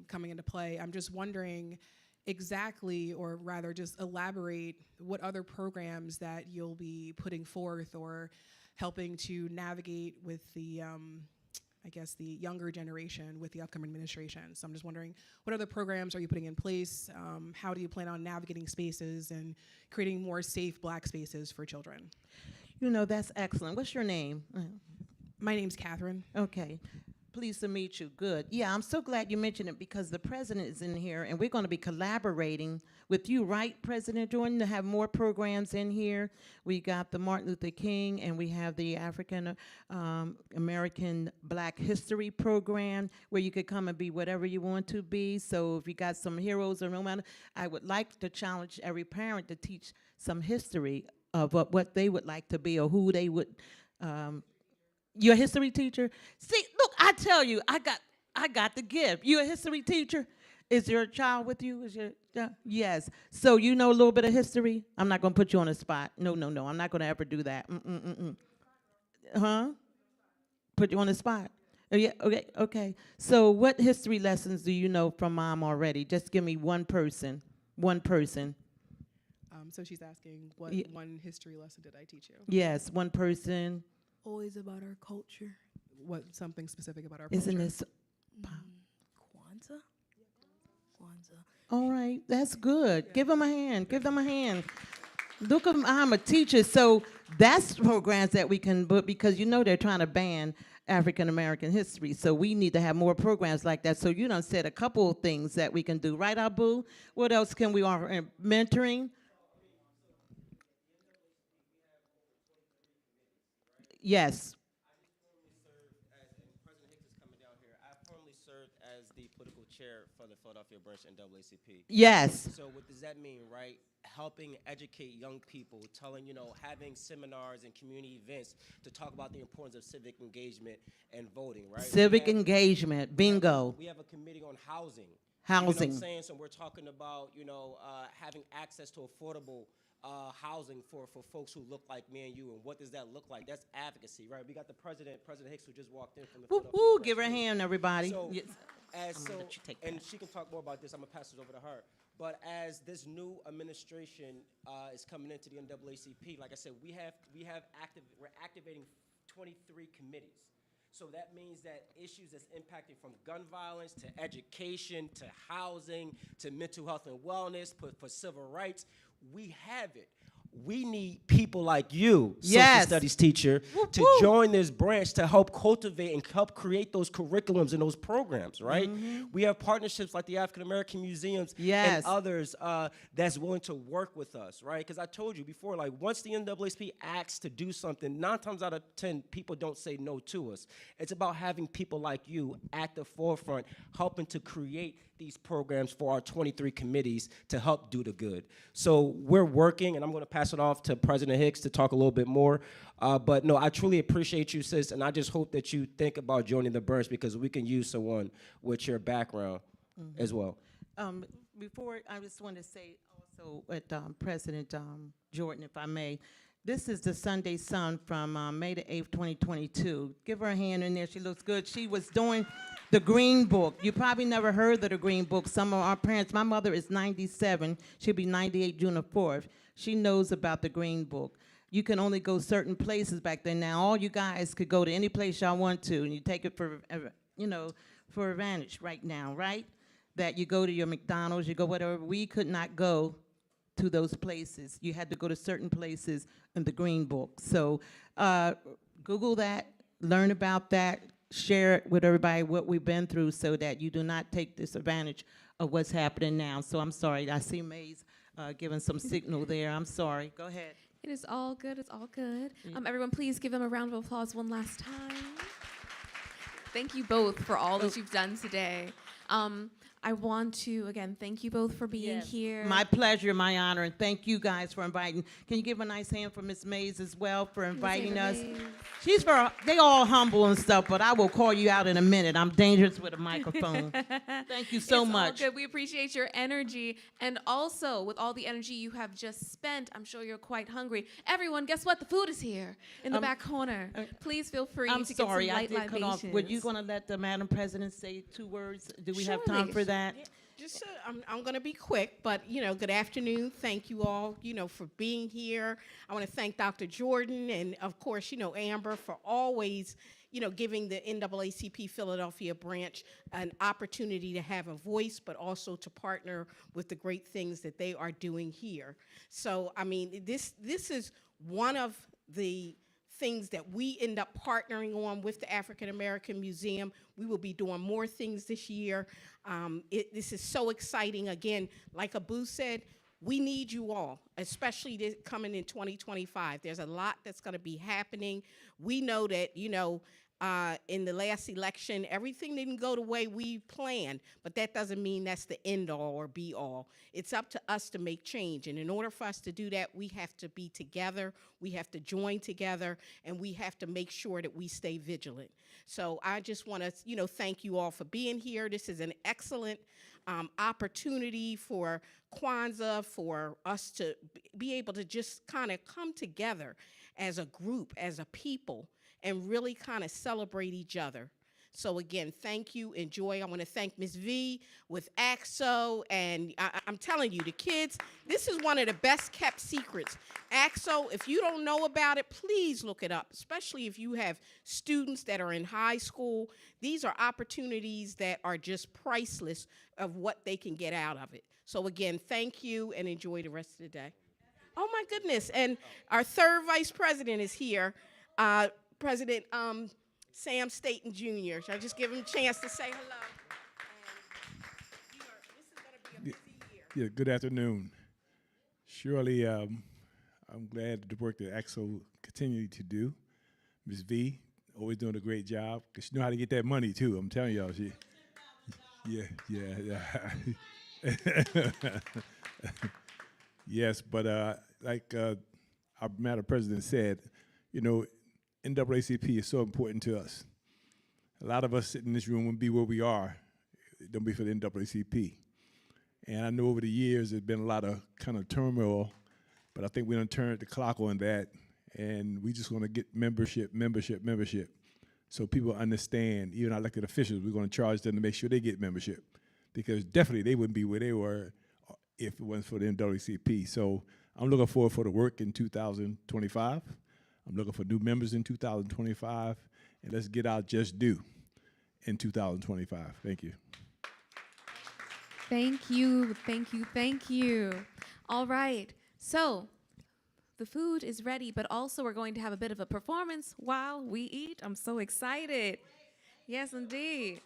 coming into play, I'm just wondering exactly, or rather just elaborate, what other programs that you'll be putting forth or helping to navigate with the, I guess, the younger generation with the upcoming administration. So I'm just wondering, what other programs are you putting in place? How do you plan on navigating spaces and creating more safe black spaces for children? You know, that's excellent. What's your name? My name's Catherine. Okay. Pleased to meet you. Good. Yeah, I'm so glad you mentioned it because the president is in here and we're going to be collaborating with you, right, President Jordan, to have more programs in here. We got the Martin Luther King and we have the African American Black History program where you could come and be whatever you want to be. So if you got some heroes or no matter, I would like to challenge every parent to teach some history of what they would like to be or who they would you're a history teacher? See, look, I tell you, I got the gift. You're a history teacher? Is your child with you? Is your yes. So you know a little bit of history? I'm not going to put you on the spot. No. I'm not going to ever do that. Huh? Put you on the spot. Oh, yeah, okay. So what history lessons do you know from Mom already? Just give me one person. One person. So she's asking, what one history lesson did I teach you? Yes, one person. Always about our culture. What, something specific about our culture? Isn't this Kwanzaa? Kwanzaa. All right, that's good. Yeah. Give them a hand. Give them a hand. Look, I'm a teacher, so that's programs that we can put because you know they're trying to ban African American history, so we need to have more programs like that. So you done said a couple of things that we can do, right, Abu? What else can we offer? Mentoring. Yes. I formerly served as the political chair for the Philadelphia branch NAACP. Yes. So what does that mean, right? Helping educate young people, having seminars and community events to talk about the importance of civic engagement and voting, right? Civic engagement, bingo. We have a committee on housing. You know what Housing. I'm saying? So we're talking about, having access to affordable housing for folks who look like me and you, and what does that look like? That's advocacy, right? We got the President Hicks, who just walked in from the Woo, Philadelphia woo, Press give her a Group. hand, everybody. So, Yes. and let you take that. she can talk more about this. I'm gonna pass it over to her. But as this new administration is coming into the NAACP, like I said, we're activating 23 committees. So that means that issues that's impacting from gun violence to education to housing to mental health and wellness for civil rights, we have it. We need people like you, Yes. social studies teacher, to join this branch to help cultivate and help create those curriculums and those programs, right? We have partnerships like the African American Museums Yes. and others that's willing to work with us, right? Because I told you before, like once the NAACP asks to do something, 9 times out of 10, people don't say no to us. It's about having people like you at the forefront, helping to create these programs for our 23 committees to help do the good. So we're working, and I'm going to pass it off to President Hicks to talk a little bit more. But no, I truly appreciate you, sis, and I just hope that you think about joining the branch because we can use someone with your background as well. Before, I just want to say also with President Jordan, if I may, this is the Sunday Sun from May the 8th, 2022. Give her a hand in there. She looks good. She was doing the Green Book. You probably never heard of the Green Book. Some of our parents, my mother is 97. She'll be 98 June the 4th. She knows about the Green Book. You can only go certain places back then. Now, all you guys could go to any place y'all want to, and you take it for advantage right now, right? That you go to your McDonald's, you go whatever. We could not go to those places. You had to go to certain places in the Green Book. So Google that, learn about that, share it with everybody what we've been through so that you do not take disadvantage of what's happening now. So I'm sorry, I see May's giving some signal there. I'm sorry, go ahead. It is all good. It's all good. Everyone, please give them a round of applause one last time. Thank you both for all that you've done today. I want to, again, thank you both for being here. My pleasure, my honor, and thank you guys for inviting. Can you give a nice hand for Miss Mays as well for inviting us? They all humble and stuff, but I will call you out in a minute. I'm dangerous with a microphone. Thank you so much. It's all good. We appreciate your energy. And also, with all the energy you have just spent, I'm sure you're quite hungry. Everyone, guess what? The food is here in the back corner. Please feel free to get some light I did cut off. libations. Were you going to let the Madam President say 2 words? Do we have Surely. time for that? Just, I'm going to be quick, but, good afternoon. Thank you all, for being here. I want to thank Dr. Jordan and, of course, Amber for always, giving the NAACP Philadelphia branch an opportunity to have a voice, but also to partner with the great things that they are doing here. So, I mean, this is one of the things that we end up partnering on with the African American Museum. We will be doing more things this year. This is so exciting. Again, like Abu said, we need you all, especially coming in 2025. There's a lot that's going to be happening. We know that, in the last election, everything didn't go the way we planned, but that doesn't mean that's the end all or be all. It's up to us to make change, and in order for us to do that, we have to be together, we have to join together, and we have to make sure that we stay vigilant. So I just want to, thank you all for being here. This is an excellent opportunity for Kwanzaa, for us to be able to just kind of come together as a group, as a people, and really kind of celebrate each other. So again, thank you, enjoy. I want to thank Ms. V with AXO, and I'm telling you, the kids, this is one of the best kept secrets. AXO, if you don't know about it, please look it up, especially if you have students that are in high school. These are opportunities that are just priceless of what they can get out of it. So again, thank you, and enjoy the rest of the day. Oh my goodness, and our third vice president is here. President Sam Staton Jr. Should I just give him a chance to say hello? This is going to be a busy year. Yeah, good afternoon. Surely, I'm glad the work that AXO continue to do. Ms. V, always doing a great job, because she know how to get that money, too. I'm telling y'all, she. Yeah. Yes, but like our Madam President said, NAACP is so important to us. A lot of us sitting in this room wouldn't be where we are don't be for the NAACP. And I know over the years there's been a lot of kind of turmoil, but I think we done turned the clock on that, and we just want to get membership. So people understand, even our elected officials, we're going to charge them to make sure they get membership, because definitely they wouldn't be where they were if it wasn't for the NAACP. So I'm looking forward for the work in 2025. I'm looking for new members in 2025, and let's get our just due in 2025. Thank you. Thank you, thank you, thank you. All right, so the food is ready, but also we're going to have a bit of a performance while we eat. I'm so excited. Yes, indeed.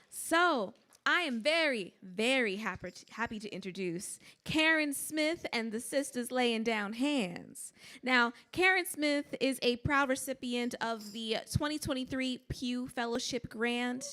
So I am very, very happy to introduce Karen Smith and the Sisters Laying Down Hands. Now, Karen Smith is a proud recipient of the 2023 Pew Fellowship Grant.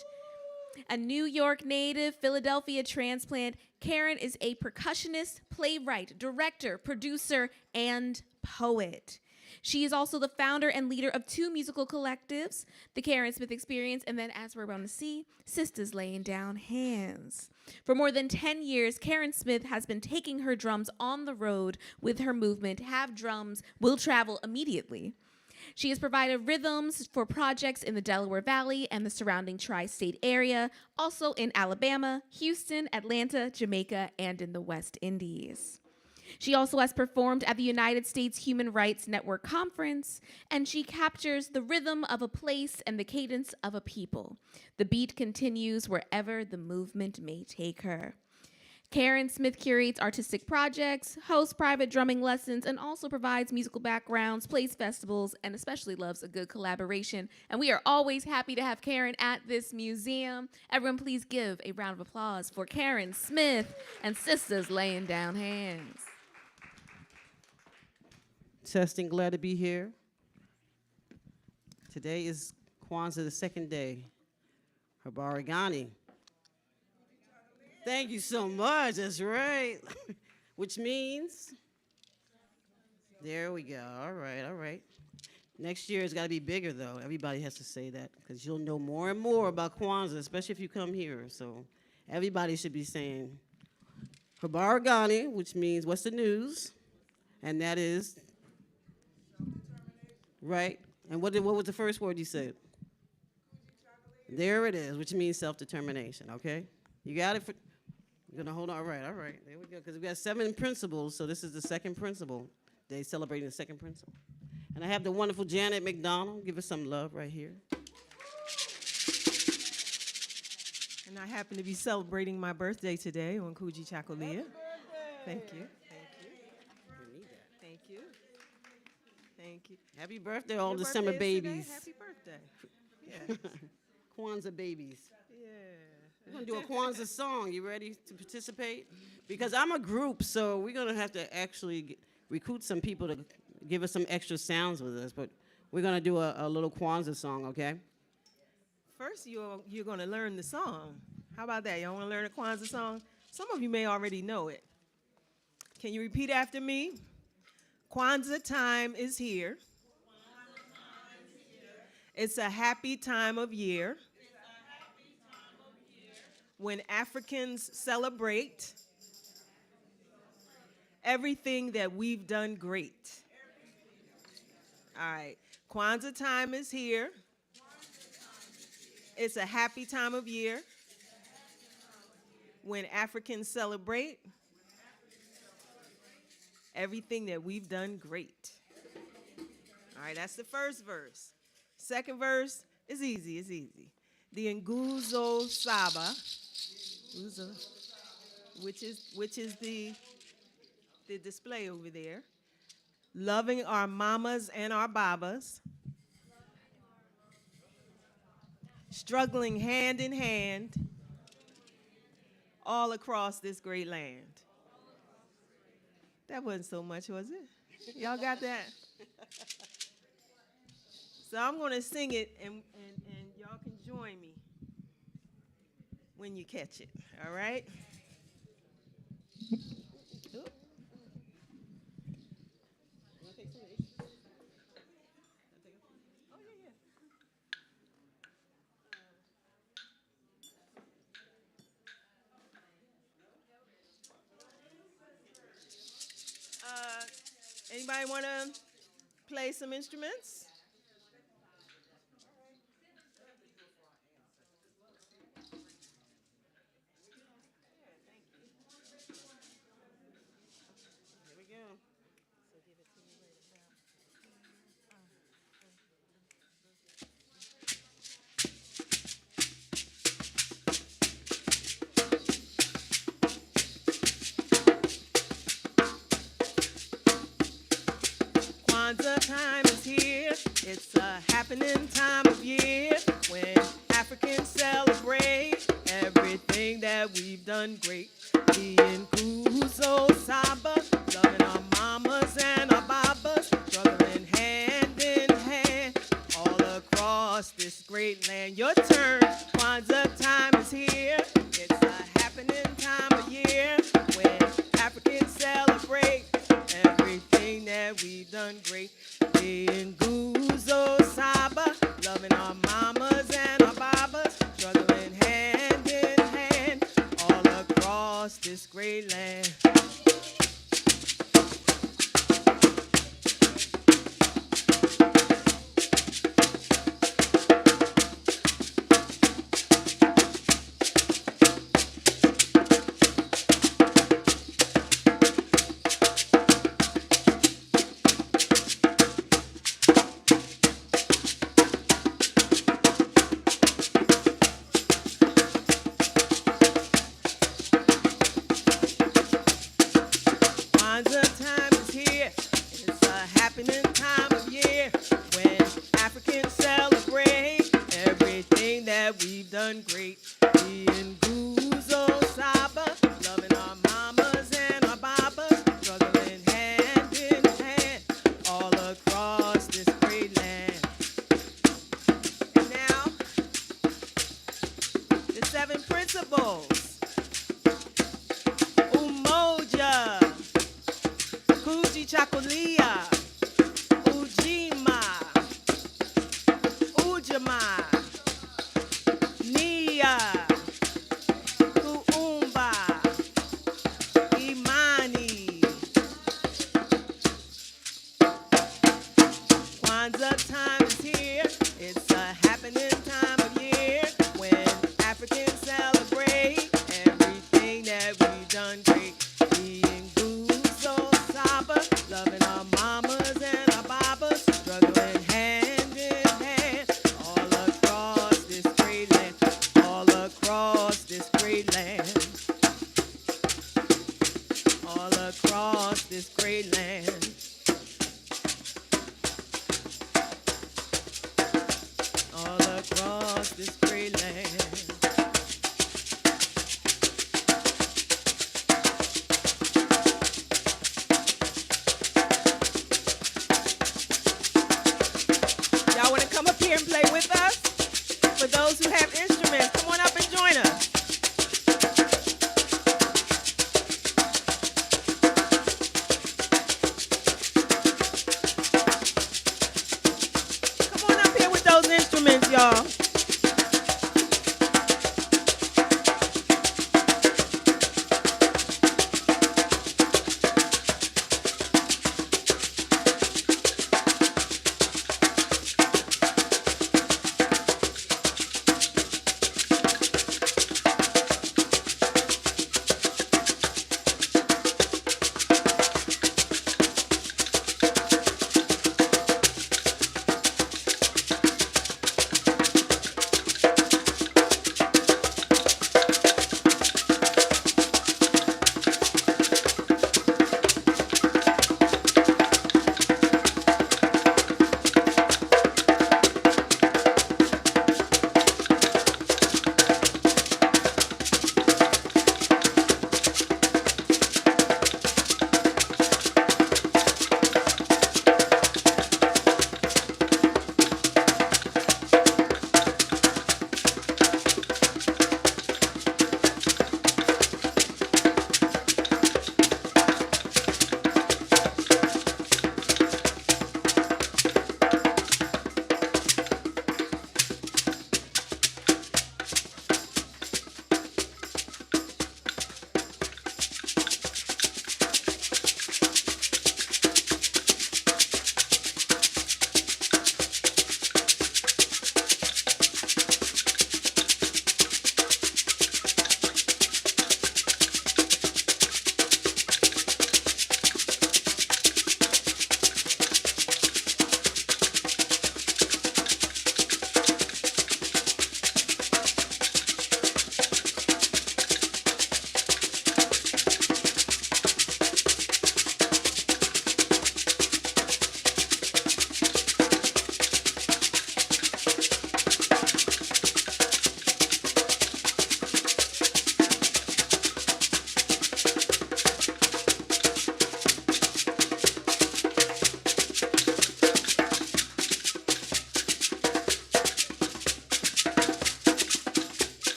A New York native, Philadelphia transplant, Karen is a percussionist, playwright, director, producer, and poet. She is also the founder and leader of 2 musical collectives, the Karen Smith Experience, and then, as we're about to see, Sisters Laying Down Hands. For more than 10 years, Karen Smith has been taking her drums on the road with her movement, Have Drums, Will Travel Immediately. She has provided rhythms for projects in the Delaware Valley and the surrounding tri-state area, also in Alabama, Houston, Atlanta, Jamaica, and in the West Indies. She also has performed at the United States Human Rights Network Conference, and she captures the rhythm of a place and the cadence of a people. The beat continues wherever the movement may take her. Karen Smith curates artistic projects, hosts private drumming lessons, and also provides musical backgrounds, plays festivals, and especially loves a good collaboration. And we are always happy to have Karen at this museum. Everyone please give a round of applause for Karen Smith and Sisters Laying Down Hands. Testing, glad to be here. Today is Kwanzaa, the second day. Habarigani. Thank you so much, that's right. Which means, there we go, all right. Next year it's gotta be bigger though. Everybody has to say that, because you'll know more and more about Kwanzaa, especially if you come here. So everybody should be saying Habarigani, which means what's the news? And that is, right? And what was the first word you said? There it is, which means self-determination, okay? You got it? You're gonna hold on, all right, there we go. Because we got 7 principles, so this is the second principle. They're celebrating the second principle. And I have the wonderful Janet McDonald. Give us some love right here. And I happen to be celebrating my birthday today on Kujichagulia. Thank you. Thank you. Thank you. Happy birthday, all Your December birthday is babies. today? Happy birthday. Yes. Kwanzaa babies. Yeah. We're gonna do a Kwanzaa song. You ready to participate? Because I'm a group, so we're gonna have to actually recruit some people to give us some extra sounds with us. But we're gonna do a little Kwanzaa song, okay? First, you're going to learn the song. How about that? Y'all want to learn a Kwanzaa song? Some of you may already know it. Can you repeat after me? Kwanzaa time is here. It's a happy time of year when Africans celebrate everything that we've done great. All right. Kwanzaa time is here. It's a happy time of year when Africans celebrate everything that we've done great. All right, that's the first verse. Second verse is easy, it's easy. The Nguzo Saba, which is the display over there. Loving our mamas and our babas. Struggling hand in hand all across this great land. That wasn't so much, was it? Y'all got that? So I'm going to sing it, and y'all can join me when you catch it, all right? Anybody want to play some instruments? Here we go. Kwanzaa time is here. It's a happening time of year when Africans celebrate everything that we've done great. Being Kuzo Saba, loving our mamas and our babas, struggling hand in hand all across this great land. Your turn, Kwanzaa time is here. It's a happening time of year when Africans celebrate everything that we've done great. Being Guzo Saba, loving our mamas and our babas, struggling hand in hand all across this great land. Kwanzaa time is here. It's a happening time of year when Africans celebrate everything that we've done great. Being Guzo Saba, loving our mamas and our babas, struggling hand in hand all across this great land. And now, the 7 principles. Umoja, Kujichagulia, Ujima, Ujama, Nia, Kuumba, Imani. Kwanzaa time is here. It's a happening time of year when Africans celebrate everything that we've done great. Being Guzo Saba, loving our mamas and our babas, struggling hand in hand all across this great land, all across this great land, all across this great land, all across this great land. Y'all want to come up here and play with us? For those who have instruments, come on up and join us. Come on up here with those instruments, y'all.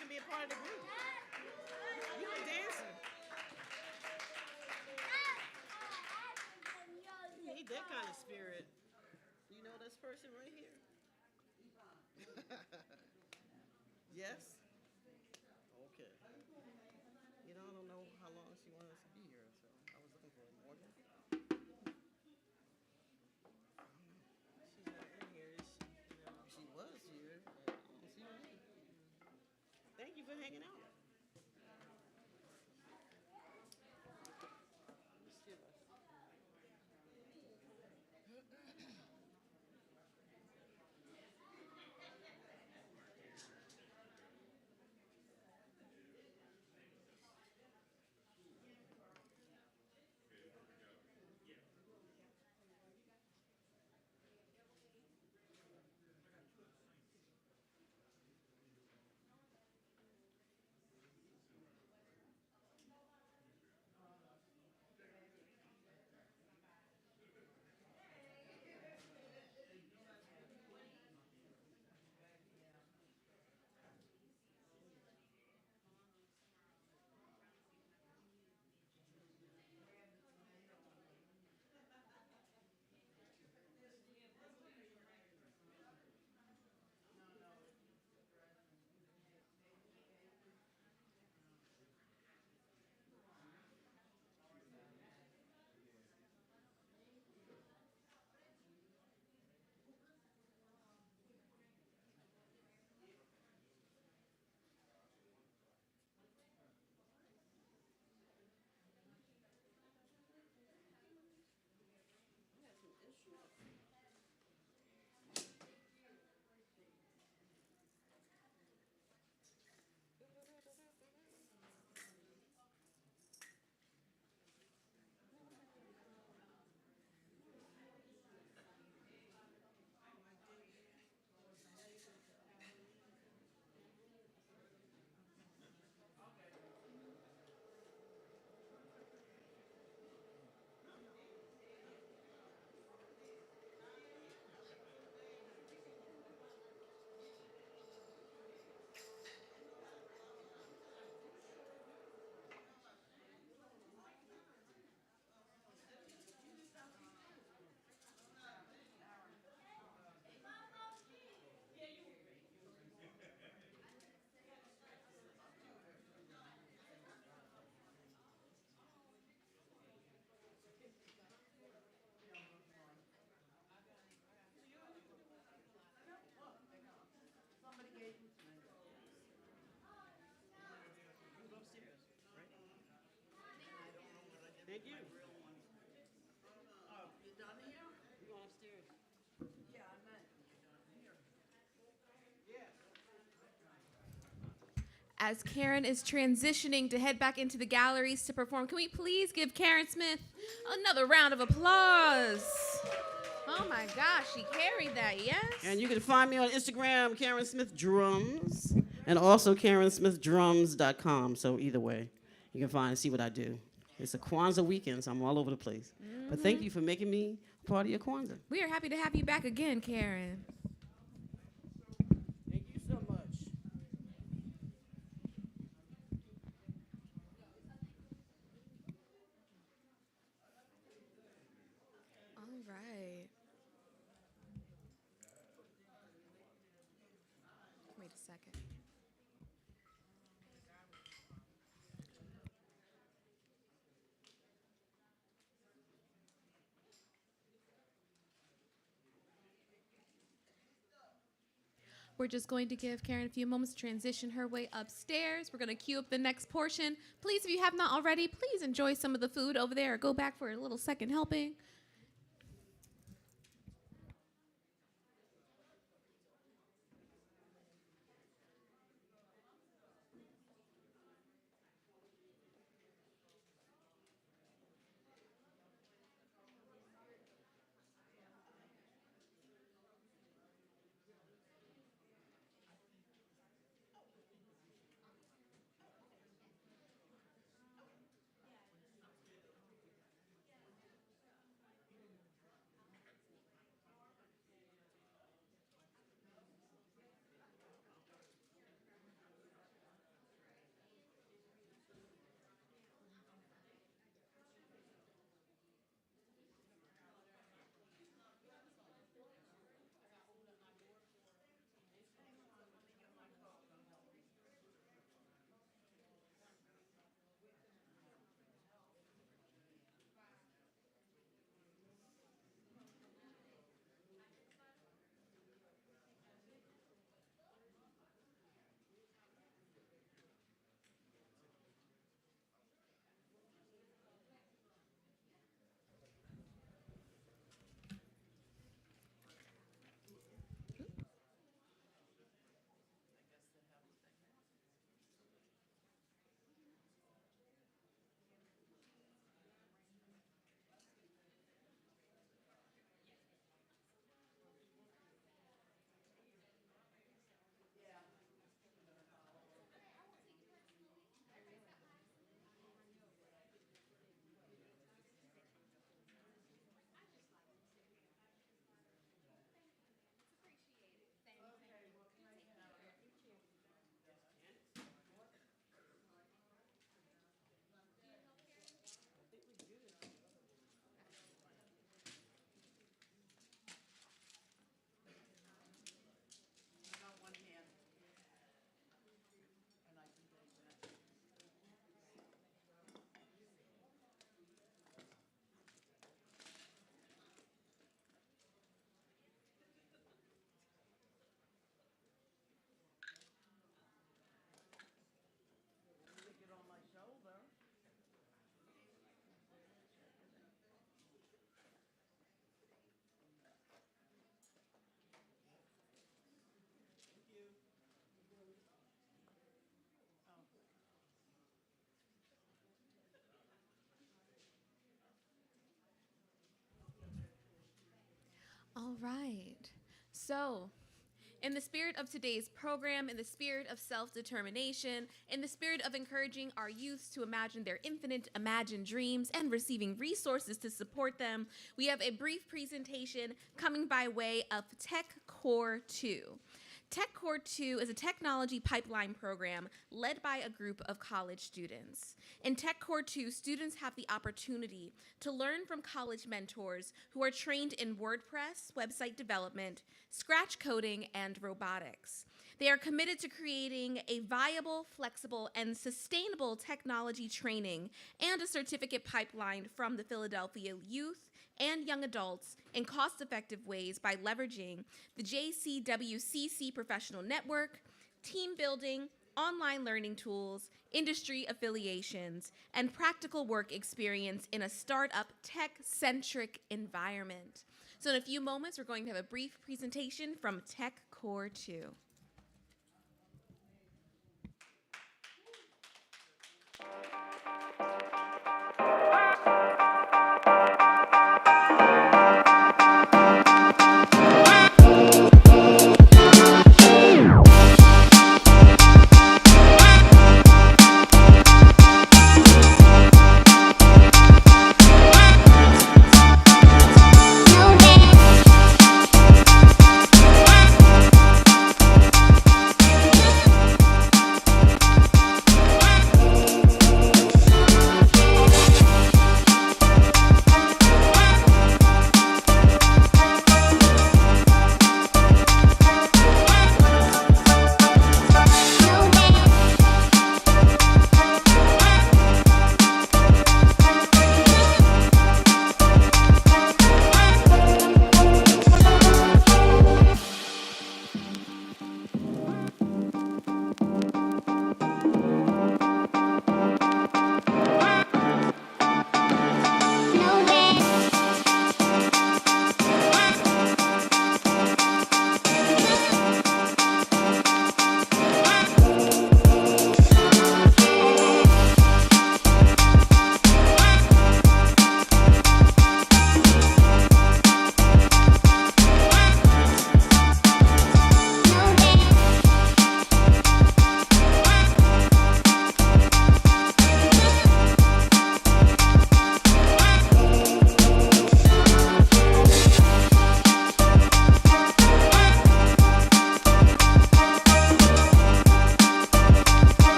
can be a part of the group. You a dancer. You need that kind of spirit. You know this person right here? Yes? Okay. You know, I don't know how long she wanted us to be here, so I was looking for more than. She's not in here, is she? No. She was here, but I don't see her. Thank you for hanging out. Thank you. Oh, you done here? You going upstairs? Yeah, I meant. As Karen is transitioning to head back into the galleries to perform, can we please give Karen Smith another round of applause? Oh my gosh, she carried that, yes? And you can find me on Instagram, Karen Smith Drums, and also KarenSmithDrums.com. So either way, you can see what I do. It's a Kwanzaa weekend, so I'm all over the place. But thank you for making me part of your Kwanzaa. We are happy to have you back again, Karen. Thank you so much. All right. Wait a second. We're just going to give Karen a few moments to transition her way upstairs. We're going to queue up the next portion. Please, if you have not already, please enjoy some of the food over there or go back for a little second helping. right. So, in the spirit of today's program, in the spirit of self-determination, in the spirit of encouraging our youth to imagine their infinite imagined dreams and receiving resources to support them, we have a brief presentation coming by way of Tech Core 2. Tech Core 2 is a technology pipeline program led by a group of college students. In Tech Core 2, students have the opportunity to learn from college mentors who are trained in WordPress, website development, Scratch coding, and robotics. They are committed to creating a viable, flexible, and sustainable technology training and a certificate pipeline from the Philadelphia youth and young adults in cost-effective ways by leveraging the JCWCC Professional Network, team building, online learning tools, industry affiliations, and practical work experience in a startup tech-centric environment. So in a few moments, we're going to have a brief presentation from Tech Core 2.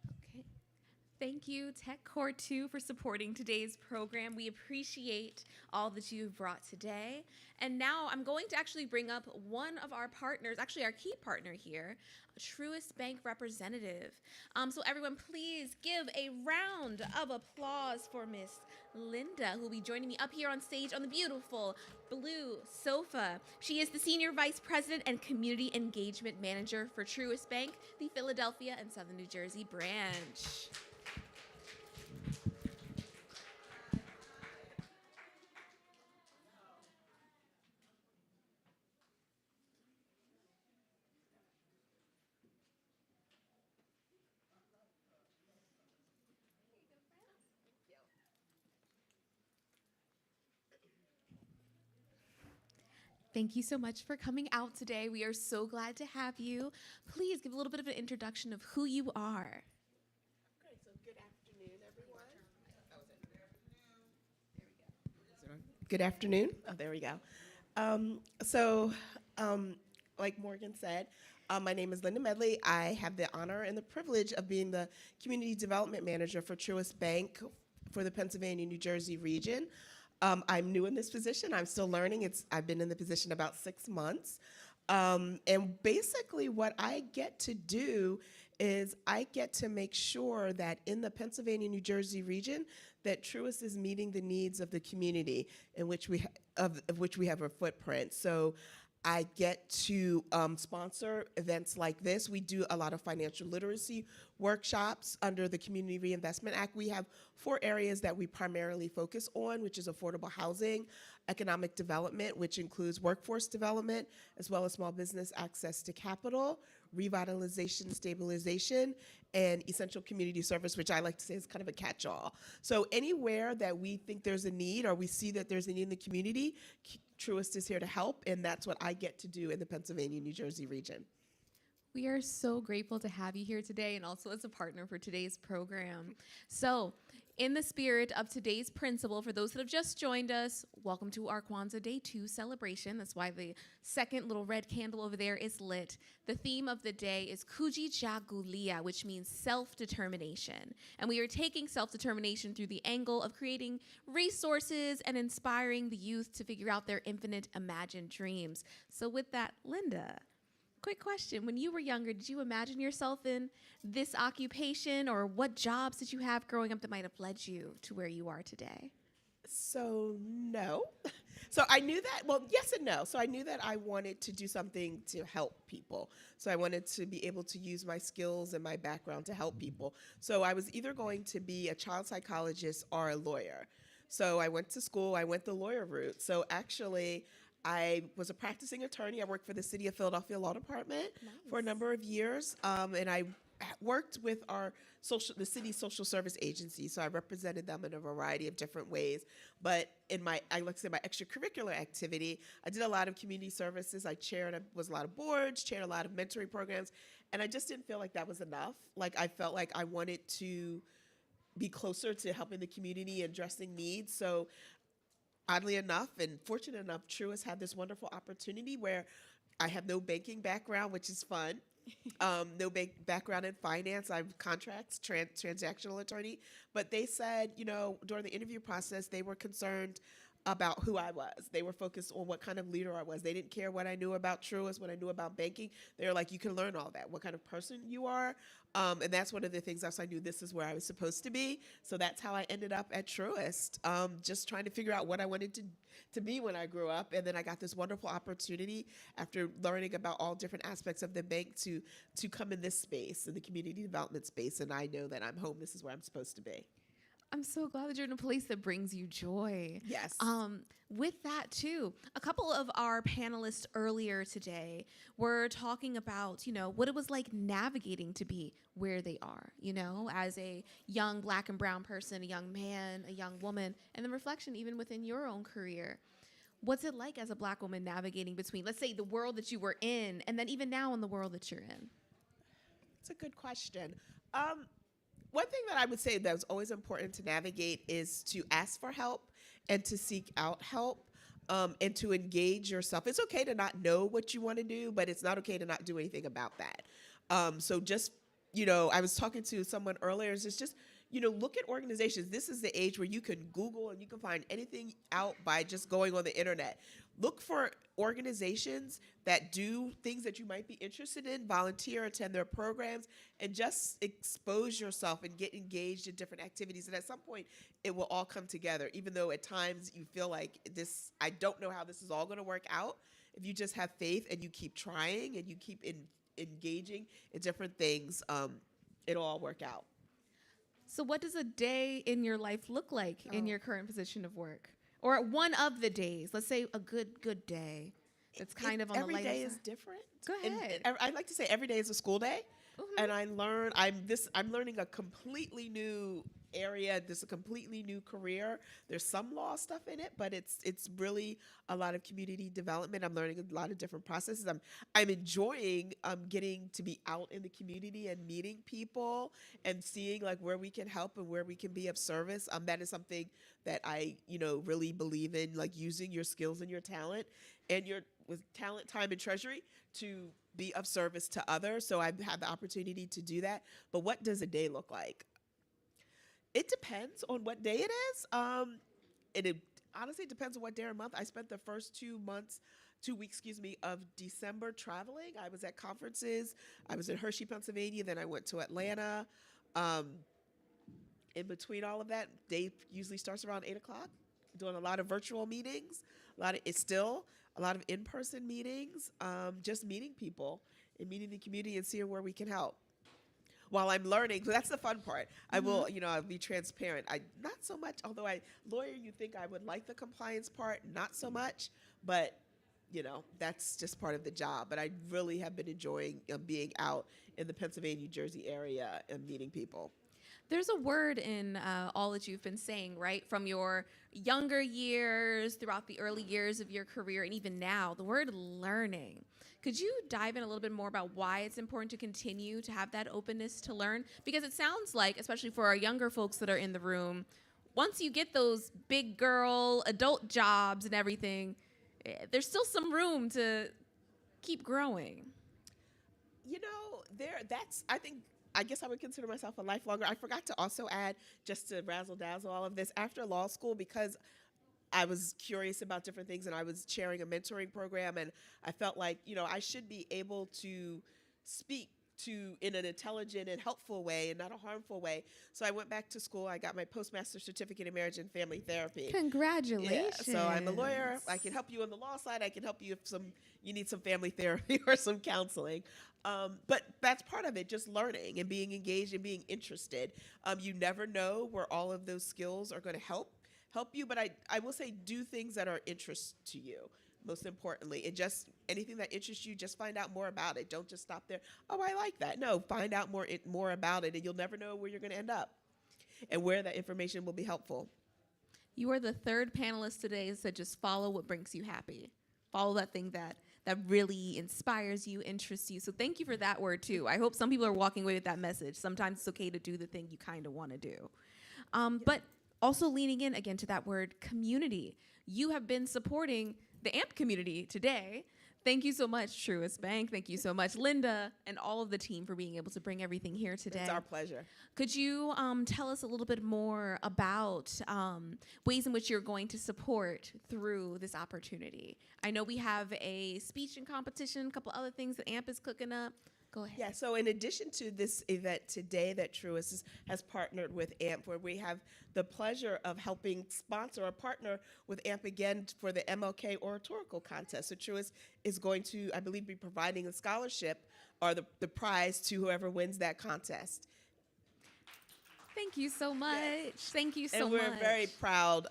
Okay. Thank you, Tech Core 2, for supporting today's program. We appreciate all that you've brought today. And now I'm going to actually bring up one of our partners, actually our key partner here, a Truist Bank representative. So everyone, please give a round of applause for Miss Linda, who will be joining me up here on stage on the beautiful blue sofa. She is the Senior Vice President and Community Engagement Manager for Truist Bank, the Philadelphia and Southern New Jersey branch. Thank you so much for coming out today. We are so glad to have you. Please give a little bit of an introduction of who you are. Okay, so good afternoon, everyone. Good afternoon. Oh, there we go. like Morgan said. My name is Linda Medley. I have the honor and the privilege of being the Community Development Manager for Truist Bank for the Pennsylvania, New Jersey region. I'm new in this position. I'm still learning. I've been in the position about 6 months. And basically what I get to do is I get to make sure that in the Pennsylvania, New Jersey region, that Truist is meeting the needs of the community in which of which we have a footprint. So I get to sponsor events like this. We do a lot of financial literacy workshops under the Community Reinvestment Act. We have 4 areas that we primarily focus on, which is affordable housing, economic development, which includes workforce development, as well as small business access to capital, revitalization, stabilization, and essential community service, which I like to say is kind of a catch-all. So anywhere that we think there's a need or we see that there's a need in the community, Truist is here to help, and that's what I get to do in the Pennsylvania, New Jersey region. We are so grateful to have you here today and also as a partner for today's program. So, in the spirit of today's principle, for those that have just joined us, welcome to our Kwanzaa Day 2 celebration. That's why the second little red candle over there is lit. The theme of the day is Kujichagulia, which means self-determination. And we are taking self-determination through the angle of creating resources and inspiring the youth to figure out their infinite imagined dreams. So with that, Linda, quick question. When you were younger, did you imagine yourself in this occupation, or what jobs did you have growing up that might have led you to where you are today? So no. So I knew that, well, yes and no. So I knew that I wanted to do something to help people. So I wanted to be able to use my skills and my background to help people. So I was either going to be a child psychologist or a lawyer. So I went to school, I went the lawyer route. So actually, I was a practicing attorney. I worked for the City of Philadelphia Law Department for a number of years, and I worked with the city's social service agency. So I represented them in a variety of different ways. But in my extracurricular activity, I did a lot of community services. I was a lot of boards, chaired a lot of mentoring programs, and I just didn't feel like that was enough. Like I felt like I wanted to be closer to helping the community and addressing needs. So oddly enough, and fortunate enough, Truist had this wonderful opportunity where I have no banking background, which is fun. No background in finance. I'm contracts, transactional attorney. But they said, during the interview process, they were concerned about who I was. They were focused on what kind of leader I was. They didn't care what I knew about Truist, what I knew about banking. They were like, you can learn all that, what kind of person you are. And that's one of the things I knew this is where I was supposed to be. So that's how I ended up at Truist, just trying to figure out what I wanted to be when I grew up. And then I got this wonderful opportunity after learning about all different aspects of the bank to come in this space, in the community development space. And I know that I'm home. This is where I'm supposed to be. I'm so glad that you're in a place that brings you joy. Yes. With that, too, a couple of our panelists earlier today were talking about, what it was like navigating to be where they are, as a young Black and brown person, a young man, a young woman, and the reflection even within your own career. What's it like as a Black woman navigating between, let's say, the world that you were in, and then even now in the world that you're in? It's a good question. One thing that I would say that was always important to navigate is to ask for help and to seek out help, and to engage yourself. It's okay to not know what you want to do, but it's not okay to not do anything about that. So just, I was talking to someone earlier, it's just, look at organizations. This is the age where you can Google and you can find anything out by just going on the internet. Look for organizations that do things that you might be interested in, volunteer, attend their programs, and just expose yourself and get engaged in different activities. And at some point, it will all come together, even though at times you feel like I don't know how this is all going to work out. If you just have faith and you keep trying and you keep engaging in different things, it'll all work out. So what does a day in your life look like in your current position of work? Or one of the days, let's say a good day. It's kind of on the lighter side. Every day is different. Go ahead. I like to say every day is a school day, and I'm learning a completely new area. This is a completely new career. There's some law stuff in it, but it's really a lot of community development. I'm learning a lot of different processes. I'm enjoying getting to be out in the community and meeting people and seeing like where we can help and where we can be of service. That is something that I really believe in, like using your skills and your talent and your with talent, time, and treasury to be of service to others. So I've had the opportunity to do that. But what does a day look like? It depends on what day it is. It honestly depends on what day or month. I spent the first 2 weeks, of December traveling. I was at conferences. I was in Hershey, Pennsylvania. Then I went to Atlanta. In between all of that, day usually starts around 8 o'clock. Doing a lot of virtual meetings. A lot of in-person meetings. Just meeting people and meeting the community and seeing where we can help. While I'm learning, so that's the fun part. I will, I'll be transparent. Not so much, although lawyer, you think I would like the compliance part, not so much, but that's just part of the job. But I really have been enjoying being out in the Pennsylvania, New Jersey area and meeting people. There's a word in all that you've been saying, right? From your younger years, throughout the early years of your career, and even now, the word learning. Could you dive in a little bit more about why it's important to continue to have that openness to learn? Because it sounds like, especially for our younger folks that are in the room, once you get those big girl adult jobs and everything, there's still some room to keep growing. I guess I would consider myself a lifelonger. I forgot to also add, just to razzle dazzle all of this, after law school, because I was curious about different things and I was chairing a mentoring program, and I felt like, I should be able to speak in an intelligent and helpful way and not a harmful way. So I went back to school. I got my postmaster's certificate in marriage and family therapy. Congratulations. Yeah, so I'm a lawyer. I can help you on the law side. I can help you if you need some family therapy or some counseling. But that's part of it, just learning and being engaged and being interested. You never know where all of those skills are going to help you, but I will say do things that are interest to you. Most importantly, anything that interests you, just find out more about it. Don't just stop there. Oh, I like that. No, find out more about it, and you'll never know where you're going to end up and where that information will be helpful. You are the third panelist today that said just follow what brings you happy. Follow that thing that really inspires you, interests you. So thank you for that word too. I hope some people are walking away with that message. Sometimes it's okay to do the thing you kind of want to do. But also leaning in again to that word community. You have been supporting the AMP community today. Thank you so much, Truist Bank. Thank you so much, Linda, and all of the team for being able to bring everything here today. It's our pleasure. Could you tell us a little bit more about ways in which you're going to support through this opportunity? I know we have a speech and competition, a couple other things that AMP is cooking up. Go ahead. Yeah, so in addition to this event today that Truist has partnered with AMP, where we have the pleasure of helping sponsor or partner with AMP again for the MLK Oratorical Contest. So Truist is going to, I believe, be providing a scholarship or the prize to whoever wins that contest. Thank you so much. Yes. Thank you so much. And we're very proud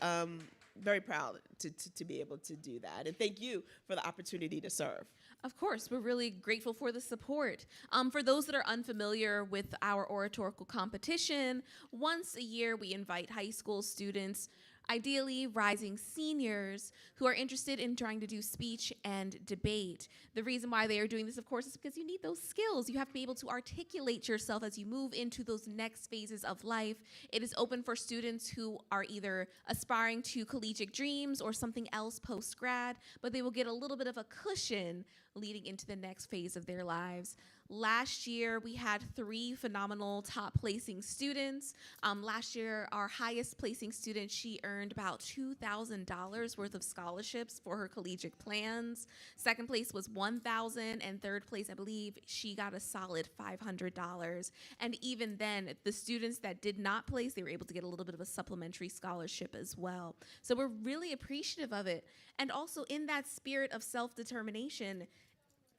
to be able to do that. And thank you for the opportunity to serve. Of course, we're really grateful for the support. For those that are unfamiliar with our oratorical competition, once a year we invite high school students, ideally rising seniors, who are interested in trying to do speech and debate. The reason why they are doing this, of course, is because you need those skills. You have to be able to articulate yourself as you move into those next phases of life. It is open for students who are either aspiring to collegiate dreams or something else post-grad, but they will get a little bit of a cushion leading into the next phase of their lives. Last year, we had 3 phenomenal top-placing students. Last year, our highest-placing student, she earned about $2,000 worth of scholarships for her collegiate plans. Second place was $1,000, and third place, I believe, she got a solid $500. And even then, the students that did not place, they were able to get a little bit of a supplementary scholarship as well. So we're really appreciative of it. And also, in that spirit of self-determination,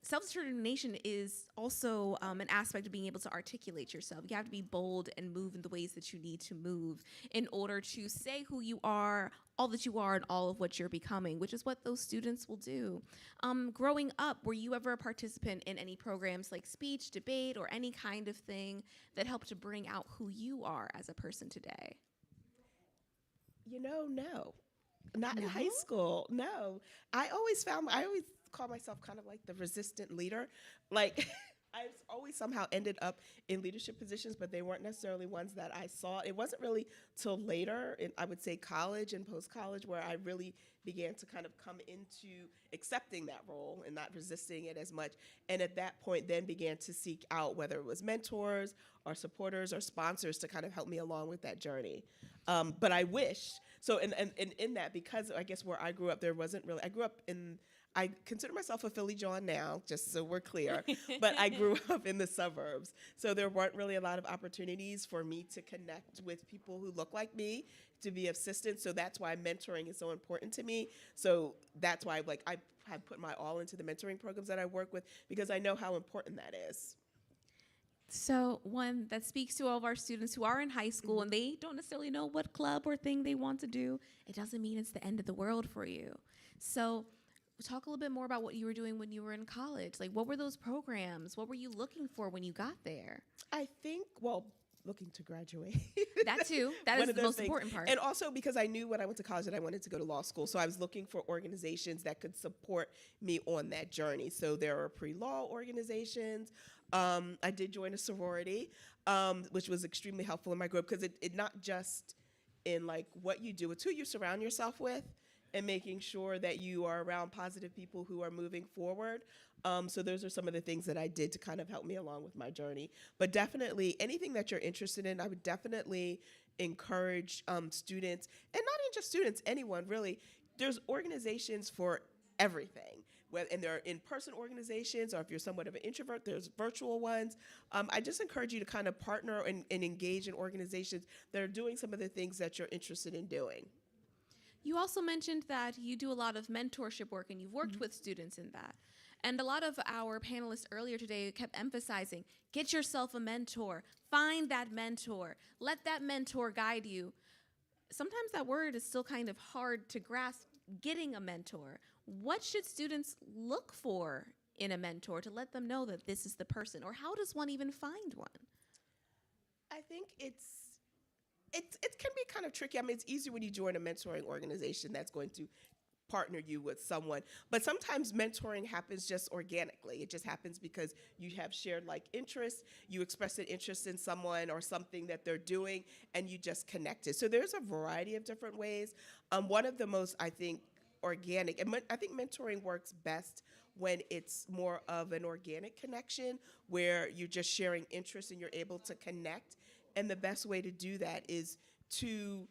self-determination is also an aspect of being able to articulate yourself. You have to be bold and move in the ways that you need to move in order to say who you are, all that you are, and all of what you're becoming, which is what those students will do. Growing up, were you ever a participant in any programs like speech, debate, or any kind of thing that helped to bring out who you are as a person today? No. Not in high school. No. I always call myself kind of like the resistant leader. Like I've always somehow ended up in leadership positions, but they weren't necessarily ones that I saw. It wasn't really till later in, I would say, college and post-college where I really began to kind of come into accepting that role and not resisting it as much. And at that point then began to seek out whether it was mentors or supporters or sponsors to kind of help me along with that journey. But I wish, so and in that, because I guess where I grew up, there wasn't really, I consider myself a Philly John now, just so we're clear, but I grew up in the suburbs. So there weren't really a lot of opportunities for me to connect with people who look like me, to be of assistance. So that's why mentoring is so important to me. So that's why I have put my all into the mentoring programs that I work with, because I know how important that is. So one that speaks to all of our students who are in high school and they don't necessarily know what club or thing they want to do, it doesn't mean it's the end of the world for you. So talk a little bit more about what you were doing when you were in college. Like, what were those programs? What were you looking for when you got there? I think, looking to graduate. That too. That is the most important part. And also because I knew when I went to college that I wanted to go to law school. So I was looking for organizations that could support me on that journey. So there are pre-law organizations. I did join a sorority, which was extremely helpful in my group, because it not just in like what you do, it's who you surround yourself with and making sure that you are around positive people who are moving forward. So those are some of the things that I did to kind of help me along with my journey. But definitely anything that you're interested in, I would definitely encourage students, and not even just students, anyone really. There's organizations for everything. And there are in-person organizations, or if you're somewhat of an introvert, there's virtual ones. I just encourage you to kind of partner and engage in organizations that are doing some of the things that you're interested in doing. You also mentioned that you do a lot of mentorship work and you've worked with students in that. And a lot of our panelists earlier today kept emphasizing, get yourself a mentor, find that mentor, let that mentor guide you. Sometimes that word is still kind of hard to grasp, getting a mentor. What should students look for in a mentor to let them know that this is the person? Or how does one even find one? I think it can be kind of tricky. I mean, it's easier when you join a mentoring organization that's going to partner you with someone. But sometimes mentoring happens just organically. It just happens because you have shared like interests, you express an interest in someone or something that they're doing, and you just connected. So there's a variety of different ways. One of the most, I think, organic, and I think mentoring works best when it's more of an organic connection where you're just sharing interests and you're able to connect. And the best way to do that is to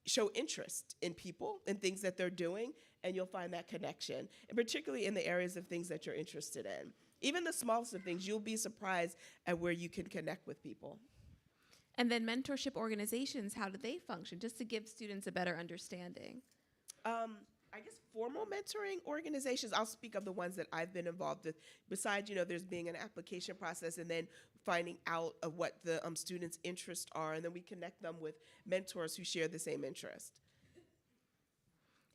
show interest in people and things that they're doing, and you'll find that connection, and particularly in the areas of things that you're interested in. Even the smallest of things, you'll be surprised at where you can connect with people. And then mentorship organizations, how do they function, just to give students a better understanding? I guess formal mentoring organizations, I'll speak of the ones that I've been involved with. Besides, there's being an application process and then finding out of what the students' interests are, and then we connect them with mentors who share the same interest.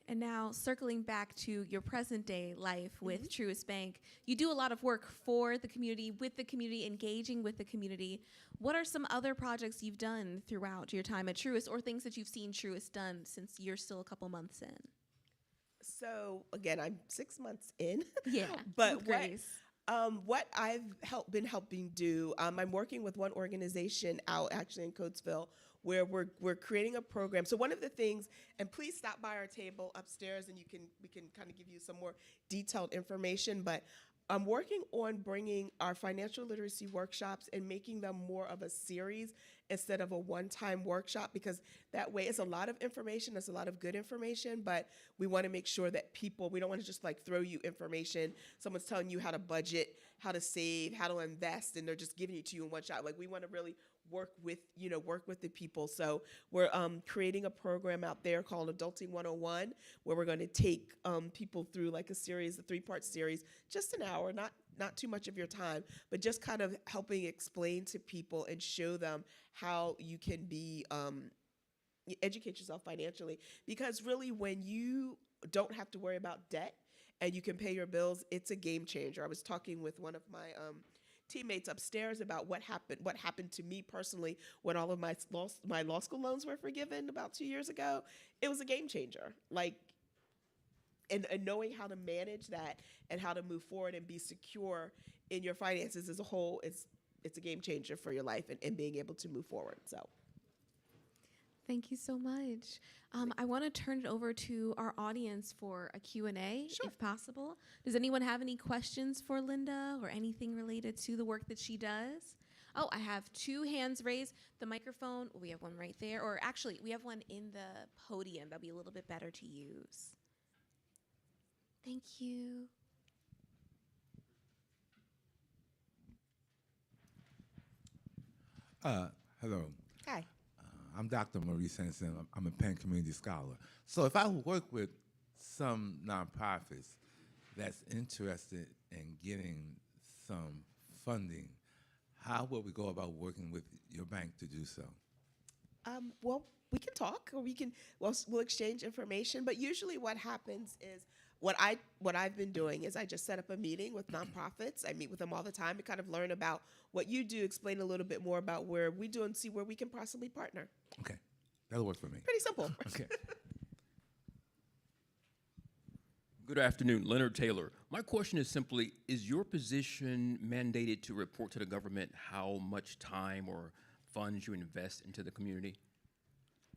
And now circling back to your present day life with Truist Bank, you do a lot of work for the community, with the community, engaging with the community. What are some other projects you've done throughout your time at Truist, or things that you've seen Truist done since you're still a couple months in? So again, I'm 6 months in. Yeah, but what I've been helping do, I'm working with one organization out actually in Coatesville where we're creating a program. So one of the things, and please stop by our table upstairs, and we can kind of give you some more detailed information. But I'm working on bringing our financial literacy workshops and making them more of a series instead of a one-time workshop, because that way it's a lot of information, it's a lot of good information, but we want to make sure that we don't want to just like throw you information. Someone's telling you how to budget, how to save, how to invest, and they're just giving it to you in one shot. Like, we want to really work with the people. So we're creating a program out there called Adulting 101, where we're going to take people through like a 3-part series, just an hour, not too much of your time, but just kind of helping explain to people and show them how you can be educate yourself financially. Because really, when you don't have to worry about debt and you can pay your bills, it's a game changer. I was talking with one of my teammates upstairs about what happened to me personally when all of my law school loans were forgiven about 2 years ago. It was a game changer. Like, and knowing how to manage that and how to move forward and be secure in your finances as a whole, it's a game changer for your life and being able to move forward. So. Thank you so much. I want to turn it over to our audience for a Q&A, if possible. Does anyone have any questions for Linda or anything related to the work that she does? Oh, I have 2 hands raised. The microphone, we have one right there. Or actually, we have one in the podium. That'll be a little bit better to use. Thank you. Hello. Hi. I'm Dr. Marie Sanson. I'm a Penn Community Scholar. So if I work with some nonprofits that's interested in getting some funding, how would we go about working with your bank to do so? Well, we can talk, or we'll exchange information. But usually, what happens is what I've been doing is I just set up a meeting with nonprofits. I meet with them all the time to kind of learn about what you do, explain a little bit more about where we do, and see where we can possibly partner. Okay, that'll work for me. Pretty simple. Okay. Good afternoon, Leonard Taylor. My question is simply, is your position mandated to report to the government how much time or funds you invest into the community?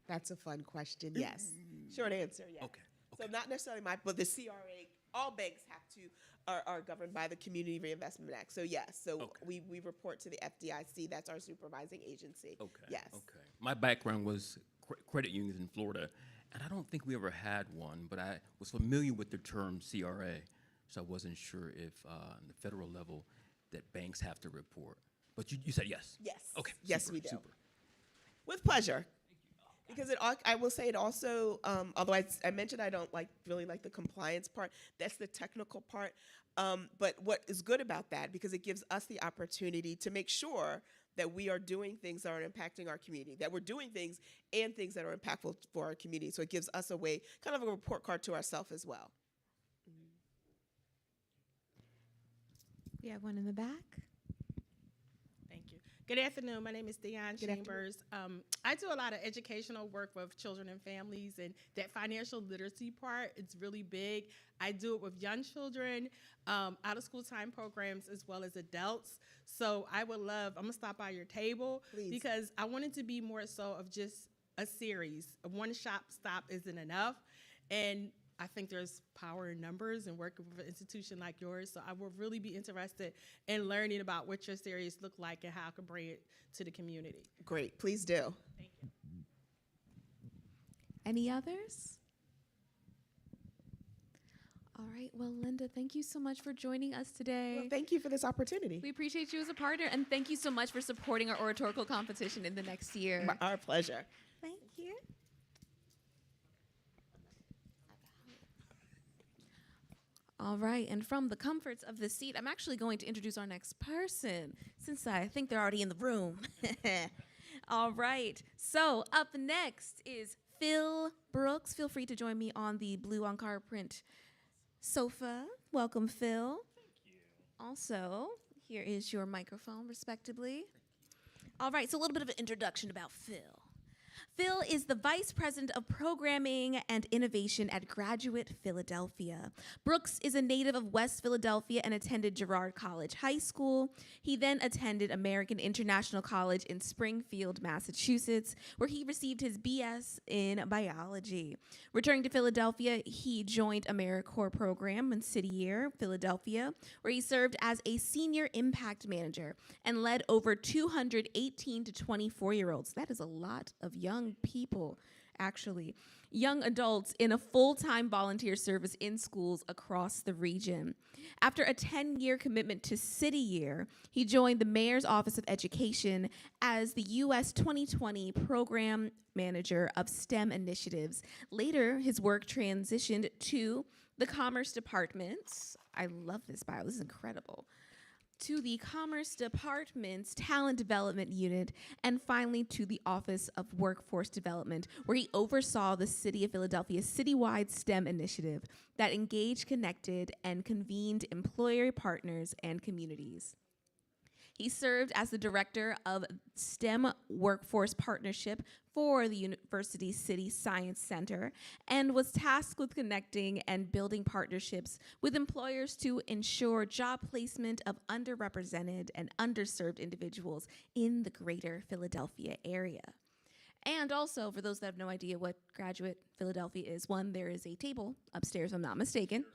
That's a fun question. Yes. Short answer, yes. Okay. So not necessarily but the CRA, all banks are governed by the Community Reinvestment Act. So yes, we report to the FDIC. That's our supervising agency. Okay. Yes. Okay. My background was credit unions in Florida, and I don't think we ever had one, but I was familiar with the term CRA, so I wasn't sure if on the federal level that banks have to report. But you said yes. Yes. Okay. Yes, super, we do. Super. With pleasure. Because I will say it also, although I mentioned I don't really like the compliance part, that's the technical part. But what is good about that, because it gives us the opportunity to make sure that we are doing things that are impacting our community, that we're doing things and things that are impactful for our community. So it gives us a way, kind of a report card to ourselves as well. We have one in the back. Thank you. Good afternoon. My name is Deion Chambers. I do a lot of educational work with children and families, and that financial literacy part, it's really big. I do it with young children, out-of-school time programs, as well as adults. So I would love, I'm going to stop by your table. Please. Because I want it to be more so of just a series. A one-stop stop isn't enough. And I think there's power in numbers and working with an institution like yours. So I would really be interested in learning about what your series look like and how I can bring it to the community. Great, please do. Thank you. Any others? All right, well, Linda, thank you so much for joining us today. Well, thank you for this opportunity. We appreciate you as a partner, and thank you so much for supporting our oratorical competition in the next year. Our pleasure. Thank you. All right, and from the comforts of the seat, I'm actually going to introduce our next person, since I think they're already in the room. All right, so up next is Phil Brooks. Feel free to join me on the blue on-card print sofa. Welcome, Phil. Thank you. Also, here is your microphone, respectively. All right, so a little bit of an introduction about Phil. Phil is the Vice President of Programming and Innovation at Graduate Philadelphia. Brooks is a native of West Philadelphia and attended Girard College High School. He then attended American International College in Springfield, Massachusetts, where he received his BS in biology. Returning to Philadelphia, he joined AmeriCorps program in City Year, Philadelphia, where he served as a senior impact manager and led over 218 to 24-year-olds. That is a lot of young people, actually, young adults in a full-time volunteer service in schools across the region. After a 10-year commitment to City Year, he joined the Mayor's Office of Education as the U.S. 2020 Program Manager of STEM Initiatives. Later, his work transitioned to the Commerce Department. I love this bio, this is incredible. to the Commerce Department's Talent Development Unit, and finally to the Office of Workforce Development, where he oversaw the City of Philadelphia's citywide STEM initiative that engaged, connected, and convened employer partners and communities. He served as the director of STEM Workforce Partnership for the University City Science Center and was tasked with connecting and building partnerships with employers to ensure job placement of underrepresented and underserved individuals in the greater Philadelphia area. And also, for those that have no idea what Graduate Philadelphia is, one, there is a table upstairs, if I'm not mistaken.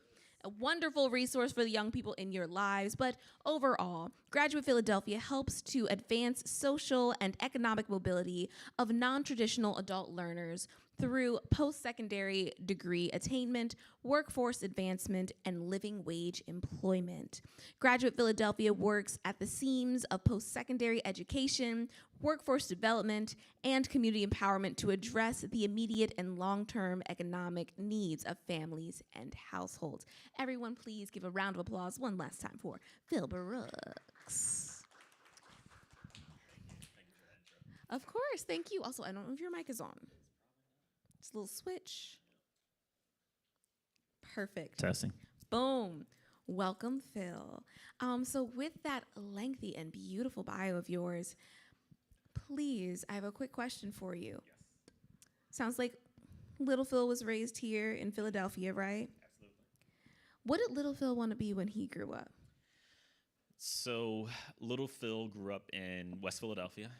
A wonderful resource for the young people in your lives, but overall, Graduate Philadelphia helps to advance social and economic mobility of non-traditional adult learners through post-secondary degree attainment, workforce advancement, and living wage employment. Graduate Philadelphia works at the seams of post-secondary education, workforce development, and community empowerment to address the immediate and long-term economic needs of families and households. Everyone, please give a round of applause one last time for Phil Brooks. Of course, thank you. Also, I don't know if your mic is on. It's a little switch. Perfect. Testing. Boom. Welcome, Phil. So with that lengthy and beautiful bio of yours, please, I have a quick question for you. Yes. Sounds like little Phil was raised here in Philadelphia, right? Absolutely. What did little Phil want to be when he grew up? So little Phil grew up in West Philadelphia.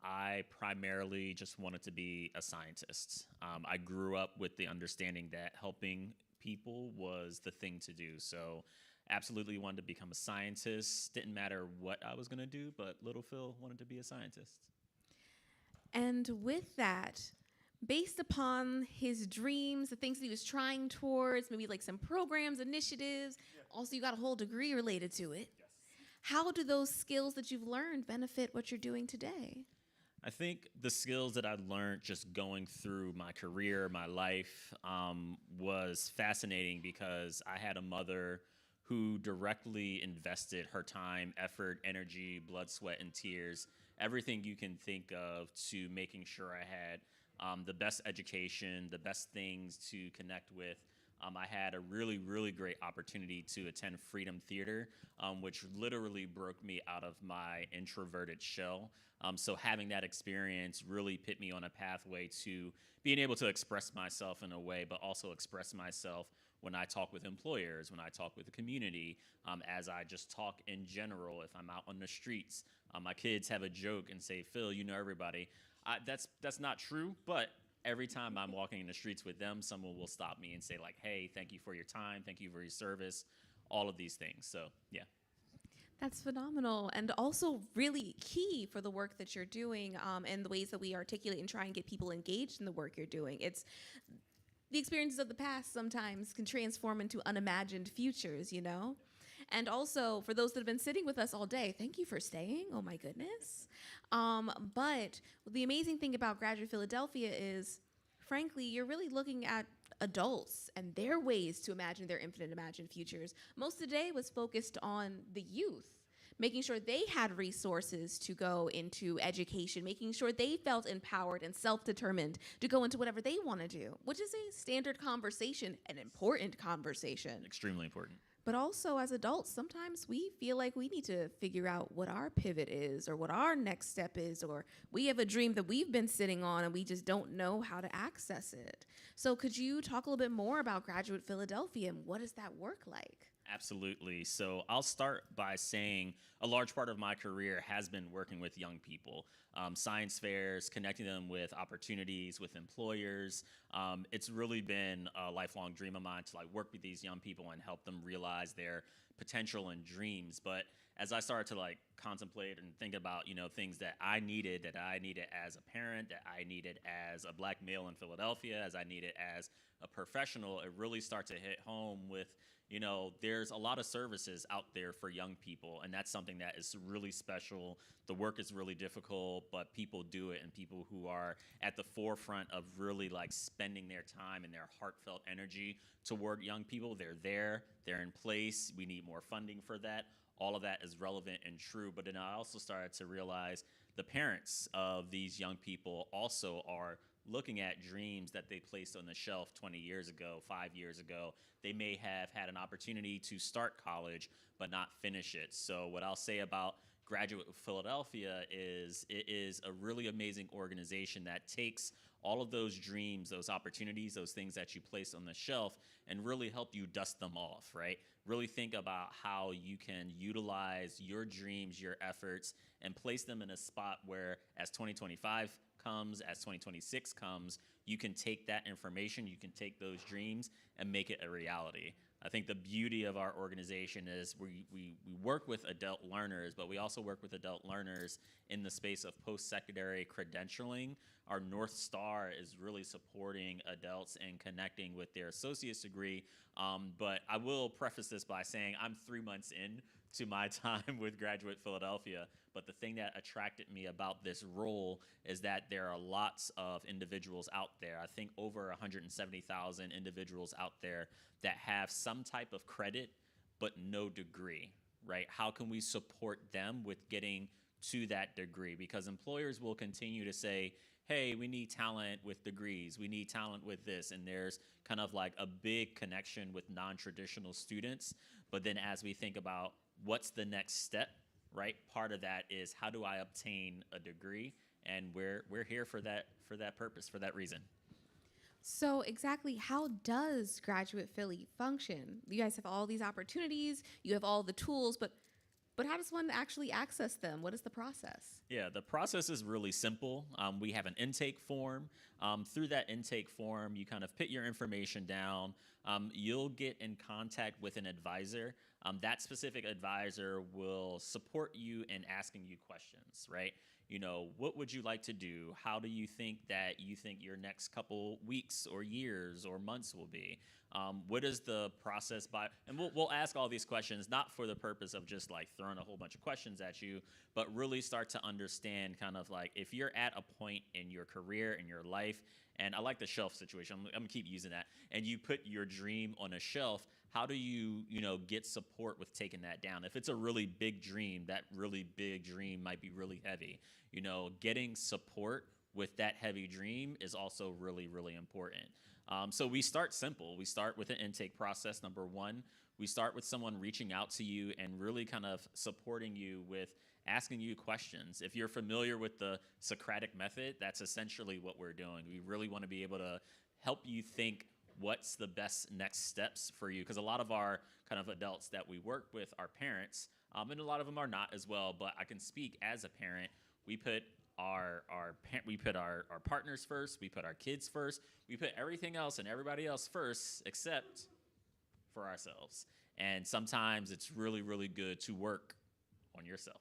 I primarily just wanted to be a scientist. I grew up with the understanding that helping people was the thing to do. So absolutely wanted to become a scientist. Didn't matter what I was going to do, but little Phil wanted to be a scientist. And with that, based upon his dreams, the things that he was trying towards, maybe like some programs, initiatives, also you got a whole degree related to it. Yes. How do those skills that you've learned benefit what you're doing today? I think the skills that I learned just going through my career, my life, was fascinating because I had a mother who directly invested her time, effort, energy, blood, sweat, and tears, everything you can think of to making sure I had the best education, the best things to connect with. I had a really, really great opportunity to attend Freedom Theater, which literally broke me out of my introverted shell. So having that experience really put me on a pathway to being able to express myself in a way, but also express myself when I talk with employers, when I talk with the community, as I just talk in general. If I'm out on the streets, my kids have a joke and say, "Phil, you know everybody." That's not true, but every time I'm walking in the streets with them, someone will stop me and say like, "Hey, thank you for your time, thank you for your service," all of these things. So yeah. That's phenomenal, and also really key for the work that you're doing, and the ways that we articulate and try and get people engaged in the work you're doing. It's the experiences of the past sometimes can transform into unimagined futures, you know? And also, for those that have been sitting with us all day, thank you for staying. Oh my goodness. But the amazing thing about Graduate Philadelphia is, frankly, you're really looking at adults and their ways to imagine their infinite imagined futures. Most of the day was focused on the youth, making sure they had resources to go into education, making sure they felt empowered and self-determined to go into whatever they want to do, which is a standard conversation, an important conversation. Extremely important. But also as adults, sometimes we feel like we need to figure out what our pivot is or what our next step is, or we have a dream that we've been sitting on and we just don't know how to access it. So could you talk a little bit more about Graduate Philadelphia and what does that work like? Absolutely. So I'll start by saying a large part of my career has been working with young people, science fairs, connecting them with opportunities, with employers. It's really been a lifelong dream of mine to like work with these young people and help them realize their potential and dreams. But as I started to like contemplate and think about, things that I needed as a parent, that I needed as a Black male in Philadelphia, as I needed as a professional, it really started to hit home with, there's a lot of services out there for young people, and that's something that is really special. The work is really difficult, but people do it, and people who are at the forefront of really like spending their time and their heartfelt energy toward young people, they're there, they're in place. We need more funding for that. all of that is relevant and true. But then I also started to realize the parents of these young people also are looking at dreams that they placed on the shelf 20 years ago, 5 years ago. They may have had an opportunity to start college but not finish it. So what I'll say about Graduate Philadelphia is it is a really amazing organization that takes all of those dreams, those opportunities, those things that you place on the shelf, and really help you dust them off, right? Really think about how you can utilize your dreams, your efforts, and place them in a spot where as 2025 comes, as 2026 comes, you can take that information, you can take those dreams and make it a reality. I think the beauty of our organization is we work with adult learners, but we also work with adult learners in the space of post-secondary credentialing. Our North Star is really supporting adults and connecting with their associate's degree. But I will preface this by saying I'm 3 months in to my time with Graduate Philadelphia. But the thing that attracted me about this role is that there are lots of individuals out there. I think over 170,000 individuals out there that have some type of credit but no degree, right? How can we support them with getting to that degree? Because employers will continue to say, hey, we need talent with degrees, we need talent with this, and there's kind of like a big connection with non-traditional students. But then as we think about what's the next step, right? Part of that is how do I obtain a degree? And we're here for that purpose, for that reason. So exactly how does Graduate Philly function? You guys have all these opportunities, you have all the tools, but how does one actually access them? What is the process? Yeah, the process is really simple. We have an intake form. Through that intake form, you kind of put your information down. You'll get in contact with an advisor. That specific advisor will support you in asking you questions, right? You know, what would you like to do? How do you think your next couple weeks or years or months will be? What is the process by, and we'll ask all these questions, not for the purpose of just like throwing a whole bunch of questions at you, but really start to understand kind of like if you're at a point in your career, in your life, and I like the shelf situation, I'm gonna keep using that, and you put your dream on a shelf, how do you get support with taking that down? If it's a really big dream, that really big dream might be really heavy. Getting support with that heavy dream is also really, really important. So we start simple. We start with an intake process, number one. We start with someone reaching out to you and really kind of supporting you with asking you questions. If you're familiar with the Socratic method, that's essentially what we're doing. We really want to be able to help you think what's the best next steps for you, because a lot of our kind of adults that we work with are parents, and a lot of them are not as well, but I can speak as a parent. We put our partners first, we put our kids first, we put everything else and everybody else first except for ourselves. And sometimes it's really, really good to work on yourself.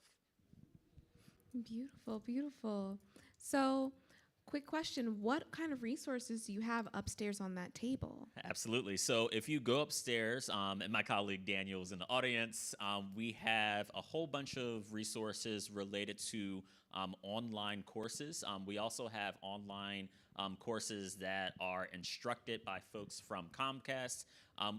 Beautiful, beautiful. So, quick question, what kind of resources do you have upstairs on that table? Absolutely. So if you go upstairs, and my colleague Daniel is in the audience, we have a whole bunch of resources related to online courses. We also have online courses that are instructed by folks from Comcast.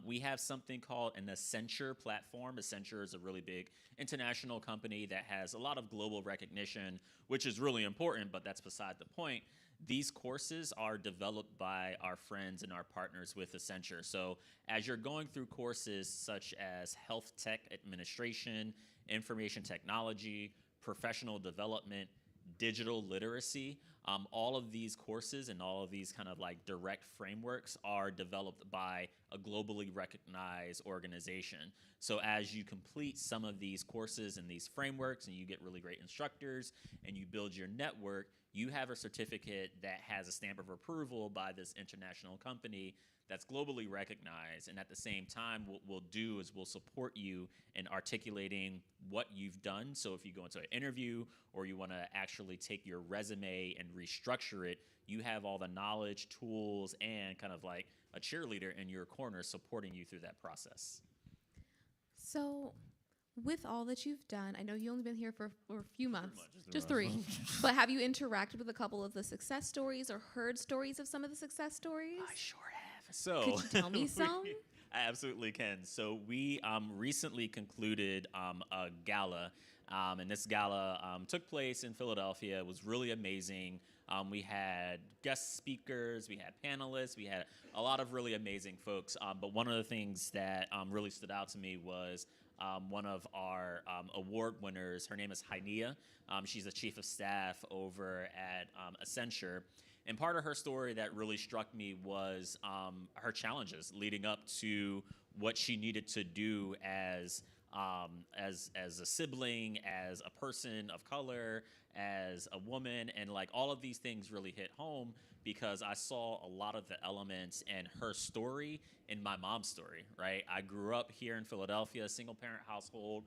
We have something called an Accenture platform. Accenture is a really big international company that has a lot of global recognition, which is really important, but that's beside the point. These courses are developed by our friends and our partners with Accenture. So as you're going through courses such as health tech administration, information technology, professional development, digital literacy, all of these courses and all of these kind of like direct frameworks are developed by a globally recognized organization. So as you complete some of these courses and these frameworks and you get really great instructors and you build your network, you have a certificate that has a stamp of approval by this international company that's globally recognized. And at the same time, what we'll do is we'll support you in articulating what you've done. So if you go into an interview or you want to actually take your resume and restructure it, you have all the knowledge, tools, and kind of like a cheerleader in your corner supporting you through that process. So with all that you've done, I know you've only been here for a few months, just three, but have you interacted with a couple of the success stories or heard stories of some of the success stories? I sure have. So could you tell me some? I absolutely can. So we recently concluded a gala, and this gala took place in Philadelphia. It was really amazing. We had guest speakers, we had panelists, we had a lot of really amazing folks. But one of the things that really stood out to me was one of our award winners. Her name is Hainia. She's a chief of staff over at Accenture. And part of her story that really struck me was her challenges leading up to what she needed to do as a sibling, as a person of color, as a woman, and like all of these things really hit home because I saw a lot of the elements in her story in my mom's story, right? I grew up here in Philadelphia, a single parent household.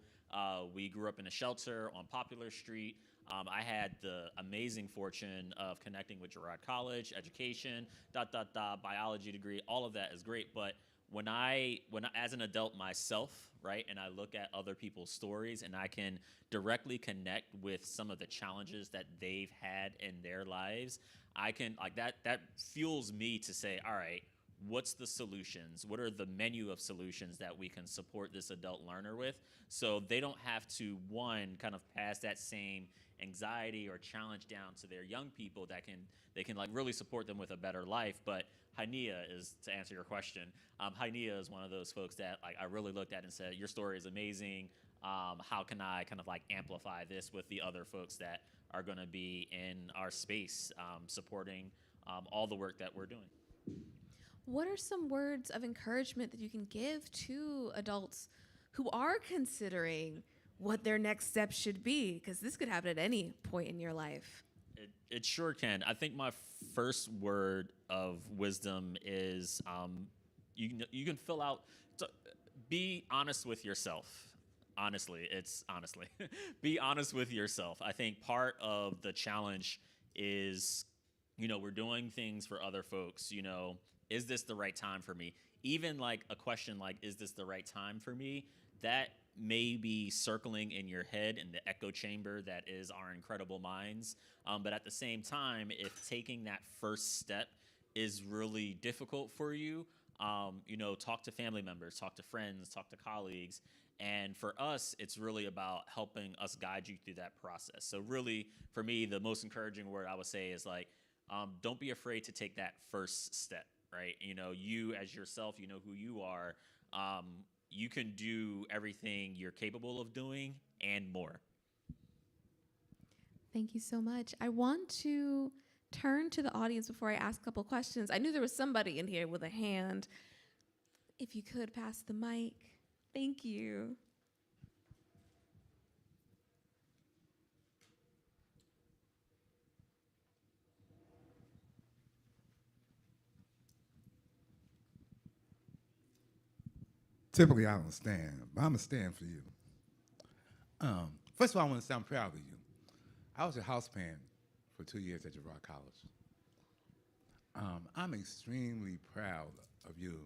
We grew up in a shelter on Popular Street. I had the amazing fortune of connecting with Girard College, education, biology degree, all of that is great. But when I as an adult myself, right, and I look at other people's stories and I can directly connect with some of the challenges that they've had in their lives, I can like that fuels me to say, all right, what's the solutions? What are the menu of solutions that we can support this adult learner with so they don't have to, one, kind of pass that same anxiety or challenge down to their young people that they can like really support them with a better life. But Hainia is, to answer your question, Hainia is one of those folks that like I really looked at and said, your story is amazing. How can I kind of like amplify this with the other folks that are going to be in our space supporting all the work that we're doing? What are some words of encouragement that you can give to adults who are considering what their next step should be? Because this could happen at any point in your life. It sure can. I think my first word of wisdom is you can fill out, be honest with yourself. Honestly, be honest with yourself. I think part of the challenge is, we're doing things for other folks, is this the right time for me? Even like a question like, is this the right time for me? That may be circling in your head in the echo chamber that is our incredible minds. But at the same time, if taking that first step is really difficult for you, talk to family members, talk to friends, talk to colleagues. And for us, it's really about helping us guide you through that process. So really, for me, the most encouraging word I would say is like, don't be afraid to take that first step, right? You as yourself, you know who you are. You can do everything you're capable of doing and more. Thank you so much. I want to turn to the audience before I ask a couple questions. I knew there was somebody in here with a hand. If you could pass the mic. Thank you. Typically, I don't stand, but I'm going to stand for you. First of all, I want to say I'm proud of you. I was your house parent for 2 years at Girard College. I'm extremely proud of you.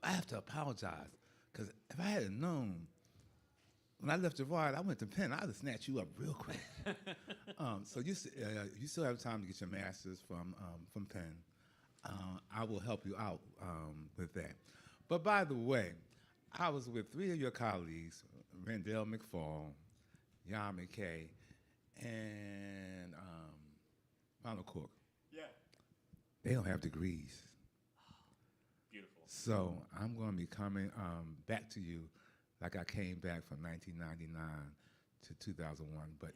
I have to apologize, because if I had known, when I left Girard, I went to Penn, I'd have snatched you up real quick. So you still have time to get your master's from Penn. I will help you out with that. But by the way, I was with 3 of your colleagues, Rendell McFall, Jan McKay, and Ronald Cook. Yeah. They don't have degrees. Beautiful. So I'm going to be coming back to you like I came back from 1999 to 2001. But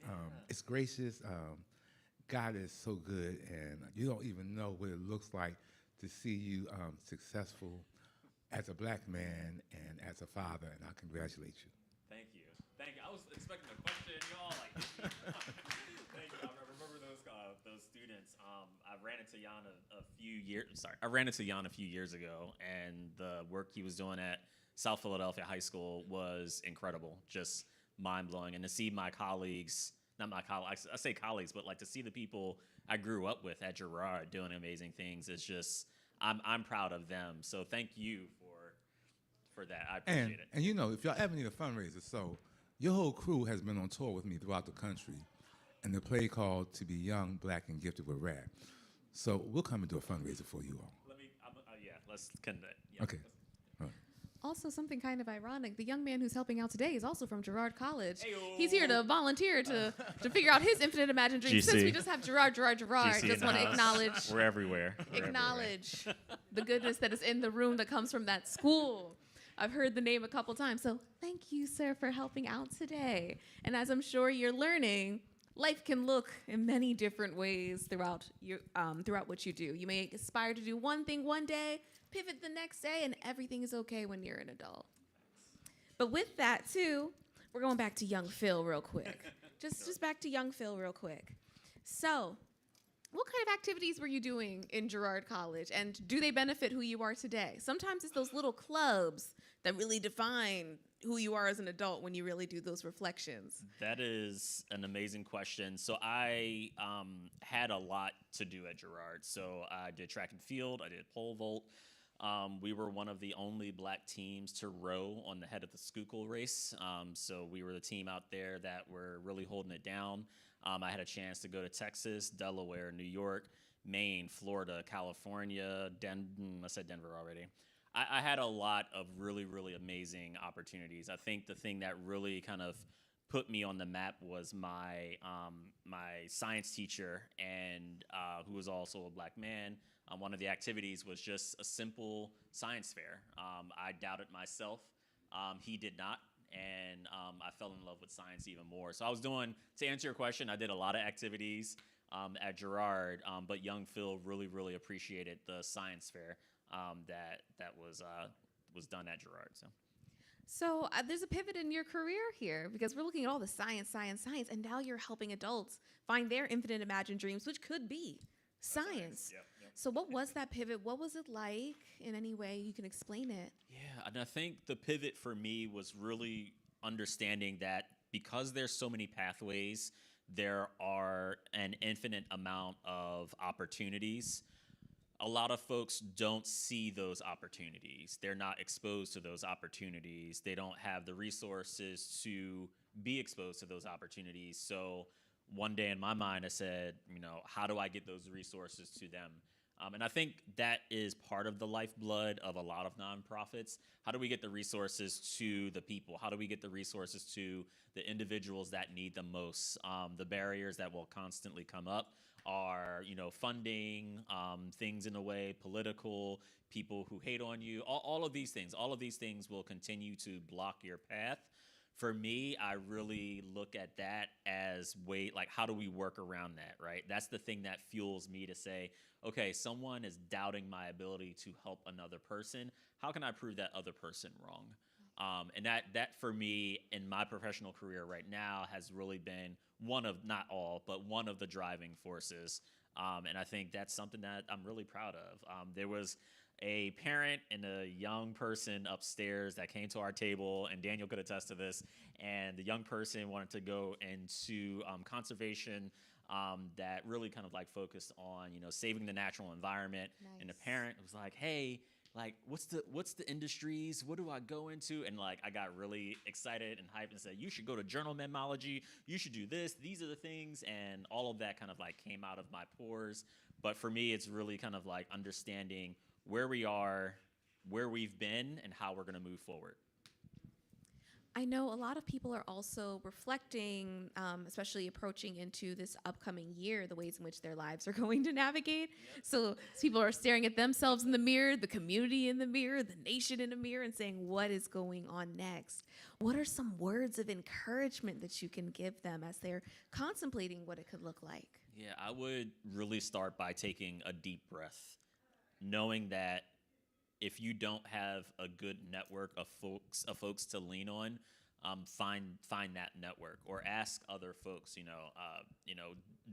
it's gracious. God is so good, and you don't even know what it looks like to see you successful as a black man and as a father, and I congratulate you. Thank you. I was expecting a question, y'all. Thank you. I remember those students. I ran into Jan a few years ago, and the work he was doing at South Philadelphia High School was incredible, just mind blowing. And to see my colleagues, not my colleagues, I say colleagues, but like to see the people I grew up with at Girard doing amazing things is just, I'm proud of them. So thank you for that. I appreciate it. And if y'all ever need a fundraiser, so your whole crew has been on tour with me throughout the country, and the play called To Be Young, Black, and Gifted with Rap. So we'll come and do a fundraiser for you all. let's connect. Yeah. Okay. Also, something kind of ironic. The young man who's helping out today is also from Girard College. He's here to volunteer to figure out his infinite imagined dreams. GC. Since we just have Girard, GC just want to acknowledge. We're everywhere. Acknowledge the goodness that is in the room that comes from that school. I've heard the name a couple times. So thank you, sir, for helping out today. And as I'm sure you're learning, life can look in many different ways throughout what you do. You may aspire to do one thing one day, pivot the next day, and everything is okay when you're an adult. But with that, too, we're going back to young Phil real quick. just back to young Phil real quick. So what kind of activities were you doing in Girard College, and do they benefit who you are today? Sometimes it's those little clubs that really define who you are as an adult when you really do those reflections. That is an amazing question. So I had a lot to do at Girard. So I did track and field, I did pole vault. We were one of the only black teams to row on the head of the Schuylkill race. So we were the team out there that were really holding it down. I had a chance to go to Texas, Delaware, New York, Maine, Florida, California, I said Denver already. I had a lot of really, really amazing opportunities. I think the thing that really kind of put me on the map was my science teacher, and who was also a black man. One of the activities was just a simple science fair. I doubted myself. He did not. And I fell in love with science even more. So I was doing, to answer your question, I did a lot of activities at Girard, but young Phil really, really appreciated the science fair that was done at Girard. So there's a pivot in your career here, because we're looking at all the science, and now you're helping adults find their infinite imagined dreams, which could be science. Yep. So what was that pivot? What was it like in any way you can explain it? Yeah, and I think the pivot for me was really understanding that because there's so many pathways, there are an infinite amount of opportunities. A lot of folks don't see those opportunities. They're not exposed to those opportunities. They don't have the resources to be exposed to those opportunities. So one day in my mind, I said, how do I get those resources to them? And I think that is part of the lifeblood of a lot of nonprofits. How do we get the resources to the people? How do we get the resources to the individuals that need them most? The barriers that will constantly come up are, funding, things in a way, political, people who hate on you, all of these things. All of these things will continue to block your path. For me, I really look at that as how do we work around that, right? That's the thing that fuels me to say, okay, someone is doubting my ability to help another person. How can I prove that other person wrong? And that for me in my professional career right now has really been one of, not all, but one of the driving forces. And I think that's something that I'm really proud of. There was a parent and a young person upstairs that came to our table, and Daniel could attest to this, and the young person wanted to go into conservation that really kind of focused on, saving the natural environment. Nice. And the parent was like, hey, what's the industries? What do I go into? And I got really excited and hyped and said, you should go to journal mammalogy. You should do this. These are the things. And all of that kind of came out of my pores. But for me, it's really kind of understanding where we are, where we've been, and how we're going to move forward. I know a lot of people are also reflecting, especially approaching into this upcoming year, the ways in which their lives are going to navigate. Yep. So people are staring at themselves in the mirror, the community in the mirror, the nation in the mirror, and saying, what is going on next? What are some words of encouragement that you can give them as they're contemplating what it could look like? Yeah, I would really start by taking a deep breath, knowing that if you don't have a good network of folks to lean on, find that network, or ask other folks.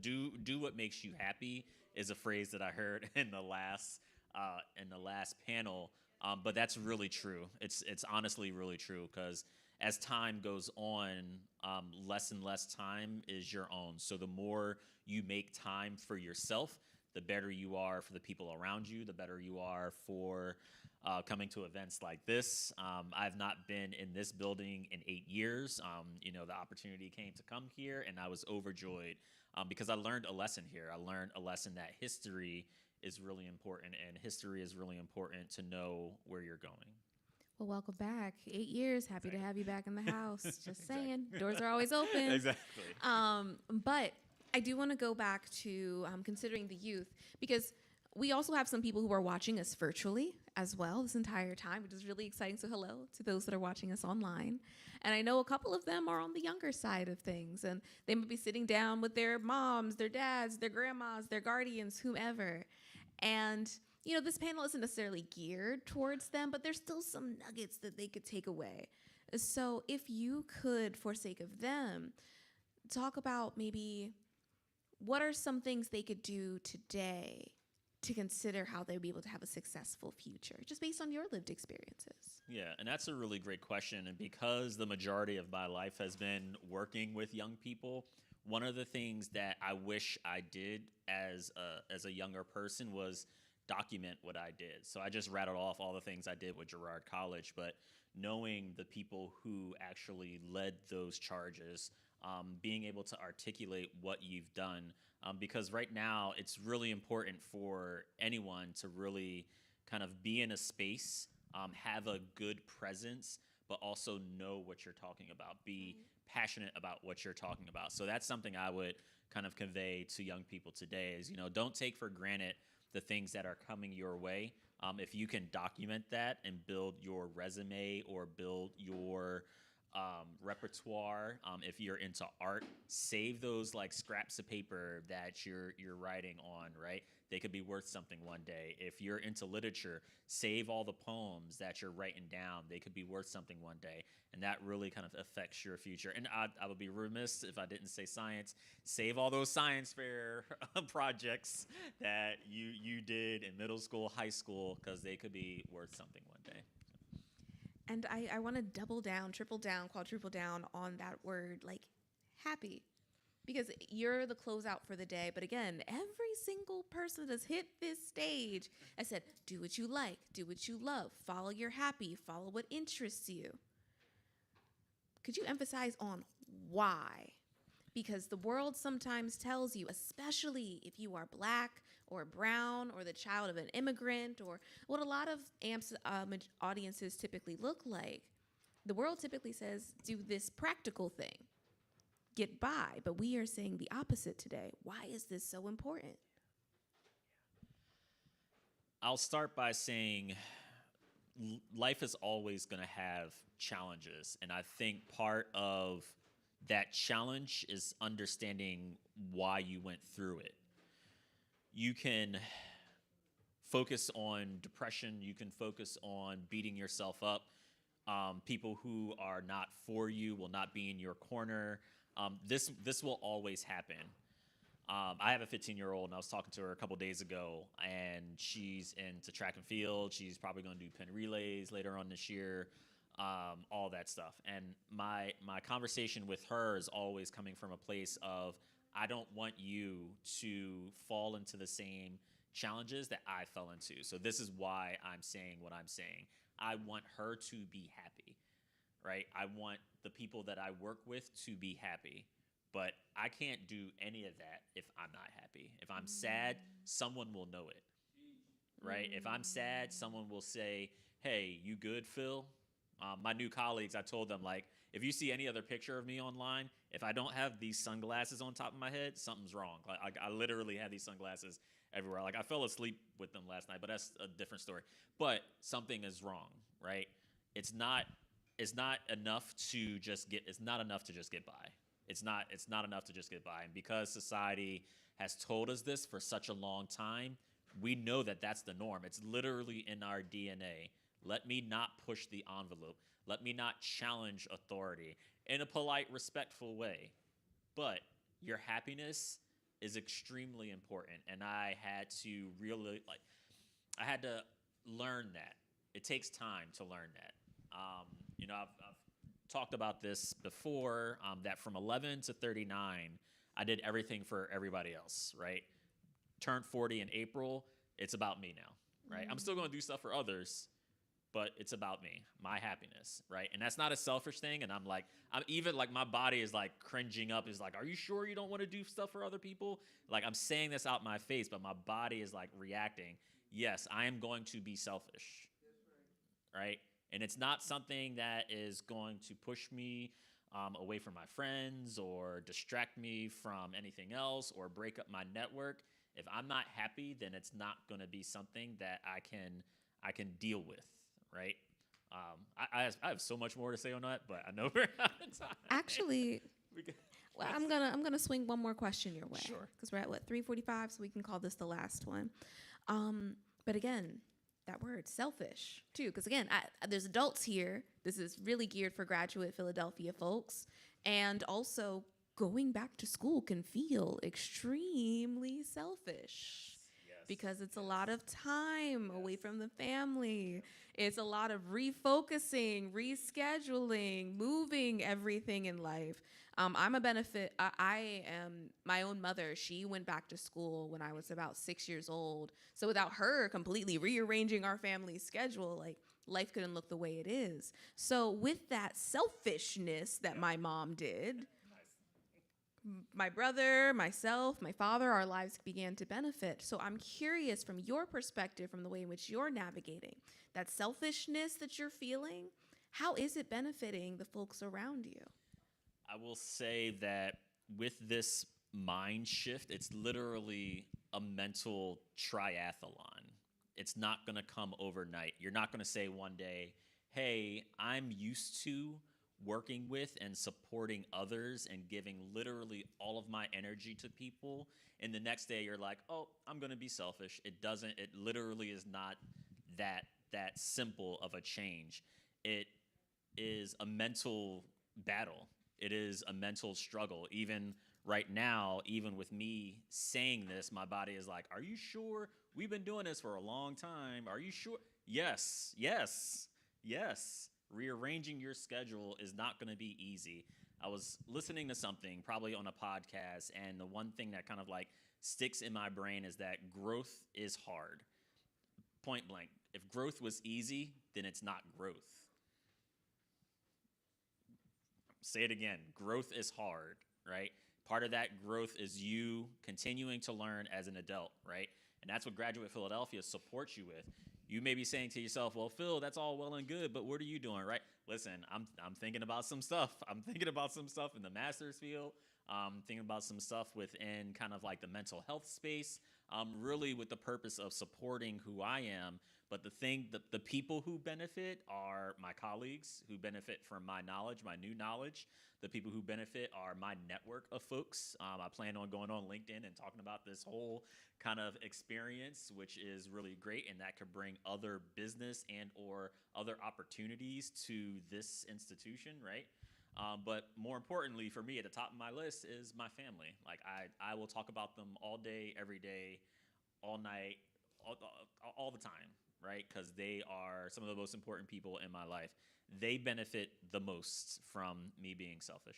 Do what makes you happy is a phrase that I heard in the last panel, but that's really true. It's honestly really true, because as time goes on, less and less time is your own. So the more you make time for yourself, the better you are for the people around you, the better you are for coming to events like this. I've not been in this building in 8 years. The opportunity came to come here, and I was overjoyed because I learned a lesson here. I learned a lesson that history is really important, and history is really important to know where you're going. Well, welcome back. 8 years. Happy to have you back in the house. Just saying. Doors are always open. Exactly. But I do want to go back to considering the youth, because we also have some people who are watching us virtually as well this entire time, which is really exciting. So hello to those that are watching us online. And I know a couple of them are on the younger side of things, and they might be sitting down with their moms, their dads, their grandmas, their guardians, whomever. And, you know, this panel isn't necessarily geared towards them, but there's still some nuggets that they could take away. So if you could, for sake of them, talk about maybe what are some things they could do today to consider how they'd be able to have a successful future, just based on your lived experiences? Yeah, and that's a really great question. And because the majority of my life has been working with young people, one of the things that I wish I did as a younger person was document what I did. So I just rattled off all the things I did with Girard College, but knowing the people who actually led those charges, being able to articulate what you've done, because right now it's really important for anyone to really kind of be in a space, have a good presence, but also know what you're talking about, be passionate about what you're talking about. So that's something I would kind of convey to young people today is, you know, don't take for granted the things that are coming your way. If you can document that and build your resume or build your repertoire, if you're into art, save those like scraps of paper that you're writing on, right? They could be worth something one day. If you're into literature, save all the poems that you're writing down. They could be worth something one day. And that really kind of affects your future. And I would be remiss if I didn't say science. Save all those science fair projects that you did in middle school, high school, because they could be worth something one day. And I want to double down, triple down, quadruple down on that word, like happy. Because you're the closeout for the day. But again, every single person that's hit this stage has said, do what you like, do what you love, follow your happy, follow what interests you. Could you emphasize on why? Because the world sometimes tells you, especially if you are Black or brown or the child of an immigrant, or what a lot of AMPS audiences typically look like, the world typically says, do this practical thing, get by. But we are saying the opposite today. Why is this so important? I'll start by saying life is always going to have challenges. And I think part of that challenge is understanding why you went through it. You can focus on depression. You can focus on beating yourself up. People who are not for you will not be in your corner. This will always happen. I have a 15-year-old, and I was talking to her a couple days ago, and she's into track and field. She's probably going to do Penn relays later on this year, all that stuff. And my conversation with her is always coming from a place of, I don't want you to fall into the same challenges that I fell into. So this is why I'm saying what I'm saying. I want her to be happy, right? I want the people that I work with to be happy. But I can't do any of that if I'm not happy. If I'm sad, someone will know it, right? If I'm sad, someone will say, hey, you good, Phil? My new colleagues, I told them, like, if you see any other picture of me online, if I don't have these sunglasses on top of my head, something's wrong. Like, I literally have these sunglasses everywhere. Like, I fell asleep with them last night, but that's a different story. But something is wrong, right? It's not enough to just get by. It's not enough to just get by. And because society has told us this for such a long time, we know that that's the norm. It's literally in our DNA. Let me not push the envelope. Let me not challenge authority in a polite, respectful way. But your happiness is extremely important. And I had to I had to learn that. It takes time to learn that. I've talked about this before, that from 11 to 39, I did everything for everybody else, right? Turned 40 in April, it's about me now, right? I'm still going to do stuff for others, but it's about me, my happiness, right? And that's not a selfish thing. And I'm even like, my body is like cringing up, is like, are you sure you don't want to do stuff for other people? Like, I'm saying this out my face, but my body is like reacting. Yes, I am going to be selfish, right? And it's not something that is going to push me away from my friends or distract me from anything else or break up my network. If I'm not happy, then it's not going to be something that I can deal with, right? I have so much more to say on that, but I know we're out of time. Actually, well, I'm gonna swing one more question your way. Sure. Because we're at 3:45, so we can call this the last one. But again, that word selfish too, because again, there's adults here. This is really geared for graduate Philadelphia folks, and also going back to school can feel extremely selfish. Because it's a lot of time away from the family. It's a lot of refocusing, rescheduling, moving everything in life. I'm a benefit. I am my own mother. She went back to school when I was about 6 years old. So without her completely rearranging our family schedule, like, life couldn't look the way it is. So with that selfishness that my mom did, my brother, myself, my father, our lives began to benefit. So I'm curious, from your perspective, from the way in which you're navigating that selfishness that you're feeling, how is it benefiting the folks around you? I will say that with this mind shift, it's literally a mental triathlon. It's not going to come overnight. You're not going to say one day, hey, I'm used to working with and supporting others and giving literally all of my energy to people. And the next day you're like, oh, I'm going to be selfish. It literally is not that simple of a change. It is a mental battle. It is a mental struggle. Even right now, even with me saying this, my body is like, are you sure? We've been doing this for a long time. Are you sure? Yes, yes, yes. Rearranging your schedule is not going to be easy. I was listening to something, probably on a podcast, and the one thing that kind of like sticks in my brain is that growth is hard. Point blank. If growth was easy, then it's not growth. Say it again. Growth is hard, right? Part of that growth is you continuing to learn as an adult, right? And that's what Graduate Philadelphia supports you with. You may be saying to yourself, well, Phil, that's all well and good, but what are you doing, right? Listen, I'm thinking about some stuff. I'm thinking about some stuff in the master's field. Thinking about some stuff within kind of like the mental health space, really with the purpose of supporting who I am. But the people who benefit are my colleagues who benefit from my knowledge, my new knowledge. The people who benefit are my network of folks. I plan on going on LinkedIn and talking about this whole kind of experience, which is really great, and that could bring other business and or other opportunities to this institution, right? But more importantly for me, at the top of my list is my family. Like I will talk about them all day, every day, all night, all the time, right? Because they are some of the most important people in my life. They benefit the most from me being selfish.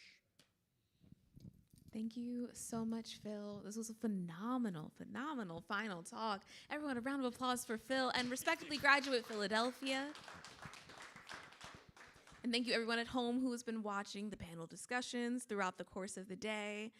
Thank you so much, Phil. This was a phenomenal final talk. Everyone, a round of applause for Phil and respectively Graduate Philadelphia. And thank you everyone at home who has been watching the panel discussions throughout the course of the day.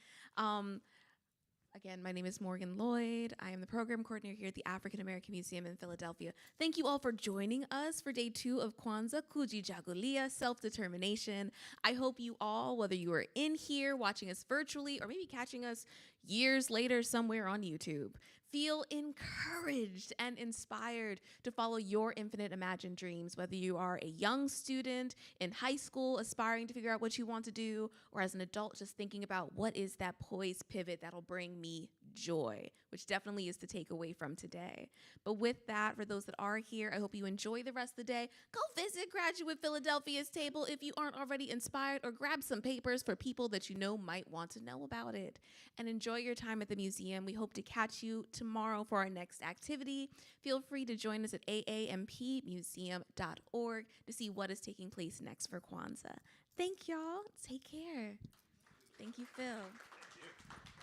Again, my name is Morgan Lloyd. I am the program coordinator here at the African American Museum in Philadelphia. Thank you all for joining us for day 2 of Kwanzaa Kujichagulia, Self-Determination. I hope you all, whether you are in here watching us virtually or maybe catching us years later somewhere on YouTube, feel encouraged and inspired to follow your infinite imagined dreams, whether you are a young student in high school aspiring to figure out what you want to do, or as an adult just thinking about what is that poised pivot that'll bring me joy, which definitely is the takeaway from today. But with that, for those that are here, I hope you enjoy the rest of the day. Go visit Graduate Philadelphia's table if you aren't already inspired, or grab some papers for people that you know might want to know about it. And enjoy your time at the museum. We hope to catch you tomorrow for our next activity. Feel free to join us at aampmuseum.org to see what is taking place next for Kwanzaa. Thank y'all. Take care. Thank you, Phil. Thank you.